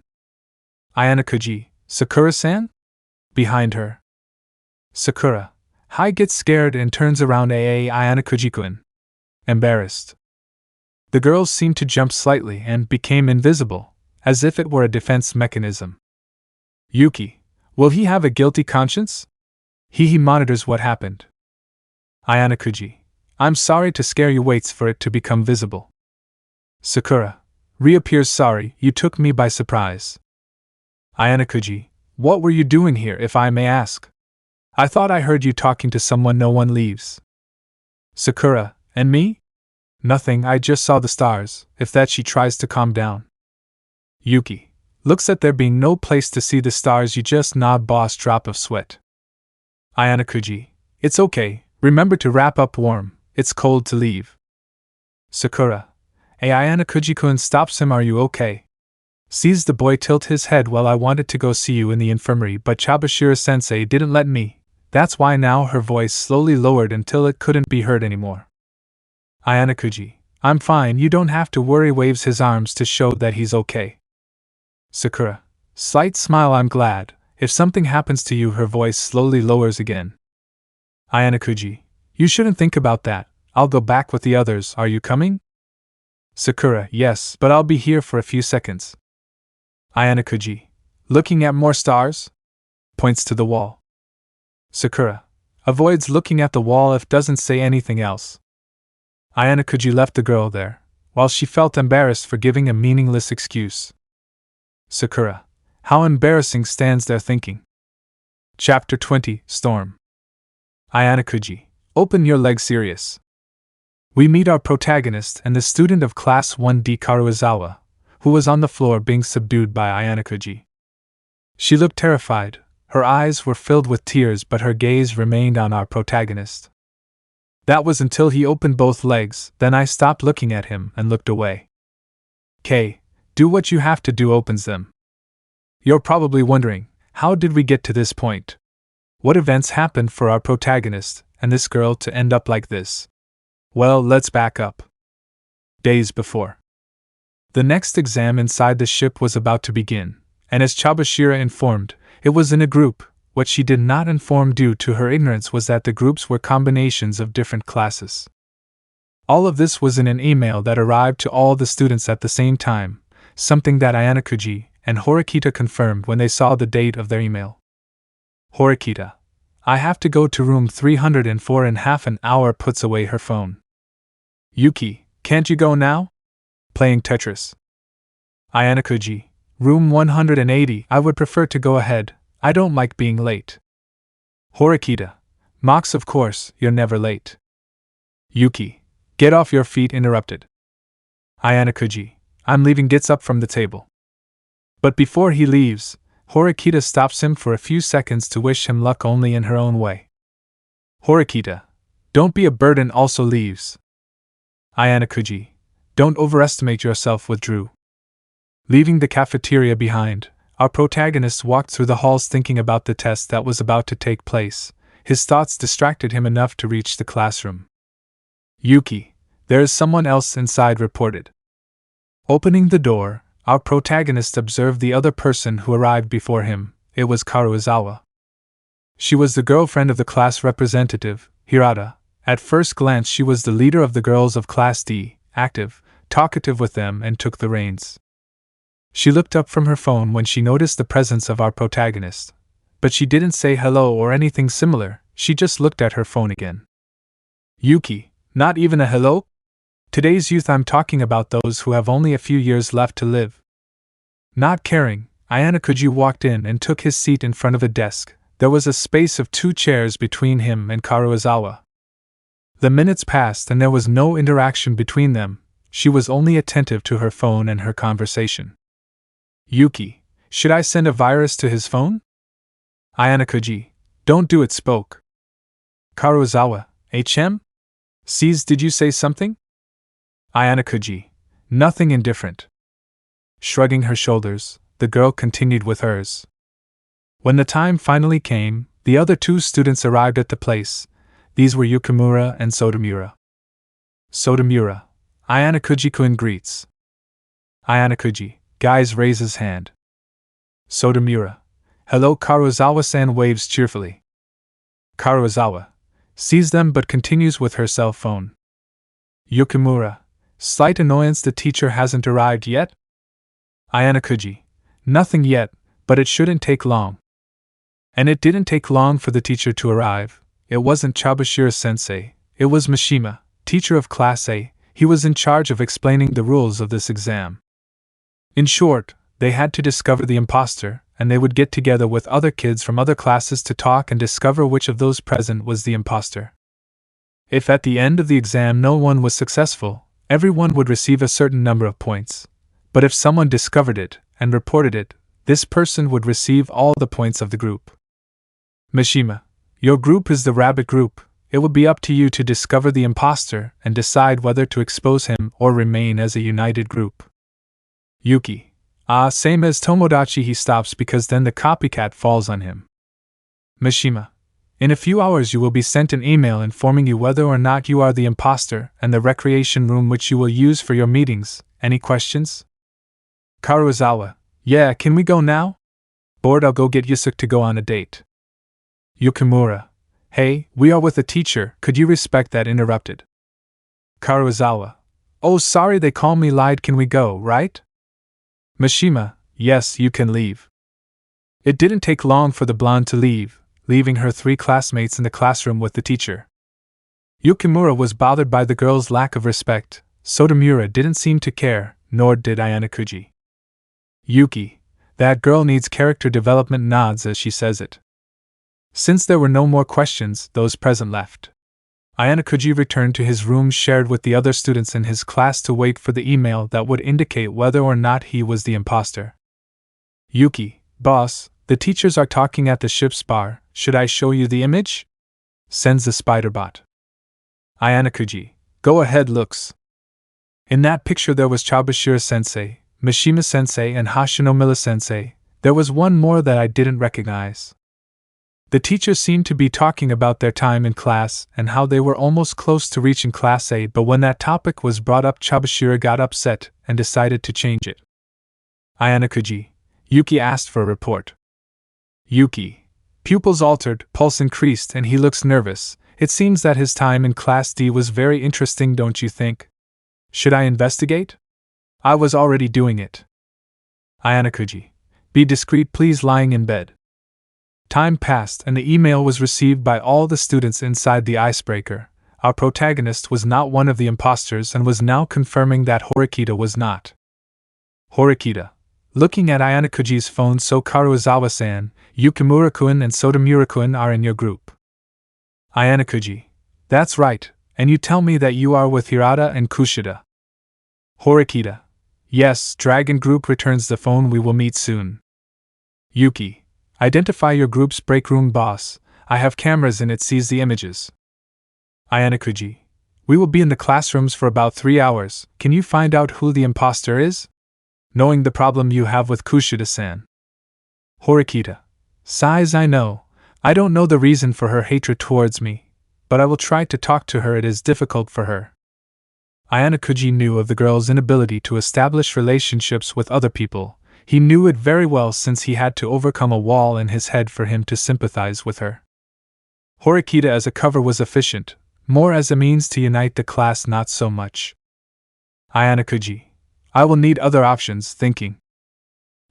Ayanokouji, Sakura-san? Behind her. Sakura, hi, gets scared and turns around. Ayanokouji-kun. Embarrassed. The girl seemed to jump slightly and became invisible, as if it were a defense mechanism. Yuki, will he have a guilty conscience? He monitors what happened. Ayanokouji, I'm sorry to scare you. Waits for it to become visible. Sakura reappears. Sorry, you took me by surprise. Ayanokouji, what were you doing here, if I may ask? I thought I heard you talking to someone. No one leaves. Sakura, and me? Nothing, I just saw the stars. If that. She tries to calm down. Yuki looks at there being no place to see the stars. You just nod. Boss, drop of sweat. Ayanokouji, it's okay, remember to wrap up warm, it's cold to leave. Sakura, Ayanokouji-kun stops him. Are you okay? Sees the boy tilt his head. Well, I wanted to go see you in the infirmary, but Chabashira-sensei didn't let me. That's why. Now her voice slowly lowered until it couldn't be heard anymore. Ayanokouji, I'm fine, you don't have to worry. Waves his arms to show that he's okay. Sakura, slight smile. I'm glad. If something happens to you. Her voice slowly lowers again. Ayanokouji, you shouldn't think about that. I'll go back with the others. Are you coming? Sakura, yes, but I'll be here for a few seconds. Ayanokouji, looking at more stars? Points to the wall. Sakura avoids looking at the wall if doesn't say anything else. Ayanokouji left the girl there, while she felt embarrassed for giving a meaningless excuse. Sakura, how embarrassing, stands there thinking. Chapter 20, Storm. Ayanokouji, open your leg. Serious. We meet our protagonist and the student of Class 1D, Karuizawa, who was on the floor being subdued by Ayanokouji. She looked terrified, her eyes were filled with tears, but her gaze remained on our protagonist. That was until he opened both legs. Then I stopped looking at him and looked away. K, do what you have to do. Opens them. You're probably wondering, how did we get to this point? What events happened for our protagonist and this girl to end up like this? Well, let's back up. Days before. The next exam inside the ship was about to begin, and as Chabashira informed, it was in a group, What she did not inform due to her ignorance was that the groups were combinations of different classes. All of this was in an email that arrived to all the students at the same time, something that Ayanokouji and Horikita confirmed when they saw the date of their email. Horikita: I have to go to room 304 in half an hour. Puts away her phone. Yuki: can't you go now? Playing Tetris. Ayanokouji: room 180. I would prefer to go ahead. I don't like being late. Horikita: Mox, of course, you're never late. Yuki: get off your feet. Interrupted. Ayanokouji: I'm leaving. Gets up from the table. But before he leaves, Horikita stops him for a few seconds to wish him luck, only in her own way. Horikita: don't be a burden. Also leaves. Ayanokouji: don't overestimate yourself. Withdrew. Leaving the cafeteria behind, our protagonist walked through the halls thinking about the test that was about to take place. His thoughts distracted him enough to reach the classroom. Yuki: there is someone else inside. Reported. Opening the door, our protagonist observed the other person who arrived before him. It was Karuizawa. She was the girlfriend of the class representative, Hirata. At first glance she was the leader of the girls of Class D, active, talkative with them, and took the reins. She looked up from her phone when she noticed the presence of our protagonist. But she didn't say hello or anything similar, she just looked at her phone again. Yuki: not even a hello? Today's youth, I'm talking about those who have only a few years left to live. Not caring, Ayanokouji walked in and took his seat in front of a desk. There was a space of 2 chairs between him and Karuizawa. The minutes passed and there was no interaction between them. She was only attentive to her phone and her conversation. Yuki: should I send a virus to his phone? Ayanokouji: don't do it. Spoke. Karuizawa: HM? Sees, did you say something? Ayanokouji: nothing. Indifferent. Shrugging her shoulders, the girl continued with hers. When the time finally came, the other 2 students arrived at the place. These were Yukimura and Sotomura. Sotomura: Ayanokouji-kun greets. Ayanokouji: guys, raises hand. Sotomura: hello. Karuizawa-san waves cheerfully. Karuizawa sees them but continues with her cell phone. Yukimura: slight annoyance, the teacher hasn't arrived yet? Ayanokouji: nothing yet, but it shouldn't take long. And it didn't take long for the teacher to arrive. It wasn't Chabashira-sensei, it was Mishima, teacher of Class A. He was in charge of explaining the rules of this exam. In short, they had to discover the imposter, and they would get together with other kids from other classes to talk and discover which of those present was the imposter. If at the end of the exam no one was successful, everyone would receive a certain number of points. But if someone discovered it and reported it, this person would receive all the points of the group. Mishima: your group is the rabbit group. It will be up to you to discover the imposter and decide whether to expose him or remain as a united group. Yuki: same as Tomodachi. He stops because then the copycat falls on him. Mishima: in a few hours you will be sent an email informing you whether or not you are the imposter and the recreation room which you will use for your meetings. Any questions? Karuizawa: yeah, can we go now? Bored, I'll go get Yusuke to go on a date. Yukimura: hey, we are with a teacher, could you respect that? Interrupted. Karuizawa: oh sorry, they call me lied. Can we go, right? Mishima: yes, you can leave. It didn't take long for the blonde to leave, leaving her 3 classmates in the classroom with the teacher. Yukimura was bothered by the girl's lack of respect. Sotomura didn't seem to care, nor did Ayanokouji. Yuki: that girl needs character development. Nods as she says it. Since there were no more questions, those present left. Ayanokouji returned to his room shared with the other students in his class to wait for the email that would indicate whether or not he was the imposter. Yuki: boss, the teachers are talking at the ship's bar, should I show you the image? Sends the spider bot. Ayanokouji: go ahead. Looks. In that picture there was Chabashira-sensei, Mishima-sensei and Hashinomila-sensei. There was one more that I didn't recognize. The teachers seemed to be talking about their time in class and how they were almost close to reaching Class A, but when that topic was brought up, Chabashira got upset and decided to change it. Ayanokouji: Yuki asked for a report. Yuki: Pupils altered, pulse increased, and he looks nervous. It seems that his time in Class D was very interesting, don't you think? Should I investigate? I was already doing it. Ayanokouji. Be discreet, please, lying in bed. Time passed, and the email was received by all the students inside the icebreaker. Our protagonist was not one of the imposters and was now confirming that Horikita was not. Horikita. Looking at Ayanokouji's phone, so Karuizawa-san, Yukimura-kun and Sotomura-kun are in your group. Ayanokouji. That's right, and you tell me that you are with Hirata and Kushida. Horikita. Yes, Dragon Group returns the phone, we will meet soon. Yuki. Identify your group's break room, boss. I have cameras and it sees the images. Ayanokouji. We will be in the classrooms for about 3 hours. Can you find out who the imposter is? Knowing the problem you have with Kushida-san. Horikita. Sighs, I know. I don't know the reason for her hatred towards me, but I will try to talk to her. It is difficult for her. Ayanokouji knew of the girl's inability to establish relationships with other people. He knew it very well since he had to overcome a wall in his head for him to sympathize with her. Horikita as a cover was efficient, more as a means to unite the class, not so much. Ayanokouji. I will need other options, thinking.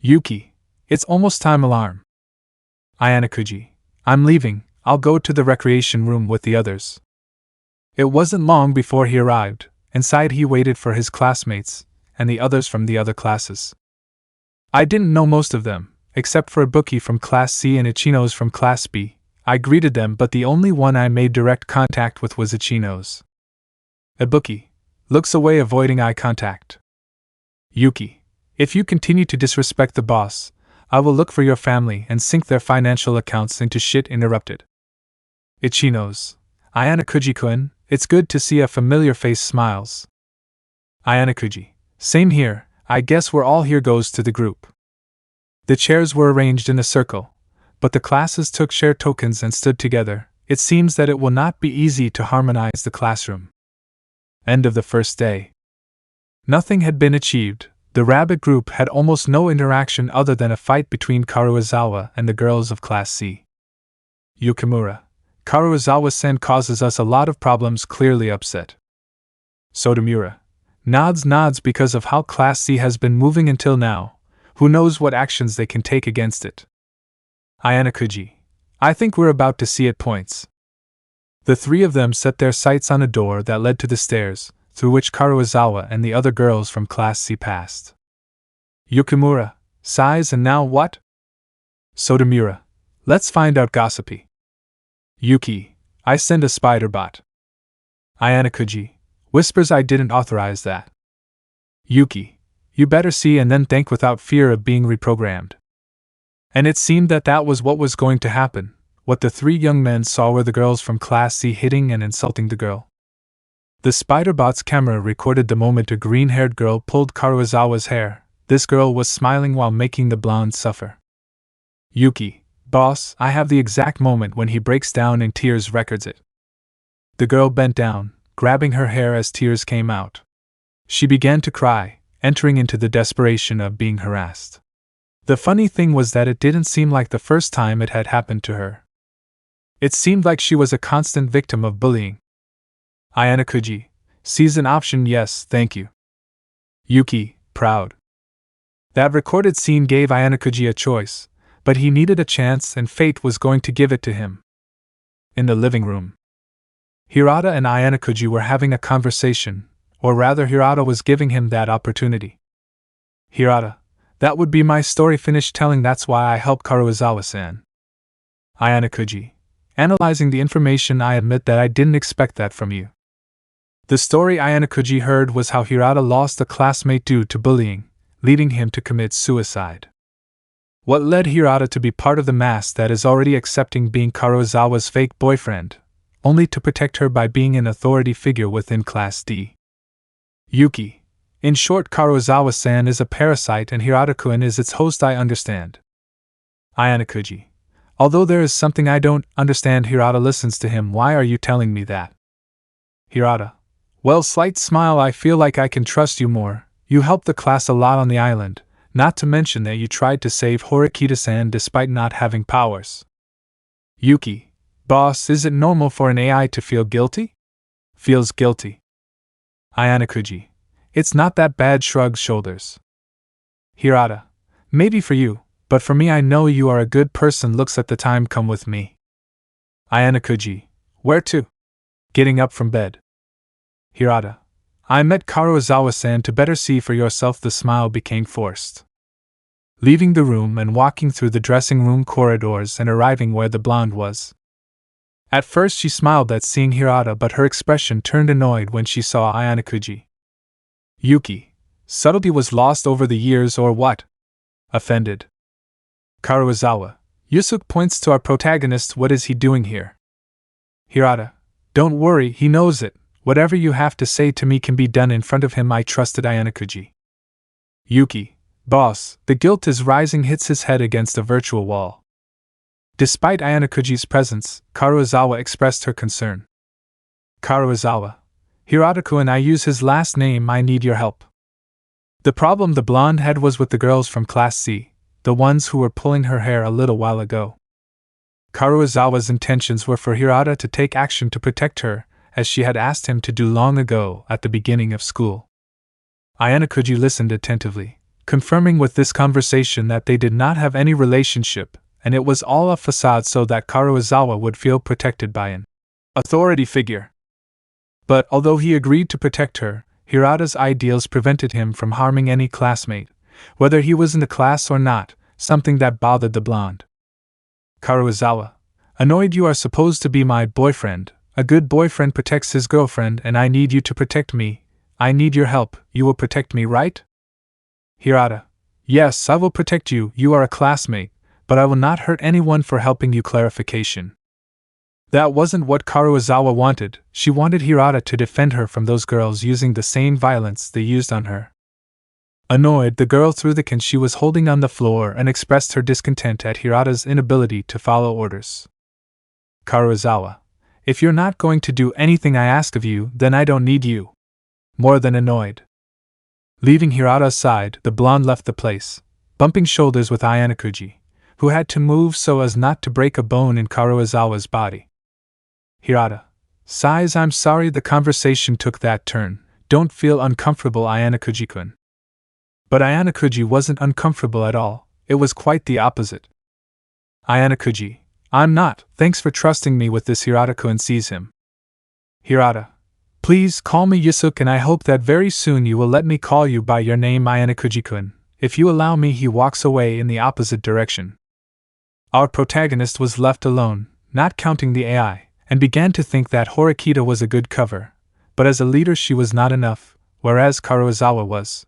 Yuki. It's almost time, alarm. Ayanokouji. I'm leaving, I'll go to the recreation room with the others. It wasn't long before he arrived. Inside he waited for his classmates, and the others from the other classes. I didn't know most of them, except for Ibuki from Class C and Ichino's from Class B. I greeted them, but the only one I made direct contact with was Ichino's. Ibuki. Looks away, avoiding eye contact. Yuki. If you continue to disrespect the boss, I will look for your family and sink their financial accounts into shit. Interrupted. Ichino's. Ayanokouji-kun, it's good to see a familiar face, smiles. Ayanokouji. Same here, I guess we're all here, goes to the group. The chairs were arranged in a circle, but the classes took share tokens and stood together. It seems that it will not be easy to harmonize the classroom. End of the first day. Nothing had been achieved. The rabbit group had almost no interaction other than a fight between Karuizawa and the girls of Class C. Yukimura. Karuizawa-san causes us a lot of problems, clearly upset. Sotomura. Nods because of how Class C has been moving until now. Who knows what actions they can take against it. Ayanokouji. I think we're about to see it, points. The three of them set their sights on a door that led to the stairs, through which Karuizawa and the other girls from Class C passed. Yukimura. Sighs, and now what? Sotomura. Let's find out, gossipy. Yuki. I send a spider bot. Ayanokouji. Whispers, I didn't authorize that. Yuki. You better see and then think without fear of being reprogrammed. And it seemed that that was what was going to happen. What the three young men saw were the girls from Class C hitting and insulting the girl. The spider-bot's camera recorded the moment a green-haired girl pulled Karuizawa's hair. This girl was smiling while making the blonde suffer. Yuki. Boss, I have the exact moment when he breaks down in tears, records it. The girl bent down, grabbing her hair as tears came out. She began to cry, entering into the desperation of being harassed. The funny thing was that it didn't seem like the first time it had happened to her. It seemed like she was a constant victim of bullying. Ayanokouji. Sees an option, yes, thank you. Yuki, proud. That recorded scene gave Ayanokouji a choice, but he needed a chance and fate was going to give it to him. In the living room. Hirata and Ayanokouji were having a conversation, or rather Hirata was giving him that opportunity. Hirata. That would be my story finished telling, that's why I helped Karuizawa-san. Ayanokouji. Analyzing the information, I admit that I didn't expect that from you. The story Ayanokouji heard was how Hirata lost a classmate due to bullying, leading him to commit suicide. What led Hirata to be part of the mass that is already accepting being Karuizawa's fake boyfriend, only to protect her by being an authority figure within Class D. Yuki. In short, Karuizawa-san is a parasite and Hirata-kun is its host, I understand. Ayanokouji. Although there is something I don't understand, Hirata listens to him. Why are you telling me that? Hirata. Well, slight smile, I feel like I can trust you more. You helped the class a lot on the island, not to mention that you tried to save Horikita-san despite not having powers. Yuki, boss, is it normal for an AI to feel guilty? Feels guilty. Ayanokouji, it's not that bad, shrugs shoulders. Hirata, maybe for you, but for me I know you are a good person, looks at the time, come with me. Ayanokouji, where to? Getting up from bed. Hirata, I met Karuizawa-san to better see for yourself, the smile became forced. Leaving the room and walking through the dressing room corridors and arriving where the blonde was. At first she smiled at seeing Hirata, but her expression turned annoyed when she saw Ayanokouji. Yuki, subtlety was lost over the years or what? Offended. Karuizawa, Yusuke points to our protagonist, what is he doing here? Hirata, don't worry, he knows it. Whatever you have to say to me can be done in front of him, I trusted Ayanokouji. Yuki, boss, the guilt is rising, hits his head against a virtual wall. Despite Ayanokouji's presence, Karuizawa expressed her concern. Karuizawa, Hirata-kun, I use his last name, I need your help. The problem the blonde had was with the girls from Class C, the ones who were pulling her hair a little while ago. Karuizawa's intentions were for Hirata to take action to protect her, as she had asked him to do long ago at the beginning of school. Ayanokouji listened attentively, confirming with this conversation that they did not have any relationship, and it was all a facade so that Karuizawa would feel protected by an authority figure. But although he agreed to protect her, Hirata's ideals prevented him from harming any classmate, whether he was in the class or not, something that bothered the blonde. Karuizawa, annoyed, you are supposed to be my boyfriend. A good boyfriend protects his girlfriend, and I need you to protect me. I need your help. You will protect me, right? Hirata, yes, I will protect you. You are a classmate, but I will not hurt anyone for helping you. Clarification. That wasn't what Karuizawa wanted. She wanted Hirata to defend her from those girls using the same violence they used on her. Annoyed, the girl threw the can she was holding on the floor and expressed her discontent at Hirata's inability to follow orders. Karuizawa, if you're not going to do anything I ask of you, then I don't need you. More than annoyed. Leaving Hirata's side, the blonde left the place, bumping shoulders with Ayanokouji, who had to move so as not to break a bone in Karuizawa's body. Hirata, sighs, I'm sorry the conversation took that turn. Don't feel uncomfortable, Ayanokouji-kun. But Ayanokouji wasn't uncomfortable at all, it was quite the opposite. Ayanokouji, I'm not, thanks for trusting me with this. Hirata-kun sees him. Hirata, please call me Yusuke, and I hope that very soon you will let me call you by your name. Ayanokouji-kun, if you allow me. He walks away in the opposite direction. Our protagonist was left alone, not counting the AI, and began to think that Horikita was a good cover, but as a leader she was not enough, whereas Karuizawa was.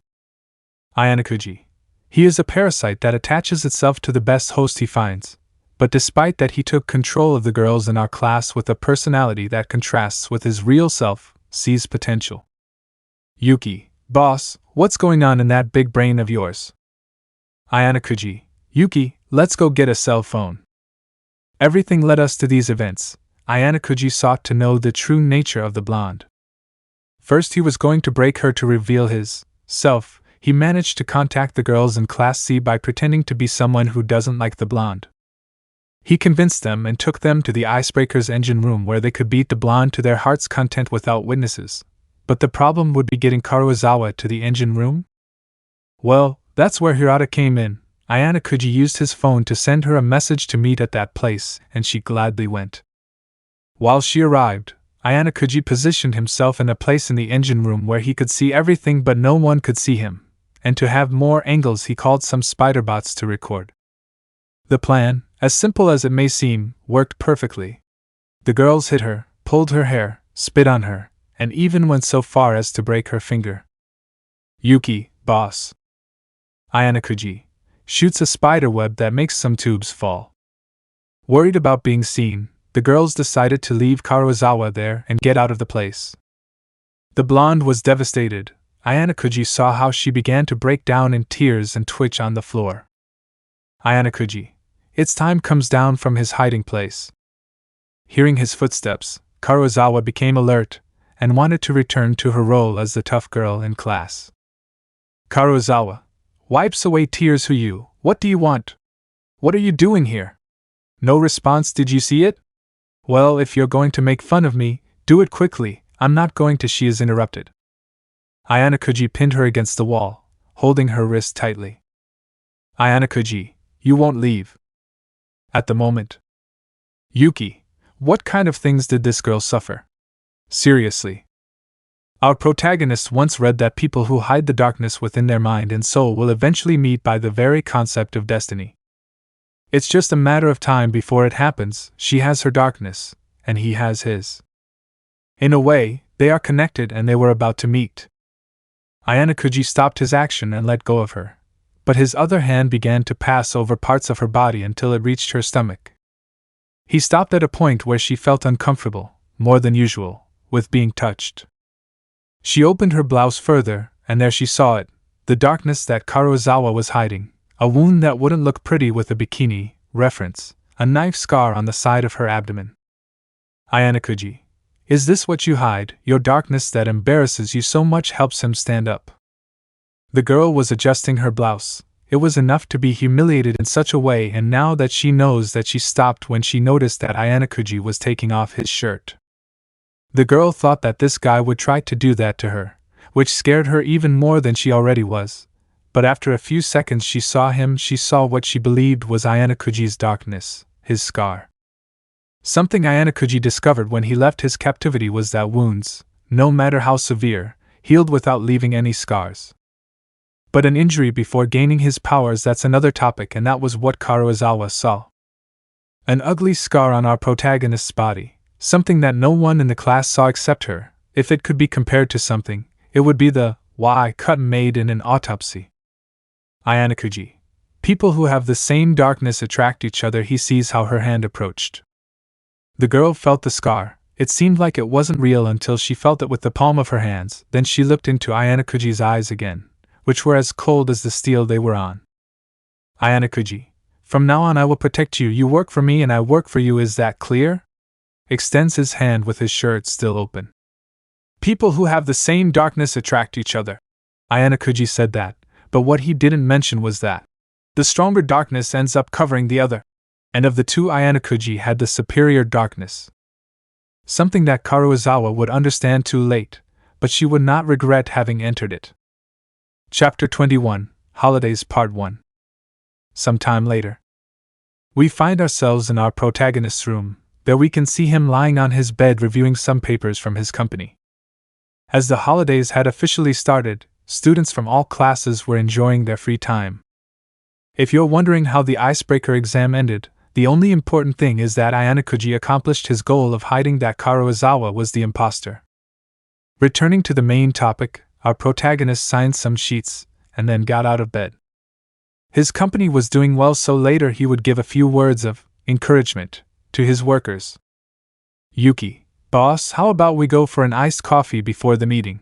Ayanokouji, he is a parasite that attaches itself to the best host he finds, but despite that he took control of the girls in our class with a personality that contrasts with his real self, sees potential. Yuki, boss, what's going on in that big brain of yours? Ayanokouji, Yuki, let's go get a cell phone. Everything led us to these events. Ayanokouji sought to know the true nature of the blonde. First he was going to break her to reveal his self. He managed to contact the girls in Class C by pretending to be someone who doesn't like the blonde. He convinced them and took them to the Icebreaker's engine room where they could beat the blonde to their heart's content without witnesses. But the problem would be getting Karuizawa to the engine room? Well, that's where Hirata came in. Ayanokouji used his phone to send her a message to meet at that place, and she gladly went. While she arrived, Ayanokouji positioned himself in a place in the engine room where he could see everything but no one could see him, and to have more angles he called some spiderbots to record. The plan, as simple as it may seem, worked perfectly. The girls hit her, pulled her hair, spit on her, and even went so far as to break her finger. Yuki, boss. Ayanokouji shoots a spider web that makes some tubes fall. Worried about being seen, the girls decided to leave Karuizawa there and get out of the place. The blonde was devastated. Ayanokouji saw how she began to break down in tears and twitch on the floor. Ayanokouji, its time, comes down from his hiding place. Hearing his footsteps, Karuizawa became alert and wanted to return to her role as the tough girl in class. Karuizawa wipes away tears. Who you? What do you want? What are you doing here? No response. Did you see it? Well, if you're going to make fun of me, do it quickly. I'm not going to. She is interrupted. Ayanokouji pinned her against the wall, holding her wrist tightly. Ayanokouji, you won't leave. At the moment. Yuki, what kind of things did this girl suffer? Seriously. Our protagonist once read that people who hide the darkness within their mind and soul will eventually meet by the very concept of destiny. It's just a matter of time before it happens. She has her darkness, and he has his. In a way, they are connected and they were about to meet. Ayanokouji stopped his action and let go of her, but his other hand began to pass over parts of her body until it reached her stomach. He stopped at a point where she felt uncomfortable, more than usual, with being touched. She opened her blouse further, and there she saw it, the darkness that Kurosawa was hiding, a wound that wouldn't look pretty with a bikini, reference, a knife scar on the side of her abdomen. Ayanokouji, is this what you hide? Your darkness that embarrasses you so much helps him stand up. The girl was adjusting her blouse. It was enough to be humiliated in such a way, and now that she knows that she stopped when she noticed that Ayanokouji was taking off his shirt. The girl thought that this guy would try to do that to her, which scared her even more than she already was. But after a few seconds she saw him. She saw what she believed was Ayanokouji's darkness, his scar. Something Ayanokouji discovered when he left his captivity was that wounds, no matter how severe, healed without leaving any scars. But an injury before gaining his powers, that's another topic, and that was what Kurosawa saw. An ugly scar on our protagonist's body, something that no one in the class saw except her. If it could be compared to something, it would be the Y cut made in an autopsy. Ayanokouji. People who have the same darkness attract each other. He sees how her hand approached. The girl felt the scar. It seemed like it wasn't real until she felt it with the palm of her hands. Then she looked into Ayanokouji's eyes again, which were as cold as the steel they were on. Ayanokouji, from now on I will protect you. You work for me and I work for you, is that clear? Extends his hand with his shirt still open. People who have the same darkness attract each other. Ayanokouji said that, but what he didn't mention was that the stronger darkness ends up covering the other. And of the two, Ayanokouji had the superior darkness. Something that Kurosawa would understand too late, but she would not regret having entered it. Chapter 21, Holidays Part 1. Some time later, we find ourselves in our protagonist's room. There we can see him lying on his bed reviewing some papers from his company. As the holidays had officially started, students from all classes were enjoying their free time. If you're wondering how the icebreaker exam ended, the only important thing is that Ayanokouji accomplished his goal of hiding that Kurosawa was the imposter. Returning to the main topic, our protagonist signed some sheets, and then got out of bed. His company was doing well, so later he would give a few words of encouragement to his workers. Yuki, boss, how about we go for an iced coffee before the meeting?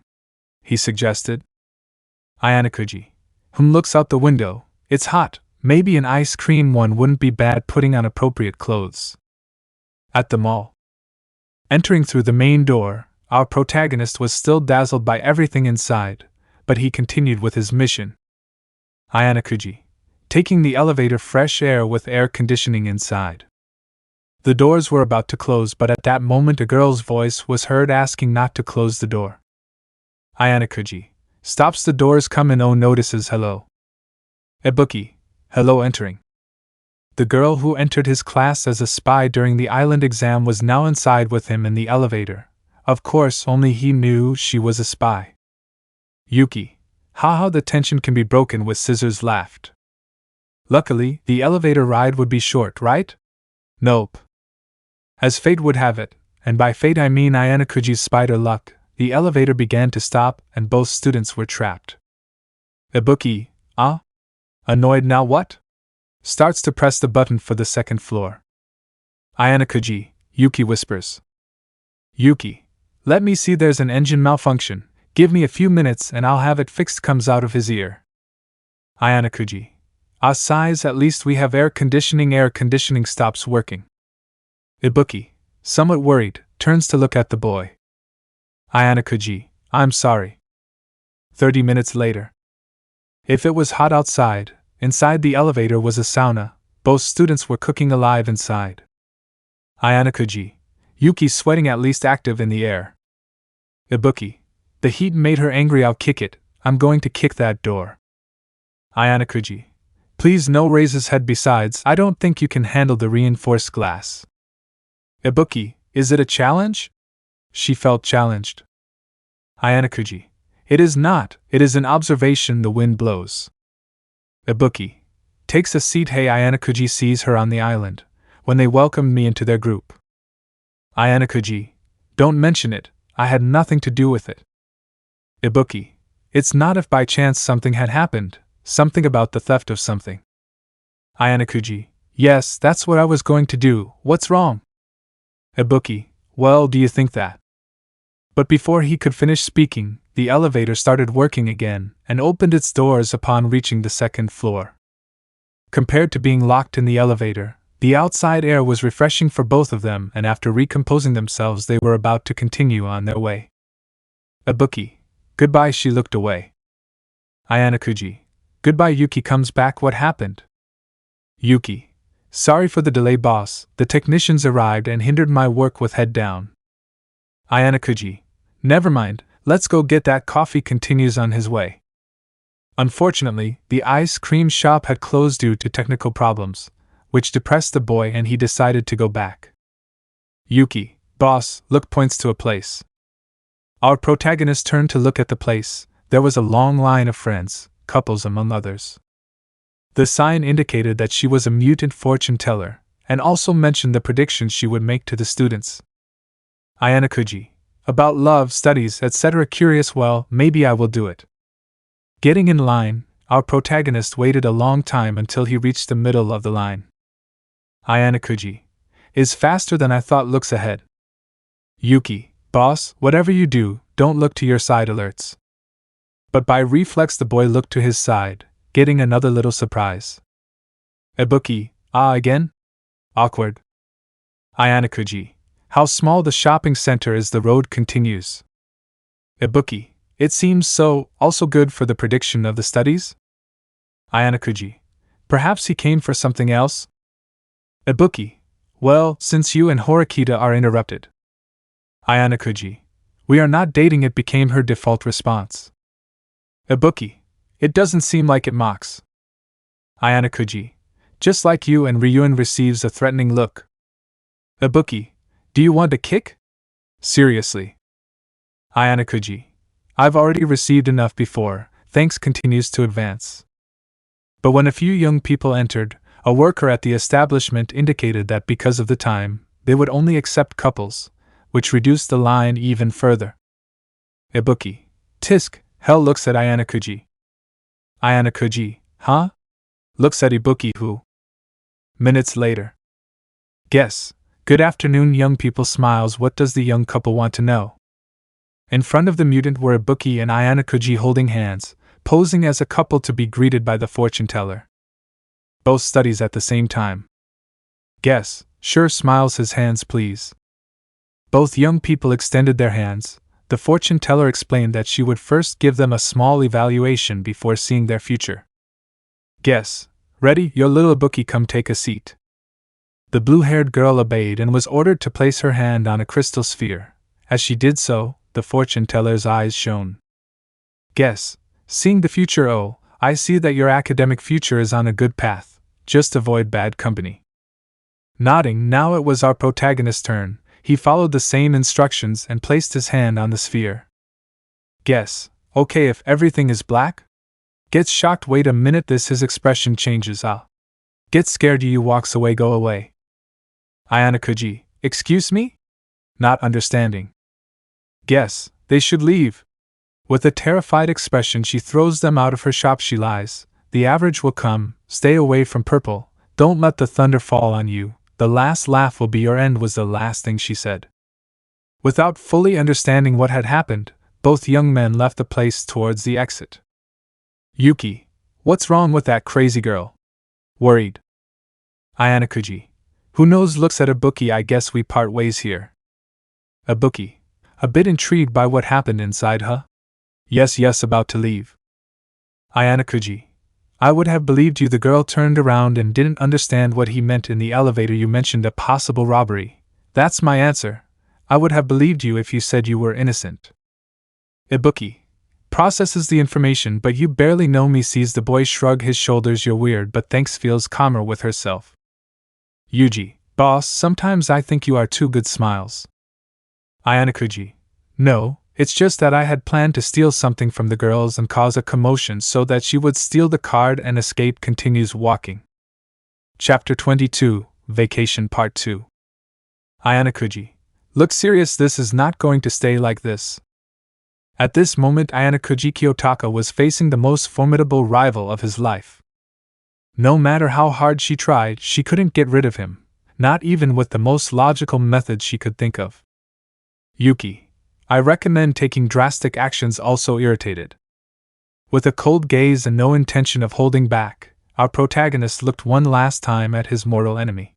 He suggested. Ayanokouji, looks out the window. It's hot. Maybe an ice cream one wouldn't be bad, putting on appropriate clothes. At the mall. Entering through the main door, our protagonist was still dazzled by everything inside, but he continued with his mission. Ayanokouji, taking the elevator, fresh air with air conditioning inside. The doors were about to close, but at that moment a girl's voice was heard asking not to close the door. Ayanokouji stops the doors. Come in. Oh, notices hello. Ibuki, hello. Entering. The girl who entered his class as a spy during the island exam was now inside with him in the elevator. Of course, only he knew she was a spy. Yuki, how the tension can be broken with scissors, laughed. Luckily, the elevator ride would be short, right? Nope. As fate would have it, and by fate I mean Ayanokouji's spider luck, the elevator began to stop and both students were trapped. Ibuki, annoyed now what? Starts to press the button for the second floor. Ayanokouji, Yuki whispers. Yuki, let me see, there's an engine malfunction. Give me a few minutes and I'll have it fixed, comes out of his ear. Ayanokouji, sighs, at least we have air conditioning. Air conditioning stops working. Ibuki, somewhat worried, turns to look at the boy. Ayanokouji, I'm sorry. 30 minutes later. If it was hot outside, inside the elevator was a sauna. Both students were cooking alive inside. Ayanokouji. Yuki sweating at least active in the air. Ibuki. The heat made her angry. I'll kick it. I'm going to kick that door. Ayanokouji. Please no, raise his head. Besides, I don't think you can handle the reinforced glass. Ibuki. Is it a challenge? She felt challenged. Ayanokouji. It is not, it is an observation. The wind blows. Ibuki. Takes a seat. Hey, Ayanokouji sees her on the island, when they welcomed me into their group. Ayanokouji. Don't mention it, I had nothing to do with it. Ibuki. It's not if by chance something had happened, something about the theft of something. Ayanokouji. Yes, that's what I was going to do, what's wrong? Ibuki. Well, do you think that? But before he could finish speaking, the elevator started working again and opened its doors upon reaching the second floor. Compared to being locked in the elevator, the outside air was refreshing for both of them, and after recomposing themselves they were about to continue on their way. Ibuki. Goodbye. She looked away. Ayanokouji. Goodbye. Yuki comes back. What happened? Yuki. Sorry for the delay, boss. The technicians arrived and hindered my work with head down. Ayanokouji. Never mind, let's go get that coffee. Continues on his way. Unfortunately, the ice cream shop had closed due to technical problems, which depressed the boy, and he decided to go back. Yuki. Boss, look, points to a place. Our protagonist turned to look at the place. There was a long line of friends, couples among others. The sign indicated that she was a mutant fortune teller, and also mentioned the predictions she would make to the students. Ayanokouji. About love, studies, etc. Curious. Well, maybe I will do it. Getting in line, our protagonist waited a long time until he reached the middle of the line. Ayanokouji. Is faster than I thought. Looks ahead. Yuki. Boss, whatever you do, don't look to your side. Alerts. But by reflex the boy looked to his side, getting another little surprise. Ibuki. Ah, again? Awkward. Ayanokouji. How small the shopping center is. The road continues. Ibuki. It seems so. Also good for the prediction of the studies? Ayanokouji. Perhaps he came for something else? Ibuki. Well, since you and Horikita are interrupted. Ayanokouji. We are not dating. It became her default response. Ibuki. It doesn't seem like it. Mocks. Ayanokouji. Just like you. And Ryuan receives a threatening look. Ibuki. Do you want a kick? Seriously. Ayanokouji. I've already received enough before, thanks. Continues to advance. But when a few young people entered, a worker at the establishment indicated that because of the time, they would only accept couples, which reduced the line even further. Ibuki. Tisk. Hell. Looks at Ayanokouji. Ayanokouji. Huh? Looks at Ibuki, who? Minutes later. Guess. Good afternoon. Young people smiles. What does the young couple want to know? In front of the mutant were Ibuki and Ayanokouji holding hands, posing as a couple to be greeted by the fortune teller. Both studies at the same time. Guess. Sure. Smiles. His hands, please. Both young people extended their hands. The fortune teller explained that she would first give them a small evaluation before seeing their future. Guess. Ready? Your little Ibuki, come take a seat. The blue-haired girl obeyed and was ordered to place her hand on a crystal sphere. As she did so, the fortune teller's eyes shone. Guess. Seeing the future. Oh, I see that your academic future is on a good path. Just avoid bad company. Nodding, now it was our protagonist's turn. He followed the same instructions and placed his hand on the sphere. Guess. Okay, if everything is black? Gets shocked. Wait a minute. This his expression changes. Get scared. You walks away. Go away. Ayanokouji. Excuse me? Not understanding. Guess. They should leave. With a terrified expression she throws them out of her shop. She lies. The average will come. Stay away from purple. Don't let the thunder fall on you. The last laugh will be your end, was the last thing she said. Without fully understanding what had happened, both young men left the place towards the exit. Yuki. What's wrong with that crazy girl? Worried. Ayanokouji. Who knows? Looks at Ibuki. I guess we part ways here. Ibuki. A bit intrigued by what happened inside, huh? Yes, about to leave. Ayanokouji. I would have believed you. The girl turned around and didn't understand what he meant in the elevator. You mentioned a possible robbery. That's my answer. I would have believed you if you said you were innocent. Ibuki processes the information, but you barely know me. Sees the boy shrug his shoulders. You're weird, but thanks. Feels calmer with herself. Yuji, boss, sometimes I think you are too good. Smiles. Ayanokouji, no, it's just that I had planned to steal something from the girls and cause a commotion so that she would steal the card and escape. Continues walking. Chapter 22, Vacation Part 2. Ayanokouji, look serious. This is not going to stay like this. At this moment, Ayanokouji Kiyotaka was facing the most formidable rival of his life. No matter how hard she tried, she couldn't get rid of him, not even with the most logical methods she could think of. Yuki, I recommend taking drastic actions. Also irritated. With a cold gaze and no intention of holding back, our protagonist looked one last time at his mortal enemy.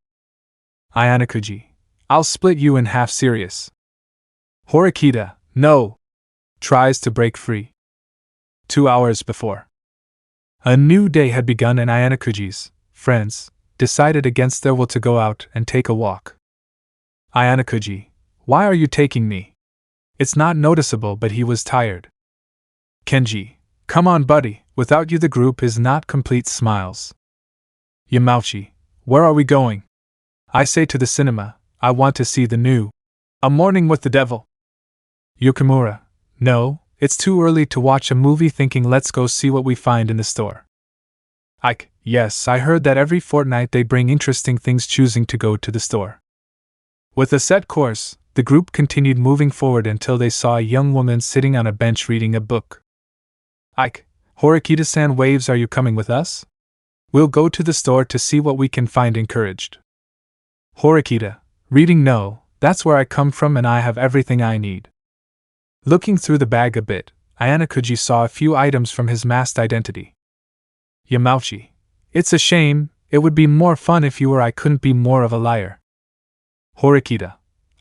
Ayanokouji, I'll split you in half. Serious. Horikita, no. Tries to break free. 2 hours before, a new day had begun and Ayanokouji's friends decided against their will to go out and take a walk. Ayanokouji, why are you taking me? It's not noticeable, but he was tired. Kenji, come on buddy, without you the group is not complete. Smiles. Yamauchi, where are we going? I say to the cinema. I want to see the new A Morning with the Devil. Yukimura, no, it's too early to watch a movie. Thinking let's go see what we find in the store. Ike, yes, I heard that every fortnight they bring interesting things. Choosing to go to the store. With a set course, the group continued moving forward until they saw a young woman sitting on a bench reading a book. Ike, Horikita-san waves. Are you coming with us? We'll go to the store to see what we can find. Encouraged. Horikita, reading? No, that's where I come from and I have everything I need. Looking through the bag a bit, Ayanokouji saw a few items from his masked identity. Yamauchi, it's a shame, it would be more fun if you were. I couldn't be more of a liar. Horikita,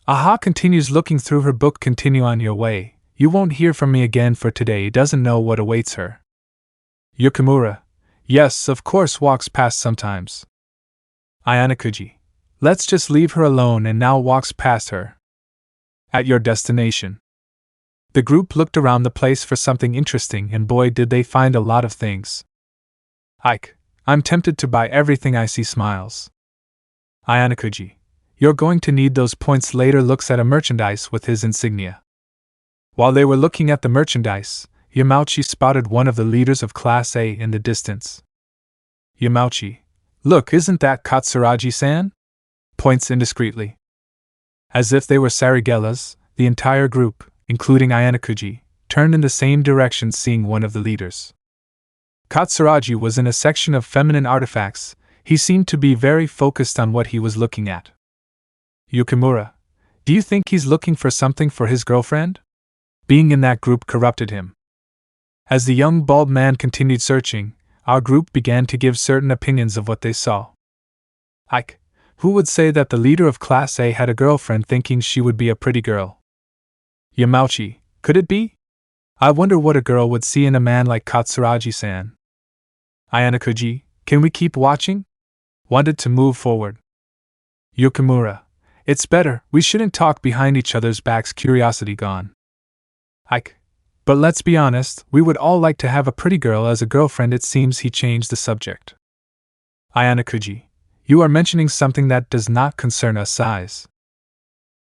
aha, continues looking through her book. Continue on your way, you won't hear from me again for today. Doesn't know what awaits her. Yukimura, yes, of course, walks past sometimes. Ayanokouji, let's just leave her alone, and now walks past her. At your destination. The group looked around the place for something interesting, and boy did they find a lot of things. Ike, I'm tempted to buy everything I see. Smiles. Ayanokouji, you're going to need those points later. Looks at a merchandise with his insignia. While they were looking at the merchandise, Yamauchi spotted one of the leaders of Class A in the distance. Yamauchi, look, isn't that Katsuragi-san? Points indiscreetly. As if they were Sarigelas, the entire group, including Ayanokouji, turned in the same direction, seeing one of the leaders. Katsuragi was in a section of feminine artifacts. He seemed to be very focused on what he was looking at. Yukimura, do you think he's looking for something for his girlfriend? Being in that group corrupted him. As the young bald man continued searching, our group began to give certain opinions of what they saw. Ike, who would say that the leader of Class A had a girlfriend, thinking she would be a pretty girl? Yamauchi, could it be? I wonder what a girl would see in a man like Katsuragi-san. Ayanokouji, can we keep watching? Wanted to move forward. Yukimura, it's better, we shouldn't talk behind each other's backs. Curiosity gone. Ike, but let's be honest, we would all like to have a pretty girl as a girlfriend. It seems he changed the subject. Ayanokouji, you are mentioning something that does not concern us. Size.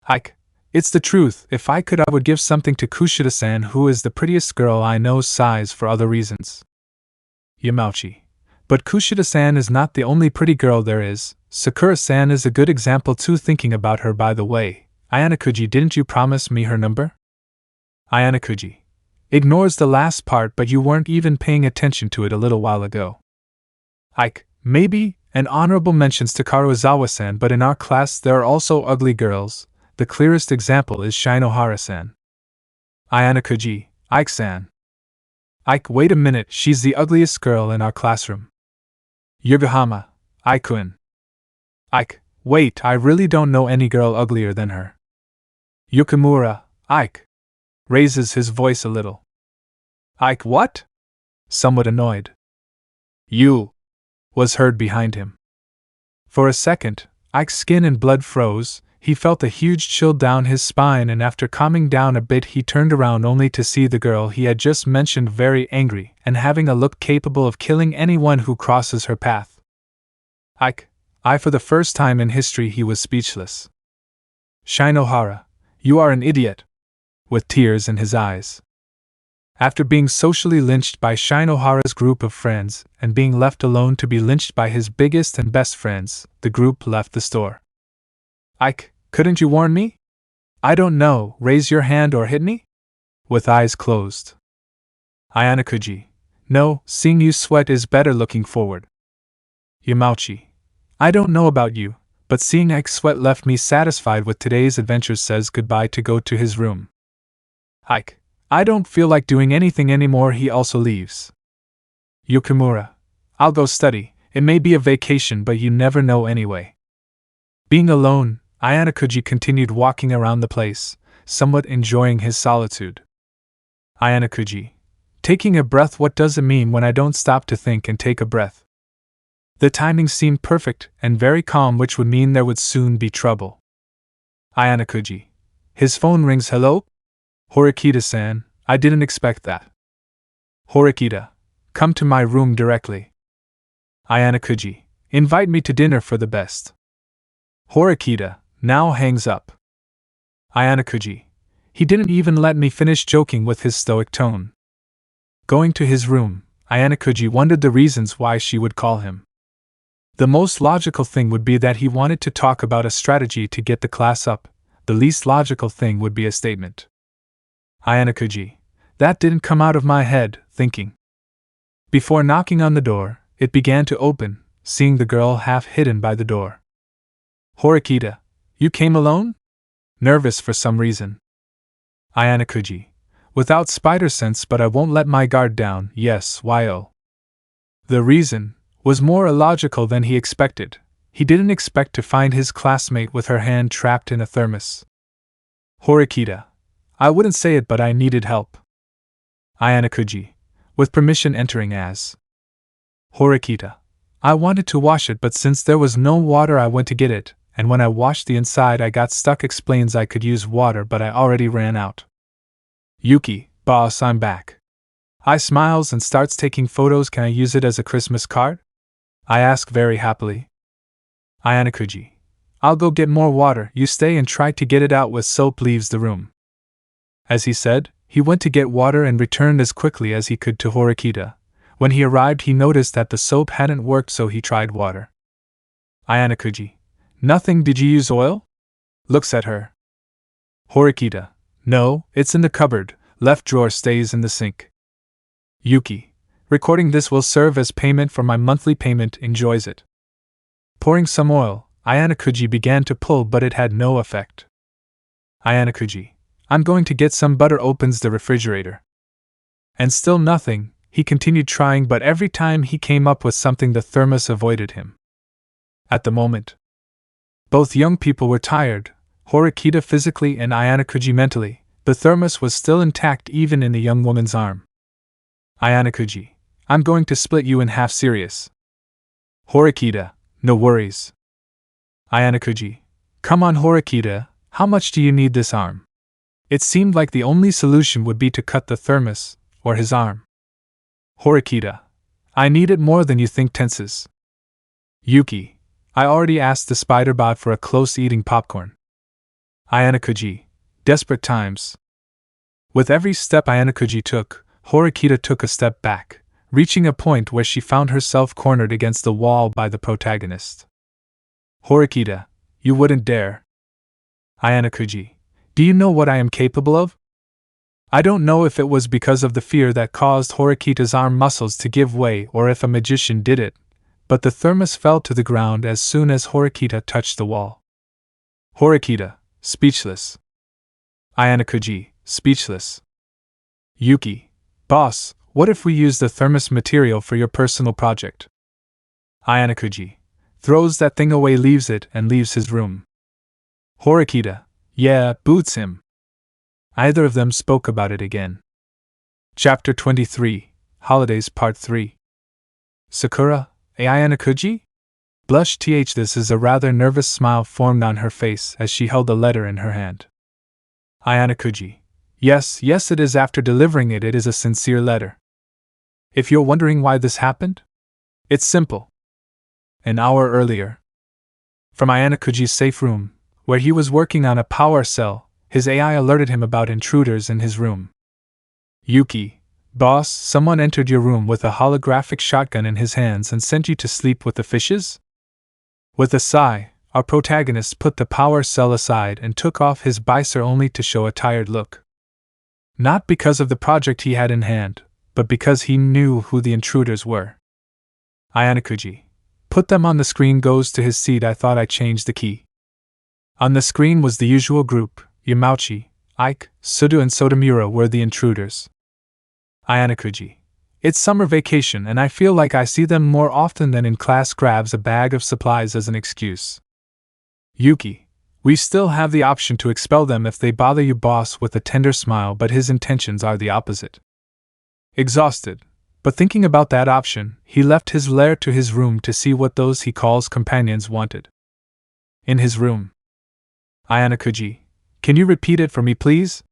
Ike, it's the truth. If I could, I would give something to Kushida-san, who is the prettiest girl I know. Size for other reasons. Yamauchi, but Kushida-san is not the only pretty girl there is. Sakura-san is a good example too. Thinking about her, by the way, Ayanokouji, didn't you promise me her number? Ayanokouji, ignores the last part, but you weren't even paying attention to it a little while ago. Ike, maybe, an honorable mentions to Karuizawa-san, but in our class there are also ugly girls. The clearest example is Shinohara-san. Ayanokouji, Ike-san. Ike, wait a minute, she's the ugliest girl in our classroom. Yokohama, Ike-kun. Ike, wait, I really don't know any girl uglier than her. Yukimura, Ike. Raises his voice a little. Ike, what? Somewhat annoyed. You! Was heard behind him. For a second, Ike's skin and blood froze. He felt a huge chill down his spine, and after calming down a bit he turned around only to see the girl he had just mentioned very angry and having a look capable of killing anyone who crosses her path. Ike, for the first time in history he was speechless. Shinohara, you are an idiot! With tears in his eyes. After being socially lynched by Shinohara's group of friends and being left alone to be lynched by his biggest and best friends, the group left the store. Ike, couldn't you warn me? I don't know, raise your hand or hit me? With eyes closed. Ayanokouji, no, seeing you sweat is better looking forward. Yamauchi, I don't know about you, but seeing Ike sweat left me satisfied with today's adventures. Says goodbye to go to his room. Ike, I don't feel like doing anything anymore. He also leaves. Yukimura, I'll go study, it may be a vacation but you never know anyway. Being alone, Ayanokouji continued walking around the place, somewhat enjoying his solitude. Ayanokouji, taking a breath. What does it mean when I don't stop to think and take a breath? The timing seemed perfect and very calm, which would mean there would soon be trouble. Ayanokouji, his phone rings. Hello? Horikita-san, I didn't expect that. Horikita, come to my room directly. Ayanokouji, invite me to dinner for the best. Horikita now hangs up. Ayanokouji, he didn't even let me finish joking with his stoic tone. Going to his room, Ayanokouji wondered the reasons why she would call him. The most logical thing would be that he wanted to talk about a strategy to get the class up. The least logical thing would be a statement. Ayanokouji, that didn't come out of my head, thinking. Before knocking on the door, it began to open, seeing the girl half hidden by the door. Horikita, you came alone? Nervous for some reason. Ayanokouji, without spider sense, but I won't let my guard down. Yes, yo. The reason was more illogical than he expected. He didn't expect to find his classmate with her hand trapped in a thermos. Horikita, I wouldn't say it, but I needed help. Ayanokouji, with permission, entering as. Horikita, I wanted to wash it, but since there was no water I went to get it, and when I washed the inside I got stuck. Explains I could use water but I already ran out. Yuki, boss, I'm back. I smiles and starts taking photos. Can I use it as a Christmas card? I ask very happily. Ayanokouji, I'll go get more water, you stay and try to get it out. With soap leaves the room. As he said, he went to get water and returned as quickly as he could to Horikita. When he arrived he noticed that the soap hadn't worked, so he tried water. Ayanokouji, nothing. Did you use oil? Looks at her. Horikita, no, it's in the cupboard, left drawer, stays in the sink. Yuki, recording this will serve as payment for my monthly payment. Enjoys it. Pouring some oil, Ayanokouji began to pull, but it had no effect. Ayanokouji, I'm going to get some butter. Opens the refrigerator. And still nothing. He continued trying, but every time he came up with something the thermos avoided him. At the moment, both young people were tired, Horikita physically and Ayanokouji mentally. The thermos was still intact even in the young woman's arm. Ayanokouji, I'm going to split you in half. Serious. Horikita, no worries. Ayanokouji, come on Horikita, how much do you need this arm? It seemed like the only solution would be to cut the thermos, or his arm. Horikita, I need it more than you think. Tenses. Yuki, I already asked the spider bot for a close eating popcorn. Ayanokouji, desperate times. With every step Ayanokouji took, Horikita took a step back, reaching a point where she found herself cornered against the wall by the protagonist. Horikita, you wouldn't dare. Ayanokouji, do you know what I am capable of? I don't know if it was because of the fear that caused Horikita's arm muscles to give way or if a magician did it, but the thermos fell to the ground as soon as Horikita touched the wall. Horikita, speechless. Ayanokouji, speechless. Yuki, boss, what if we use the thermos material for your personal project? Ayanokouji, throws that thing away, leaves it, and leaves his room. Horikita, yeah, boots him. Either of them spoke about it again. Chapter 23, Holidays Part 3. Sakura, Ayanokouji? Blush th. This is a rather nervous smile formed on her face as she held the letter in her hand. Ayanokouji. Yes, it is. After delivering it is a sincere letter. If you're wondering why this happened, it's simple. An hour earlier, from Ayanokouji's safe room, where he was working on a power cell, his AI alerted him about intruders in his room. Yuki, boss, someone entered your room with a holographic shotgun in his hands and sent you to sleep with the fishes? With a sigh, our protagonist put the power cell aside and took off his visor only to show a tired look. Not because of the project he had in hand, but because he knew who the intruders were. Ayanokouji. Put them on the screen. Goes to his seat. I thought I changed the key. On the screen was the usual group. Yamauchi, Ike, Sudo and Sotomura were the intruders. Ayanokouji. It's summer vacation and I feel like I see them more often than in class. Grabs a bag of supplies as an excuse. Yuki. We still have the option to expel them if they bother you, boss, with a tender smile, but his intentions are the opposite. Exhausted, but thinking about that option, he left his lair to his room to see what those he calls companions wanted. In his room. Ayanokouji. Can you repeat it for me, please?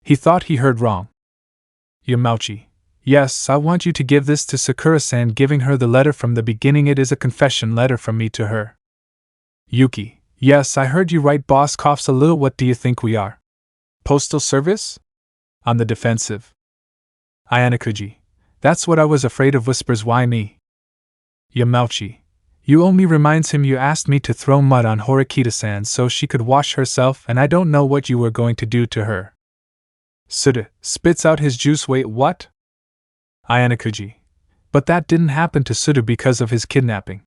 He thought he heard wrong. Yamauchi. Yes, I want you to give this to Sakura-san, giving her the letter from the beginning. It is a confession letter from me to her. Yuki. Yes, I heard you right, boss. Coughs a little. What do you think we are? Postal service? On the defensive. Ayanokouji. That's what I was afraid of. Whispers. Why me? Yamauchi. You only reminds him you asked me to throw mud on Horikita-san so she could wash herself, and I don't know what you were going to do to her. Suda spits out his juice. Wait, what? Ayanokouji. But that didn't happen to Suda because of his kidnapping.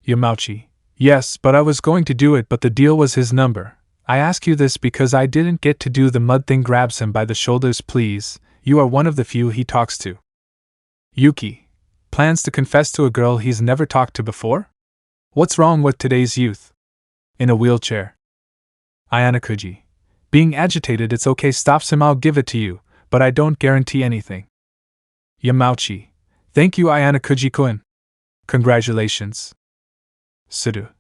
Yamauchi. Yes, but I was going to do it, but the deal was his number. I ask you this because I didn't get to do the mud thing. Grabs him by the shoulders. Please, you are one of the few he talks to. Yuki. Plans to confess to a girl he's never talked to before? What's wrong with today's youth? In a wheelchair. Ayanokouji. Being agitated. It's okay. Stops him. I'll give it to you, but I don't guarantee anything. Yamauchi. Thank you, Ayanokouji-kun. Congratulations. Sudo.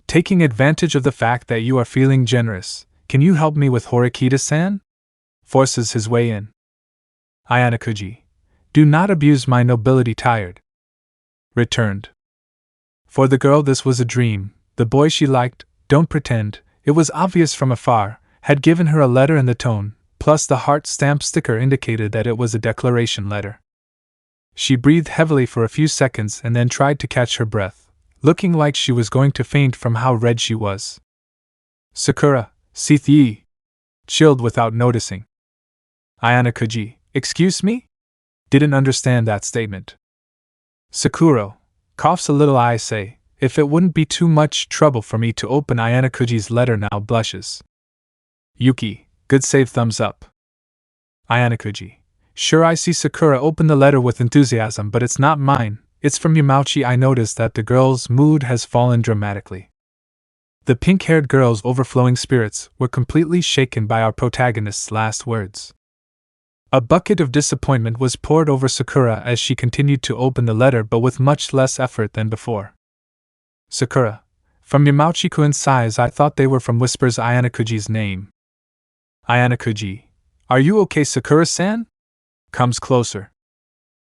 Taking advantage of the fact that you are feeling generous, can you help me with Horikita-san? Forces his way in. Ayanokouji. Do not abuse my nobility. Tired. Returned. For the girl this was a dream. The boy she liked, don't pretend, it was obvious from afar, had given her a letter, and the tone, plus the heart stamp sticker, indicated that it was a declaration letter. She breathed heavily for a few seconds and then tried to catch her breath, looking like she was going to faint from how red she was. Sakura, seeth ye? Chilled without noticing. Ayanokouji. Excuse me? Didn't understand that statement. Sakura. Coughs a little. I say, if it wouldn't be too much trouble for me to open Ayanokouji's letter now. Blushes. Yuki. Good save. Thumbs up. Ayanokouji. Sure, I see. Sakura opened the letter with enthusiasm, but it's not mine. It's from Yamauchi. I noticed that the girl's mood has fallen dramatically. The pink-haired girl's overflowing spirits were completely shaken by our protagonist's last words. A bucket of disappointment was poured over Sakura as she continued to open the letter, but with much less effort than before. Sakura. From Yamauchi-kun's sighs. I thought they were from. Whispers Ayanokouji's name. Ayanokouji. Are you okay, Sakura-san? Comes closer.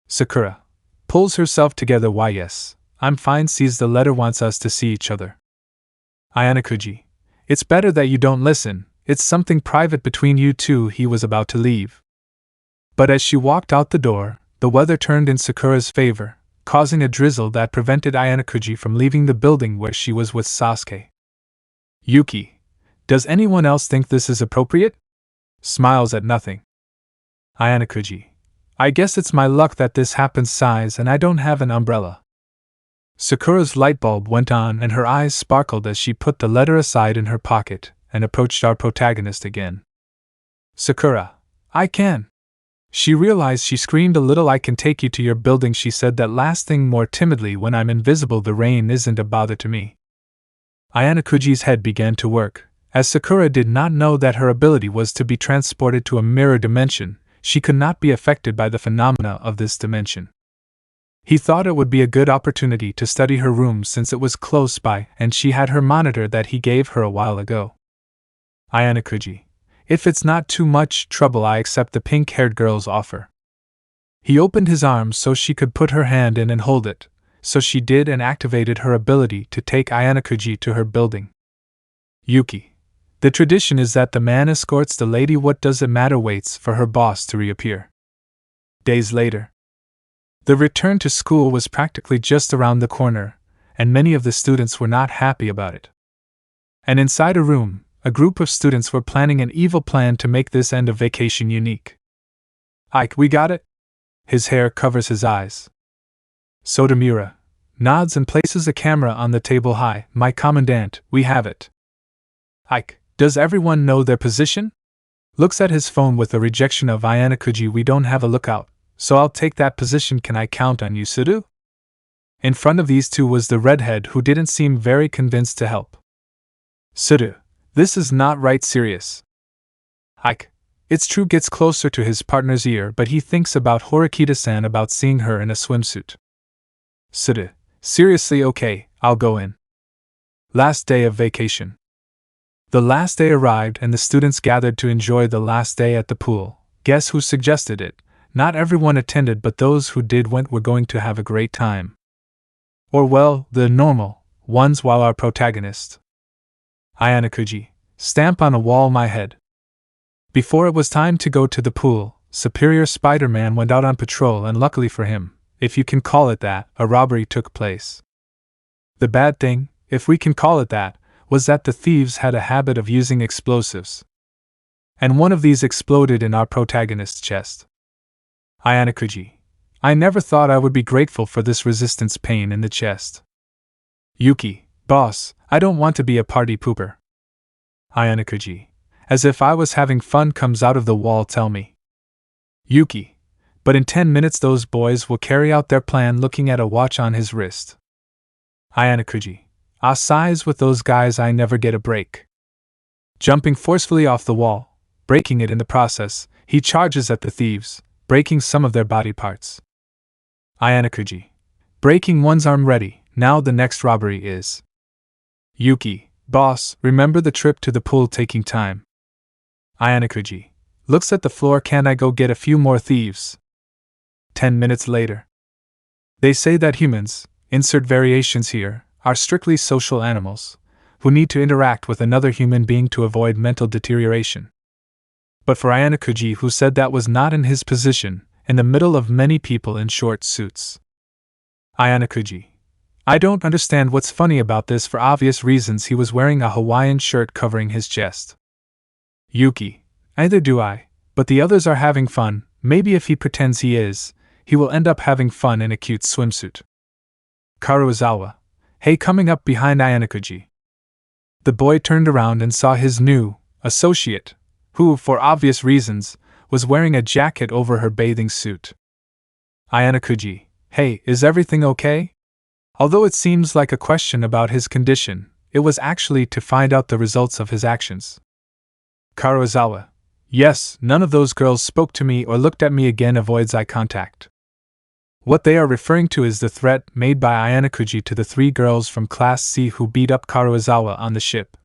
Sakura. Pulls herself together. Why yes, I'm fine. Sees the letter. Wants us to see each other. Ayanokouji. It's better that you don't listen. It's something private between you two. He was about to leave. But as she walked out the door, the weather turned in Sakura's favor, causing a drizzle that prevented Ayanokouji from leaving the building where she was with Sasuke. Yuki. Does anyone else think this is appropriate? Smiles at nothing. Ayanokouji. I guess it's my luck that this happens. Sighs, and I don't have an umbrella. Sakura's light bulb went on and her eyes sparkled as she put the letter aside in her pocket and approached our protagonist again. Sakura. I can. She realized. She screamed a little. I can take you to your building. She said that last thing more timidly. When I'm invisible, the rain isn't a bother to me. Ayanokouji's head began to work, as Sakura did not know that her ability was to be transported to a mirror dimension. She could not be affected by the phenomena of this dimension. He thought it would be a good opportunity to study her room since it was close by and she had her monitor that he gave her a while ago. Ayanokouji, if it's not too much trouble, I accept the pink-haired girl's offer. He opened his arms so she could put her hand in and hold it, so she did and activated her ability to take Ayanokouji to her building. Yuki, the tradition is that the man escorts the lady. What does it matter? Waits for her boss to reappear. Days later. The return to school was practically just around the corner, and many of the students were not happy about it. And inside a room, a group of students were planning an evil plan to make this end of vacation unique. Ike, we got it? His hair covers his eyes. Sotomura nods and places a camera on the table. Hi, my commandant, we have it. Ike, does everyone know their position? Looks at his phone with a rejection of Ayanokouji. We don't have a lookout, so I'll take that position. Can I count on you, Suru? In front of these two was the redhead who didn't seem very convinced to help. Suru, this is not right. Serious. Ike, it's true. Gets closer to his partner's ear, but he thinks about Horikita-san, about seeing her in a swimsuit. Suru, seriously? Okay, I'll go in. Last day of vacation. The last day arrived and the students gathered to enjoy the last day at the pool. Guess who suggested it? Not everyone attended, but those who did were going to have a great time. Or well, the normal ones, while our protagonist. Ayanokouji, stamp on a wall my head. Before it was time to go to the pool, Superior Spider-Man went out on patrol, and luckily for him, if you can call it that, a robbery took place. The bad thing, if we can call it that, was that the thieves had a habit of using explosives. And one of these exploded in our protagonist's chest. Ayanokouji, I never thought I would be grateful for this resistance. Pain in the chest. Yuki, boss, I don't want to be a party pooper. Ayanokouji, as if I was having fun. Comes out of the wall. Tell me. Yuki, but in 10 minutes those boys will carry out their plan. Looking at a watch on his wrist. Ayanokouji, sighs, with those guys I never get a break. Jumping forcefully off the wall, breaking it in the process, he charges at the thieves, breaking some of their body parts. Ayanokouji, breaking one's arm. Ready, now the next robbery is. Yuki, boss, remember the trip to the pool taking time. Ayanokouji, looks at the floor. Can I go get a few more thieves? 10 minutes later. They say that humans, insert variations here, are strictly social animals, who need to interact with another human being to avoid mental deterioration. But for Ayanokouji, who said that was not in his position, in the middle of many people in short suits. Ayanokouji, I don't understand what's funny about this. For obvious reasons, he was wearing a Hawaiian shirt covering his chest. Yuki, neither do I, but the others are having fun. Maybe if he pretends he is, he will end up having fun in a cute swimsuit. Karuizawa, hey, coming up behind Ayanokouji. The boy turned around and saw his new associate, who, for obvious reasons, was wearing a jacket over her bathing suit. Ayanokouji, hey, is everything okay? Although it seems like a question about his condition, it was actually to find out the results of his actions. Karuizawa, yes, none of those girls spoke to me or looked at me again. Avoids eye contact. What they are referring to is the threat made by Ayanokouji to the 3 girls from Class C who beat up Karuizawa on the ship.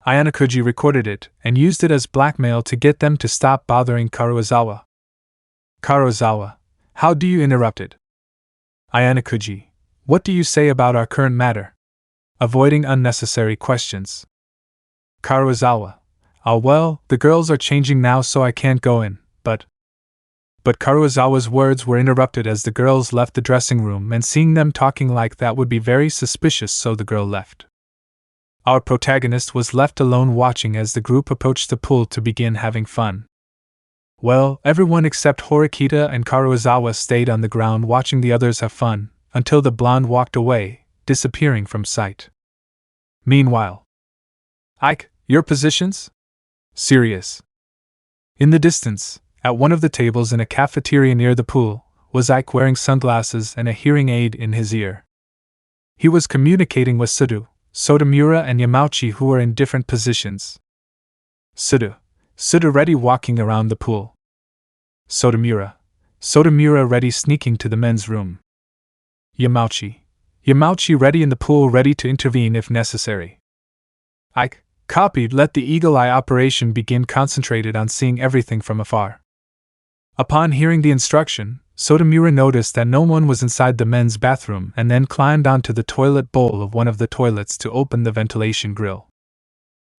Ayanokouji recorded it and used it as blackmail to get them to stop bothering Karuizawa. Karuizawa, how do you interrupt it? Ayanokouji, what do you say about our current matter? Avoiding unnecessary questions. Karuizawa, well, the girls are changing now so I can't go in, but Karuizawa's words were interrupted as the girls left the dressing room, and seeing them talking like that would be very suspicious, so the girl left. Our protagonist was left alone watching as the group approached the pool to begin having fun. Well, everyone except Horikita and Karuizawa stayed on the ground watching the others have fun, until the blonde walked away, disappearing from sight. Meanwhile, Ike, your positions? Serious. In the distance, at one of the tables in a cafeteria near the pool, was Ike wearing sunglasses and a hearing aid in his ear. He was communicating with Suru, Sotomura and Yamauchi, who were in different positions. Suru ready walking around the pool. Sotomura ready sneaking to the men's room. Yamauchi. Yamauchi ready in the pool, ready to intervene if necessary. Ike, copied, let the eagle eye operation begin, concentrated on seeing everything from afar. Upon hearing the instruction, Sotomura noticed that no one was inside the men's bathroom and then climbed onto the toilet bowl of one of the toilets to open the ventilation grill.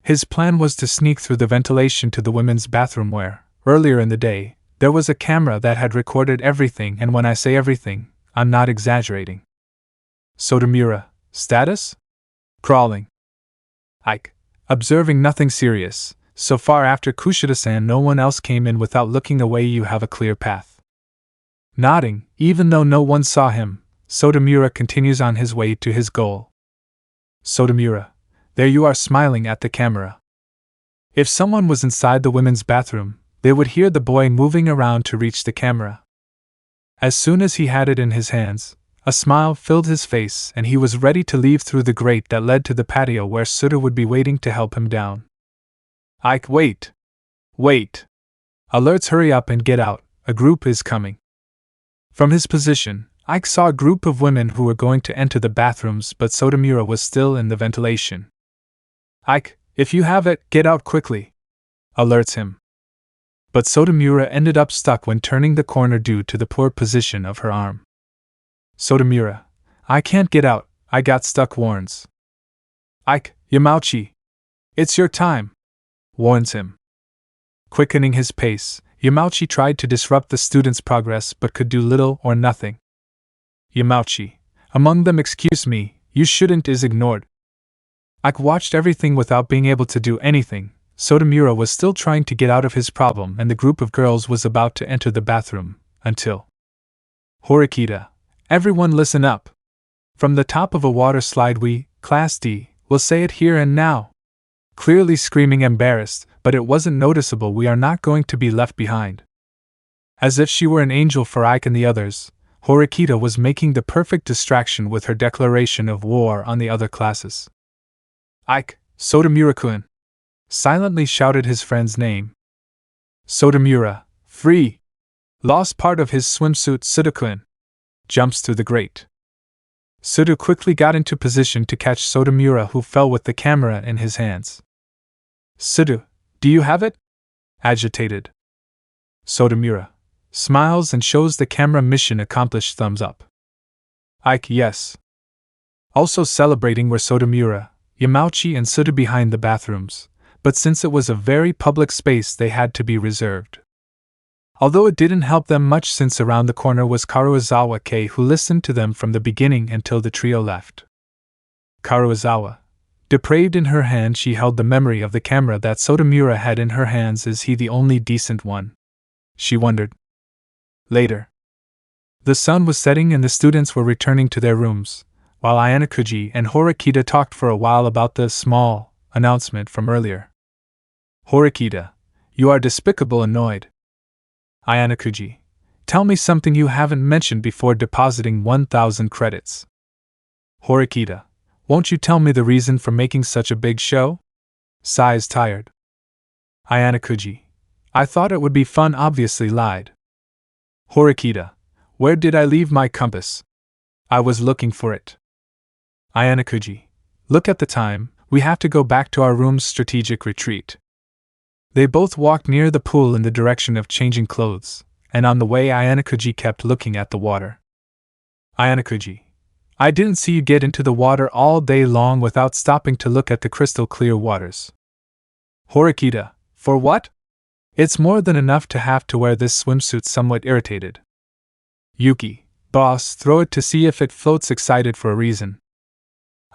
His plan was to sneak through the ventilation to the women's bathroom where, earlier in the day, there was a camera that had recorded everything, and when I say everything, I'm not exaggerating. Sotomura, status? Crawling. Ike, observing nothing serious. So far after Kushida-san no one else came in without looking away, you have a clear path. Nodding, even though no one saw him, Sotomura continues on his way to his goal. Sotomura, there you are, smiling at the camera. If someone was inside the women's bathroom, they would hear the boy moving around to reach the camera. As soon as he had it in his hands, a smile filled his face and he was ready to leave through the grate that led to the patio where Suda would be waiting to help him down. Ike, wait! Wait! Alerts, hurry up and get out, a group is coming. From his position, Ike saw a group of women who were going to enter the bathrooms, but Sotomura was still in the ventilation. Ike, if you have it, get out quickly! Alerts him. But Sotomura ended up stuck when turning the corner due to the poor position of her arm. Sotomura, I can't get out, I got stuck, warns. Ike, Yamauchi! It's your time! Warns him. Quickening his pace, Yamauchi tried to disrupt the students' progress but could do little or nothing. Yamauchi, among them, excuse me, you shouldn't, is ignored. Ike watched everything without being able to do anything. Sotomura was still trying to get out of his problem and the group of girls was about to enter the bathroom, until… Horikita, everyone listen up. From the top of a water slide we, Class D, will say it here and now. Clearly screaming embarrassed, but it wasn't noticeable, we are not going to be left behind. As if she were an angel for Ike and the others, Horikita was making the perfect distraction with her declaration of war on the other classes. Ike, Sotomura-kun! Silently shouted his friend's name. Sotomura, free! Lost part of his swimsuit, Suda-kun! Jumps through the grate. Suda quickly got into position to catch Sotomura, who fell with the camera in his hands. Suda, do you have it? Agitated. Sotomura smiles and shows the camera, mission accomplished, thumbs up. Ike, yes. Also celebrating were Sotomura, Yamauchi and Suda behind the bathrooms, but since it was a very public space they had to be reserved. Although it didn't help them much since around the corner was Karuizawa Kei, who listened to them from the beginning until the trio left. Karuizawa, depraved in her hand, she held the memory of the camera that Sotomura had in her hands. Is he the only decent one? She wondered. Later. The sun was setting and the students were returning to their rooms, while Ayanokouji and Horikita talked for a while about the small announcement from earlier. Horikita, you are despicable, annoyed. Ayanokouji, tell me something you haven't mentioned before depositing 1,000 credits. Horikita, won't you tell me the reason for making such a big show? Sighs, tired. Ayanokouji, I thought it would be fun, obviously lied. Horikita, where did I leave my compass? I was looking for it. Ayanokouji, look at the time, we have to go back to our room's strategic retreat. They both walked near the pool in the direction of changing clothes, and on the way Ayanokouji kept looking at the water. Ayanokouji, I didn't see you get into the water all day long without stopping to look at the crystal clear waters. Horikita, for what? It's more than enough to have to wear this swimsuit, somewhat irritated. Yuki, boss, throw it to see if it floats, excited for a reason.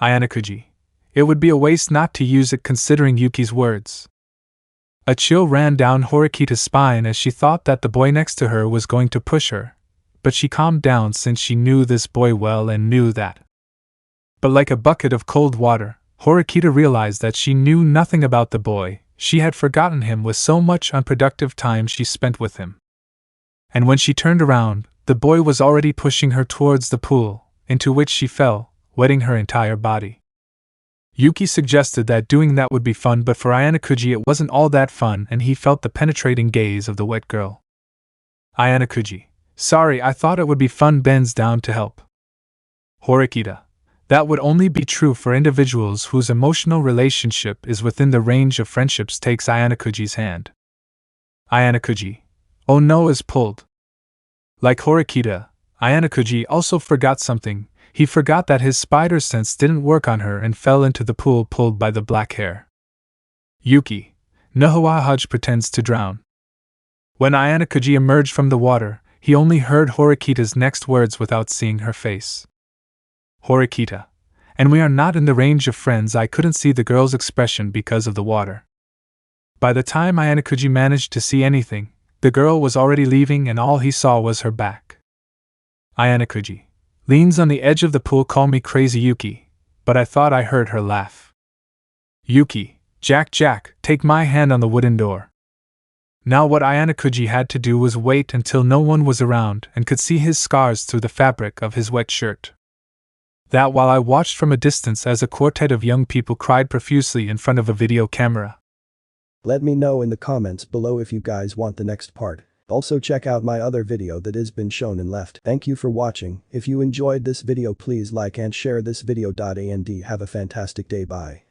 Ayanokouji, it would be a waste not to use it considering Yuki's words. A chill ran down Horikita's spine as she thought that the boy next to her was going to push her, but she calmed down since she knew this boy well and knew that. But like a bucket of cold water, Horikita realized that she knew nothing about the boy. She had forgotten him with so much unproductive time she spent with him. And when she turned around, the boy was already pushing her towards the pool, into which she fell, wetting her entire body. Yuki suggested that doing that would be fun, but for Ayanokouji it wasn't all that fun, and he felt the penetrating gaze of the wet girl. Ayanokouji, sorry, I thought it would be fun, bends down to help. Horikita. That would only be true for individuals whose emotional relationship is within the range of friendships. Takes Ayanokouji's hand. Ayanokouji. Oh no, is pulled. Like Horikita, Ayanokouji also forgot something. He forgot that his spider sense didn't work on her and fell into the pool pulled by the black hair. Yuki. Nahuahaj pretends to drown. When Ayanokouji emerged from the water, he only heard Horikita's next words without seeing her face. Horikita. And we are not in the range of friends. I couldn't see the girl's expression because of the water. By the time Ayanokouji managed to see anything, the girl was already leaving and all he saw was her back. Ayanokouji. Leans on the edge of the pool. Call me crazy, Yuki, but I thought I heard her laugh. Yuki. Jack, take my hand on the wooden door. Now what Ayanokouji had to do was wait until no one was around and could see his scars through the fabric of his wet shirt. That while I watched from a distance as a quartet of young people cried profusely in front of a video camera. Let me know in the comments below if you guys want the next part. Also check out my other video that has been shown and left. Thank you for watching. If you enjoyed this video, please like and share this video. And have a fantastic day. Bye.